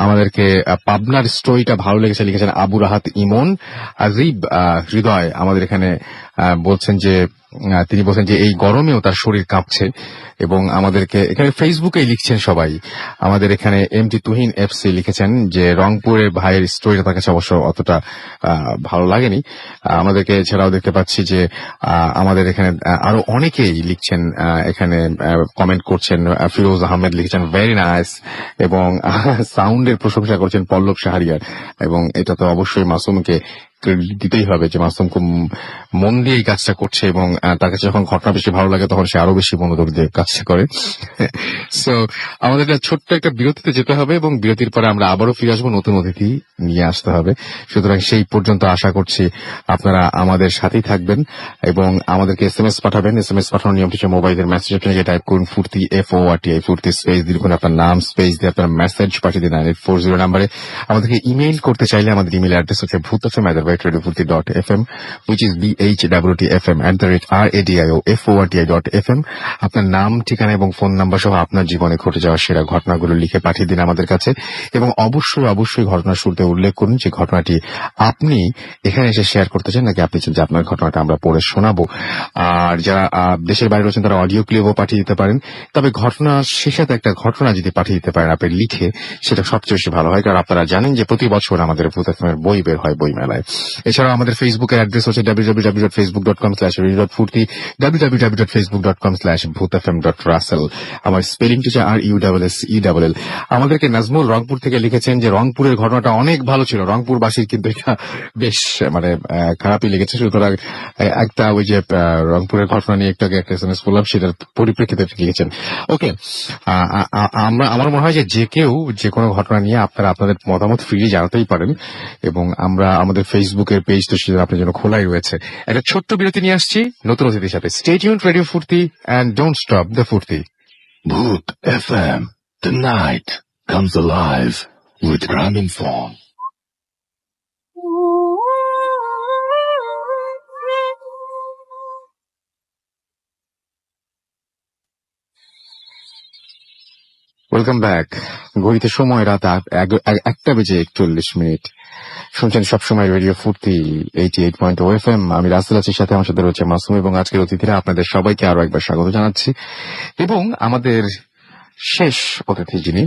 আমাদেরকে পাবনার স্টোরিটা ভালো লেগেছে লিখেছেন আবু রাহাত ইমন। আজিব হৃদয় আমাদের এখানে বলছেন যে তিনি বলছেন যে এই গরমেও তার শরীর কাঁপছে, এবং আমাদেরকে এখানে ফেসবুকেই লিখছেন সবাই। আমাদের এখানে এমটি তুহিন এফসি লিখেছেন যে রংপুরের ভাইয়ের স্টোরিটা তার কাছে অবশ্য অতটা ভালো লাগেনি। আমাদেরকে এছাড়াও দেখতে পাচ্ছি যে আমাদের এখানে আরো অনেকেই লিখছেন, এখানে কমেন্ট করছেন। ফিরোজ আহমেদ লিখেছেন ভেরি নাইস, এবং সাউন্ডের প্রশংসা করছেন পল্লব শাহরিয়ার, এবং এটা তো অবশ্যই মাসুমকে ক্রেডিট দিতেই হবে যে মাসুম খুব মন দিয়ে এই কাজটা করছে, এবং তার কাছে যখন ঘটনা বেশি ভালো লাগে তখন সে আরো বেশি মনোযোগ দিয়ে কাজটা করে। সো আমাদের ছোট্ট একটা বিরতিতে যেতে হবে, এবং বিরতির পরে আমরা আবারও ফিরে আসবো, নতুন অতিথি নিয়ে আসতে হবে। সুতরাং সেই পর্যন্ত আশা করছি আপনারা আমাদের সাথেই থাকবেন এবং আমাদেরকে এসএমএস পাঠাবেন। এসএমএস পাঠানোর নিয়ম হচ্ছে মোবাইলের মেসেজ আপনাকে টাইপ করুন ফুর্তি FORTI ফুর্তি স্পেস দিয়ে লিখুন আপনার নাম, স্পেস দিয়ে আপনার মেসেজ পাঠিয়ে দিন 9840 নাম্বারে। আমাদেরকে ইমেইল করতে চাইলে আমাদের ইমেল অ্যাড্রেস হচ্ছে bhutfm@radiofurti.fm, which is BHWTFM@radioforti.fm। আপনার নাম, ঠিকানা এবং ফোন নাম্বার সহ আপনার জীবনে ঘটে যাওয়া সেরা ঘটনাগুলো লিখে পাঠিয়ে দিন আমাদের কাছে, এবং অবশ্যই ঘটনার শুরুতে উল্লেখ করুন যে ঘটনাটি আপনি এখানে এসে শেয়ার করতে চান নাকি আপনি চান যে আপনার ঘটনাটা আমরা পড়ে শোনাবো। আর যারা দেশের বাইরে রয়েছেন তারা অডিও ক্লিপও পাঠিয়ে দিতে পারেন, তবে ঘটনা শেষে একটা ঘটনা যদি পাঠিয়ে দিতে পারেন আপনি লিখে, সেটা সবচেয়ে বেশি ভালো হয়। কারণ আপনারা জানেন যে প্রতি বছর আমাদের ভূত এফএমের বই বের হয় বই মেলায়। এছাড়াও আমাদের ফেসবুকের অ্যাড্রেস হচ্ছে www.facebook.com/radio.furti, www.facebook.com/bhutfm.russell। আমার স্পেলিং হচ্ছে RUSSELL। আমাদেরকে নাজমুল রংপুর থেকে লিখেছেন যে রংপুরের ঘটনাটা অনেক ভালো ছিল, রংপুরবাসীর কিন্তু এটা বেশ খারাপই লেগেছে। সুতরাং একটা ওই যে রংপুরের ঘটনা নিয়ে একটা এসএমএস করলাম, সেটার পরিপ্রেক্ষিতে লিখেছেন। ওকে, আমার মনে হয় যে কেউ যে কোনো ঘটনা নিয়ে আপনারা আপনাদের মতামত ফ্রিলি জানাতেই পারেন, এবং আমরা আমাদের ফেসবুকের পেজ তো সেটা আপনার জন্য খোলাই রয়েছে। একটা ছোট্ট বিরতি নিয়ে আসছি নতুন অতিথির সাথে। Stay tuned radio Foorti and don't stop the ফুর্তি। Bhoot FM. The night comes alive with Gramin Song. Welcome back. ঘড়িতে সময় রাত 1:41। শুনছেন সবসময় রেডিও ফুর্তি 88.0 FM। আমি রাসেল আছি, সাথে আমার সাথে রয়েছে মাসুম, এবং আজকের অতিথিরা আপনাদের সবাইকে আরো একবার স্বাগত জানাচ্ছি। এবং আমাদের শেষ অতিথি যিনি,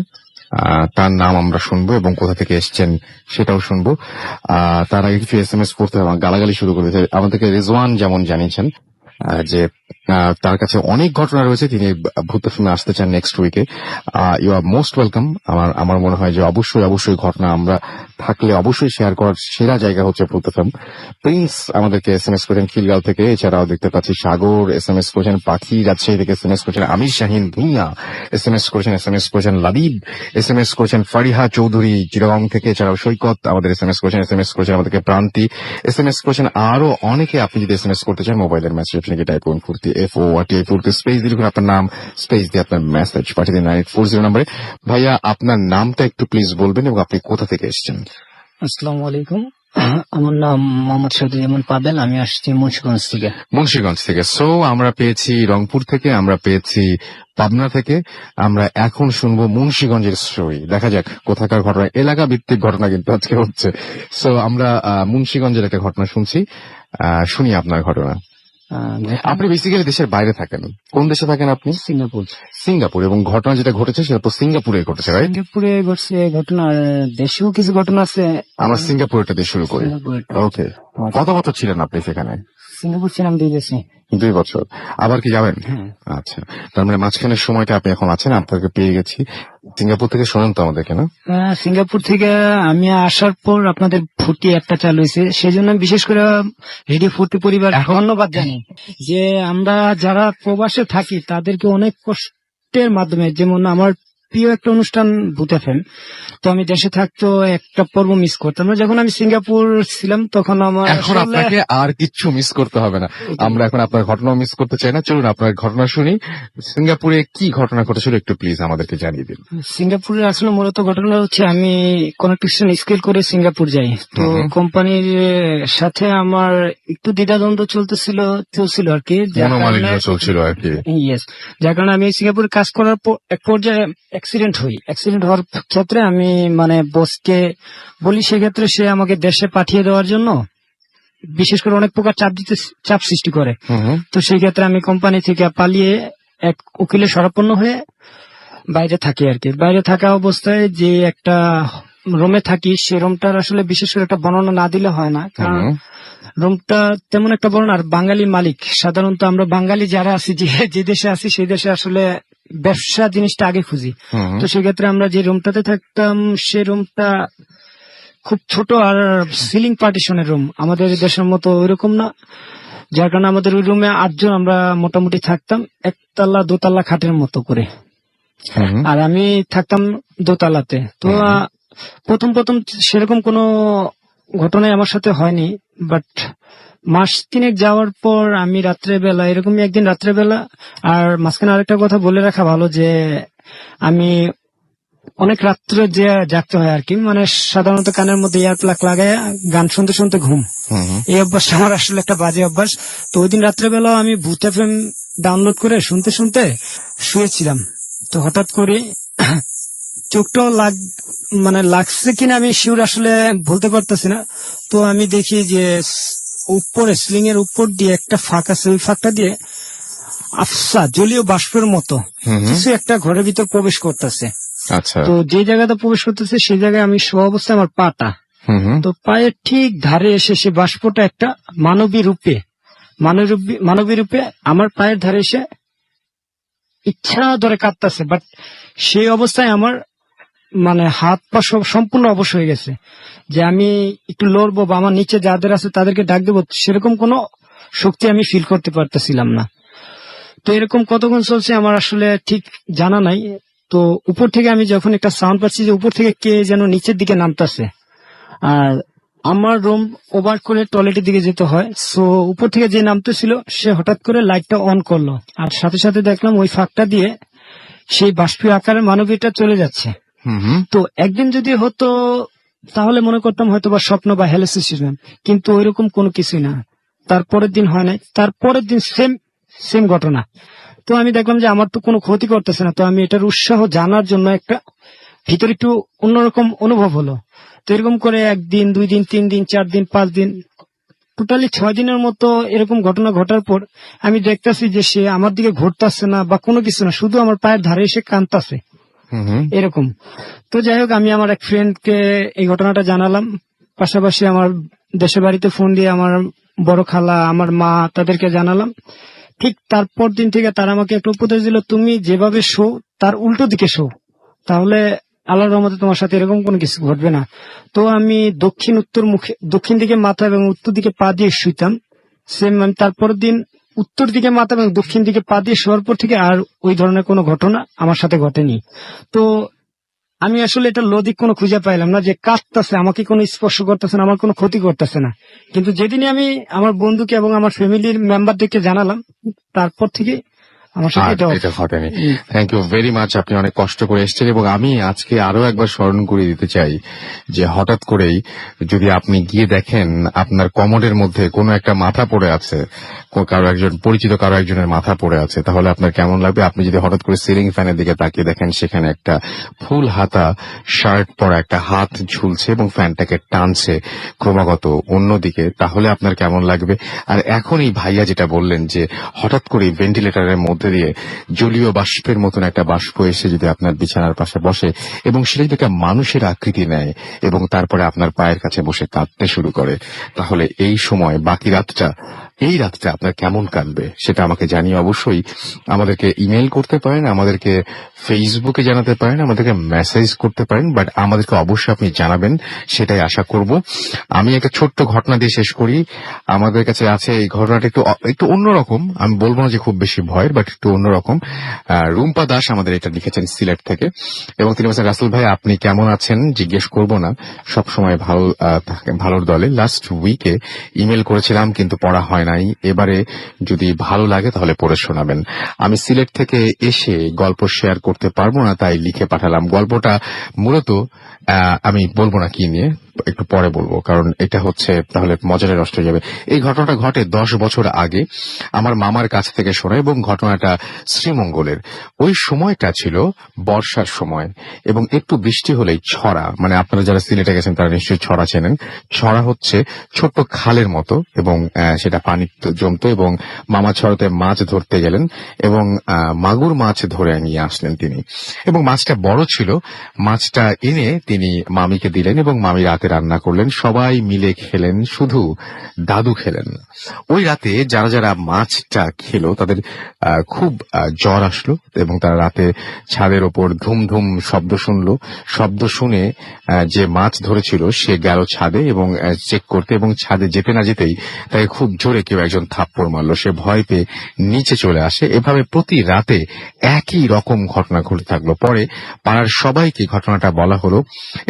তার নাম আমরা শুনবো এবং কোথা থেকে এসছেন সেটাও শুনবো। তার আগে কিছু এসএমএস করতে হবে, গালাগালি শুরু করে দিতে। আমাদেরকে রেজওয়ান যেমন জানিয়েছেন যে তার কাছে অনেক ঘটনা রয়েছে, তিনি ভূত এফএমে আসতে চান নেক্সট উইকে। You are most welcome. আমার মনে হয় যে অবশ্যই ঘটনা আমরা থাকলে অবশ্যই শেয়ার করার সেরা জায়গা হচ্ছে ভূত এফএম। প্রিন্স আমাদেরকে এসএমএস করেছেন খিলগাঁও থেকে। এছাড়াও দেখতে পাচ্ছি সাগর এসএমএস করেছেন, পাখি রাজশাহী থেকে এসএমএস করেছেন, আমির শাহিন ভুঁইয়া এসএমএস করেছেন লাবিব এসএমএস করেছেন, ফারিহা চৌধুরী চিটাগং থেকে। এছাড়াও সৈকত আমাদের এসএমএস করেছেন আমাদেরকে প্রান্তি এসএমএস করেছেন, আরো অনেকে। আপনি যদি এসএমএস করতে চান মোবাইলের মেসেজ অপশনে টাইপ করুন ফুর্তি FORTI ফুর্তি স্পেস দিয়ে লিখুন আপনার নাম, স্পেস দিয়ে আপনার মেসেজ পাঠিয়ে দিন 9840 নম্বরে। ভাইয়া আপনার নামটা একটু প্লিজ বলবেন এবং আপনি কোথা থেকে এসেছেন? আসসালামু আলাইকুম, আমার নাম মোহাম্মদ শহীদুজ্জামান পাবেল, আমি আসছি মুন্সিগঞ্জ থেকে। সো আমরা পেয়েছি রংপুর থেকে, আমরা পেয়েছি পাবনা থেকে, আমরা এখন শুনবো মুন্সিগঞ্জের স্টোরি। দেখা যাক কোথাকার ঘটনা, এলাকা ভিত্তিক ঘটনা কিন্তু আজকে হচ্ছে। সো আমরা মুন্সিগঞ্জের একটা ঘটনা শুনছি, শুনি আপনার ঘটনা। আপনি বেসিক্যালি দেশের বাইরে থাকেন, কোন দেশে থাকেন আপনি? সিঙ্গাপুর। এবং ঘটনা যেটা ঘটেছে সেটা তো সিঙ্গাপুরে ঘটেছে, রাইট? সিঙ্গাপুরে ঘটছে ঘটনা, দেশেও কিছু ঘটনা আছে। আমরা সিঙ্গাপুরটা দিয়ে শুরু করি। ওকে, কত বছর ছিলেন আপনি সেখানে? সিঙ্গাপুর ছিলাম 2 বছর। 2 বছর। আবার কি যাবেন? হ্যাঁ। আচ্ছা, তার মানে মাঝখানের সময়টা আপনি এখন আছেন, আপনাকে পেয়ে গেছি। সিঙ্গাপুর থেকে শোনেন তো আমাদেরকে, না? সিঙ্গাপুর থেকে আমি আসার পর আপনাদের ফুটি অ্যাপটা চালু হয়েছে, সেই জন্য আমি বিশেষ করে রেডিও ফুটি পরিবার ধন্যবাদ জানাই যে আমরা যারা প্রবাসে থাকি তাদেরকে অনেক কষ্টের মাধ্যমে, যেমন আমার প্রিয় একটা অনুষ্ঠান ভূত এফএম, তো আমি দেশে থাকতো একটা পর্ব মিস করতাম না। যখন আমি সিঙ্গাপুর ছিলাম তখন আমার এখন আসলে- আপনাকে আর কিচ্ছু মিস করতে হবে না। আমরা এখন আপনার ঘটনা মিস করতে চাই না। চলুন আপনার ঘটনা শুনি। সিঙ্গাপুরে কি ঘটনা ঘটেছিল একটু প্লিজ আমাদেরকে জানিয়ে দিন। সিঙ্গাপুরের আসলে মূলত ঘটনা হচ্ছে আমি কনেকটিশন স্কিল করে সিঙ্গাপুর যাই, তো কোম্পানির সাথে আমার একটু দ্বিধাদ্বন্দ্ব চলছিল আর কি, যার মনোমালিন্য কারণে- চলছিল আর কি। ইয়েস, যার কারণে আমি সিঙ্গাপুরে কাজ করার পর এক পর্যায়ে অ্যাক্সিডেন্ট হওয়ার ক্ষেত্রে আমি মানে বসকে বলি, সেক্ষেত্রে সে আমাকে দেশে পাঠিয়ে দেওয়ার জন্য বিশেষ করে অনেক প্রকার চাপ সৃষ্টি করে। তো সেই ক্ষেত্রে আমি কোম্পানি থেকে পালিয়ে এক উকিলের শরণাপন্ন হয়ে বাইরে থাকি আর কি। বাইরে থাকা অবস্থায় যে একটা রুমে থাকি, সে রুমটার আসলে বিশেষ করে একটা বর্ণনা না দিলে হয় না, কারণ রুমটা তেমন একটা বর্ণনা। আর বাঙালি মালিক, সাধারণত আমরা বাঙালি যারা আছি, যে দেশে আছি সেই দেশে আসলে ব্যবসা জিনিসটা আগে খুঁজি। তো সেক্ষেত্রে আমরা যে রুমটাতে থাকতাম সে রুমটা খুব ছোট, আর সিলিং পার্টিশনের রুম, আমাদের দেশের মতো ওইরকম না, যার কারণে আমাদের ওই রুমে 8 জন আমরা মোটামুটি থাকতাম, একতলা দোতলা খাটের মতো করে। আর আমি থাকতাম দোতলাতে। তো প্রথম সেরকম কোনো ঘটনাই আমার সাথে হয়নি, বাট মাস 3 যাওয়ার পর আমি রাত্রেবেলা, এরকমই একদিন রাত্রেবেলা, আর মাঝখানে আরেকটা কথা বলে রাখা ভালো যে আমি অনেক রাত্রে যে জাগতে হয় আর কি, মানে সাধারণত কানের মধ্যে ইয়ার প্লাগ লাগায় গান শুনতে শুনতে ঘুম, এই অভ্যাসটা আমার আসলে একটা বাজে অভ্যাস। তো ওই দিন রাত্রেবেলা আমি ভূত এফএম ডাউনলোড করে শুনতে শুনতে শুয়েছিলাম। তো হঠাৎ করে চোখটাও লাগছে কিনা আমি শিওর আসলে বলতে পারতেছি না। তো আমি দেখি যে উপরে সিলিং এর উপর দিয়ে একটা ফাঁক আছে, ওই ফাঁকটা দিয়ে আফসা জলীয় বাষ্পের মতো কিছু একটা ঘরের ভিতর প্রবেশ করতেছে। আচ্ছা, তো যে জায়গাটা প্রবেশ করতেছে সেই জায়গায় আমি শোয়া অবস্থায় আমার পাটা, তো পায়ের ঠিক ধারে এসে সে বাষ্পটা একটা মানবী রূপে আমার পায়ের ধারে এসে ইচ্ছা ধরে কাঁদতেছে। বাট সেই অবস্থায় আমার মানে হাত পা সব সম্পূর্ণ অবশ হয়ে গেছে, যে আমি একটু লড়বো বা আমার নিচে যাদের আছে তাদেরকে ডাক দেবো, সেরকম কোনো শক্তি আমি ফিল করতে পারতেছিলাম না। তো এরকম কতক্ষণ চলছে আমার আসলে ঠিক জানা নাই। তো উপর থেকে আমি যখন একটা সাউন্ড পাচ্ছি যে উপর থেকে কে যেন নিচের দিকে নামতেছে, আর আমার রুম ওভার করে টয়লেটের দিকে যেতে হয়। সো উপর থেকে যে নামতেছিল সে হঠাৎ করে লাইটটা অন করলো, আর সাথে সাথে দেখলাম ওই ফাঁকটা দিয়ে সেই বাষ্পীয় আকারে মানবীটা চলে যাচ্ছে। তো একদিন যদি হতো তাহলে মনে করতাম হয়তো বা স্বপ্ন বা হ্যালুসিনেশন, কিন্তু ওইরকম কোনো কিছুই না। তারপরের দিন হয় নাই, তারপরের দিন সেম ঘটনা। তো আমি দেখলাম যে আমার তো কোনো ক্ষতি করতেছে না, তো আমি এটার উৎসাহ জানার জন্য একটা ভিতরে একটু অন্যরকম অনুভব হলো। তো এরকম করে 1 দিন 2 দিন 3 দিন 4 দিন 5 দিন টোটালি 6 দিনের মতো এরকম ঘটনা ঘটার পর আমি দেখতেছি যে সে আমার দিকে ঘুরতেছে না বা কোনো কিছু না, শুধু আমার পায়ের ধারে এসে কাঁদতেছে এরকম। তো যাই হোক, আমি আমার এক ফ্রেন্ডকে এই ঘটনাটা জানালাম, পাশাপাশি আমার দেশের বাড়িতে ফোন দিয়ে আমার বড় খালা, আমার মা, তাদেরকে জানালাম। ঠিক তারপর দিন থেকে তারা আমাকে একটা উপদেশ দিল, তুমি যেভাবে শো তার উল্টো দিকে শো, তাহলে আল্লাহর রহমতে তোমার সাথে এরকম কোনো কিছু ঘটবে না। তো আমি দক্ষিণ দিকে মাথা এবং উত্তর দিকে পা দিয়ে শুইতাম। সেম আমি তারপরের দিন উত্তর দিকে মাথা এবং দক্ষিণ দিকে পা দিয়ে শোয়ার পর থেকে আর ওই ধরনের কোনো ঘটনা আমার সাথে ঘটেনি। তো আমি আসলে এটা লজিক কোনো খুঁজে পাইলাম না যে কাঁদতেছে, আমাকে কোনো স্পর্শ করতেছে না, আমার কোনো ক্ষতি করতেছে না। কিন্তু যেদিনই আমি আমার বন্ধুকে এবং আমার ফ্যামিলির মেম্বারদেরকে জানালাম, তারপর থেকে আমার সাথে এটা ঘটেনি। থ্যাংক ইউ ভেরি মাচ, আপনি অনেক কষ্ট করে এসেছেন। এবং আমি আজকে আরো একবার স্মরণ করে দিতে চাই যে হঠাৎ করেই যদি আপনি গিয়ে দেখেন আপনার কমোডের মধ্যে কোনো একটা মাথা পড়ে আছে, কারো একজন পরিচিত কারো একজনের মাথা পড়ে আছে, তাহলে আপনার কেমন লাগবে? আপনি যদি হঠাৎ করে সিলিং ফ্যানের দিকে তাকিয়ে দেখেন সেখানে একটা ফুল হাতা শার্ট পরা একটা হাত ঝুলছে এবং ফ্যানটাকে টানছে ক্রমাগত অন্যদিকে, তাহলে আপনার কেমন লাগবে? আর এখন এই ভাইয়া যেটা বললেন যে হঠাৎ করে ভেন্টিলেটরের মধ্যে দিয়ে জলীয় বাষ্পের মতন একটা বাষ্প এসে যদি আপনার বিছানার পাশে বসে এবং সেটা যদি একটা মানুষের আকৃতি নেয় এবং তারপরে আপনার পায়ের কাছে বসে কাঁদতে শুরু করে, তাহলে এই সময় বাকি রাতটা এই রাতটা আপনার কেমন কাটবে সেটা আমাকে জানিয়ে অবশ্যই আমাদেরকে ইমেল করতে পারেন, আমাদেরকে ফেসবুকে জানাতে পারেন, আমাদেরকে মেসেজ করতে পারেন, বাট আমাদেরকে অবশ্যই আপনি জানাবেন, সেটাই আশা করব। আমি একটা ছোট্ট ঘটনা দিয়ে শেষ করি। আমাদের কাছে আছে এই ঘটনাটা একটু অন্যরকম, আমি বলবো না যে খুব বেশি ভয়ের, বাট একটু অন্যরকম। রুম্পা দাস আমাদের এটা লিখেছেন সিলেট থেকে, এবং তিনি বলছেন, রাসেল ভাই আপনি কেমন আছেন জিজ্ঞেস করব না, সবসময় ভালোর দলে। লাস্ট উইকে ইমেল করেছিলাম কিন্তু পড়া হয় নাই, এবারে যদি ভালো লাগে তাহলে পড়ে শোনাবেন। আমি সিলেট থেকে এসে গল্প শেয়ার করতে পারবো না, তাই লিখে পাঠালাম। গল্পটা মূলত আমি বলবো না কি নিয়ে, একটু পরে বলবো, কারণ এটা হচ্ছে তাহলে মজাটা নষ্ট হয়ে যাবে। এই ঘটনাটা ঘটে 10 বছর আগে আমার মামার কাছ থেকে শোনা, এবং ঘটনাটা শ্রীমঙ্গলের। ওই সময়টা ছিল বর্ষার সময়, এবং একটু বৃষ্টি হলেই ছড়া, মানে আপনারা যারা সিলেটে গেছেন তারা নিশ্চয়ই ছড়া চেনেন। ছড়া হচ্ছে ছোট্ট খালের মতো, এবং সেটা পানি জমতো, এবং মামা ছড়াতে মাছ ধরতে গেলেন, এবং মাগুর মাছ ধরে নিয়ে আসলেন তিনি, এবং মাছটা বড় ছিল। মাছটা এনে তিনি মামিকে দিলেন, এবং মামি রাতে রান্না করলেন, সবাই মিলে খেলেন, শুধু দাদু খেলেন না। ওই রাতে যারা যারা মাছটা খেলো তাদের খুব জ্বর আসলো, এবং তারা রাতে ছাদের ওপর ধুম ধুম শব্দ শুনলো। শব্দ শুনে যে মাছ ধরেছিল সে গেল ছাদে এবং চেক করতে, এবং ছাদে যেতে না যেতেই তাকে খুব জোরে কেউ একজন থাপ্পড় মারলো। সে ভয় পেয়ে নিচে চলে আসে। এভাবে প্রতি রাতে একই রকম ঘটনা ঘটে থাকলো। পরে পাড়ার সবাইকে ঘটনাটা বলা হলো,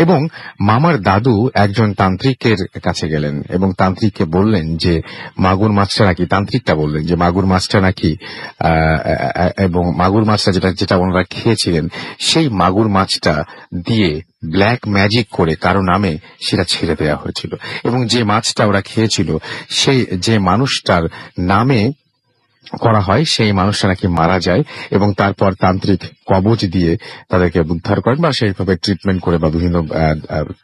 এবং মামার দাদু একজন তান্ত্রিকের কাছে গেলেন, এবং তান্ত্রিককে বললেন যে মাগুর মাছটা নাকি, তান্ত্রিকটা বললেন যে মাগুর মাছটা নাকি, এবং মাগুর মাছটা যেটা ওনারা খেয়েছিলেন সেই মাগুর মাছটা দিয়ে ব্ল্যাক ম্যাজিক করে কারো নামে সেটা ছেড়ে দেওয়া হয়েছিল, এবং যে মাছটা ওরা খেয়েছিল সেই যে মানুষটার নামে করা হয় সেই মানুষটা নাকি মারা যায়, এবং তারপর তান্ত্রিক কবচ দিয়ে তাদেরকে উদ্ধার করেন, বা সেইভাবে ট্রিটমেন্ট করে, বা বিভিন্ন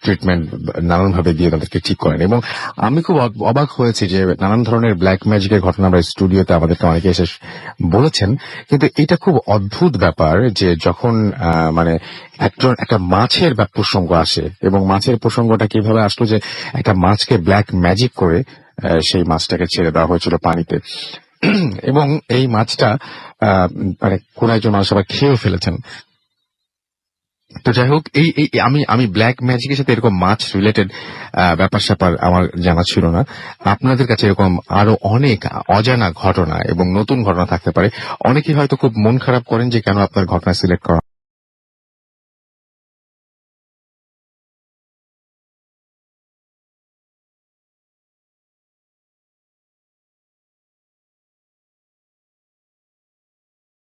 ট্রিটমেন্ট নানান ভাবে দিয়ে তাদেরকে ঠিক করেন। এবং আমি খুব অবাক হয়েছি যে নানান ধরনের ব্ল্যাক ম্যাজিকের ঘটনা আমরা স্টুডিওতে আমাদেরকে অনেকে এসে বলেছেন, কিন্তু এটা খুব অদ্ভুত ব্যাপার যে যখন মানে একটা মাছের প্রসঙ্গ আসে, এবং মাছের প্রসঙ্গটা কিভাবে আসলো যে একটা মাছকে ব্ল্যাক ম্যাজিক করে সেই মাছটাকে ছেড়ে দেওয়া হয়েছিল পানিতে, এবং এই মাছটা মানে কোন একজন মানুষ আবার খেয়েও ফেলেছেন। তো যাই হোক, আমি ব্ল্যাক ম্যাজিকের সাথে এরকম মাছ রিলেটেড ব্যাপার স্যাপার আমার জানা ছিল না। আপনাদের কাছে এরকম আরো অনেক অজানা ঘটনা এবং নতুন ঘটনা থাকতে পারে। অনেকেই হয়তো খুব মন খারাপ করেন যে কেন আপনার ঘটনা সিলেক্ট করা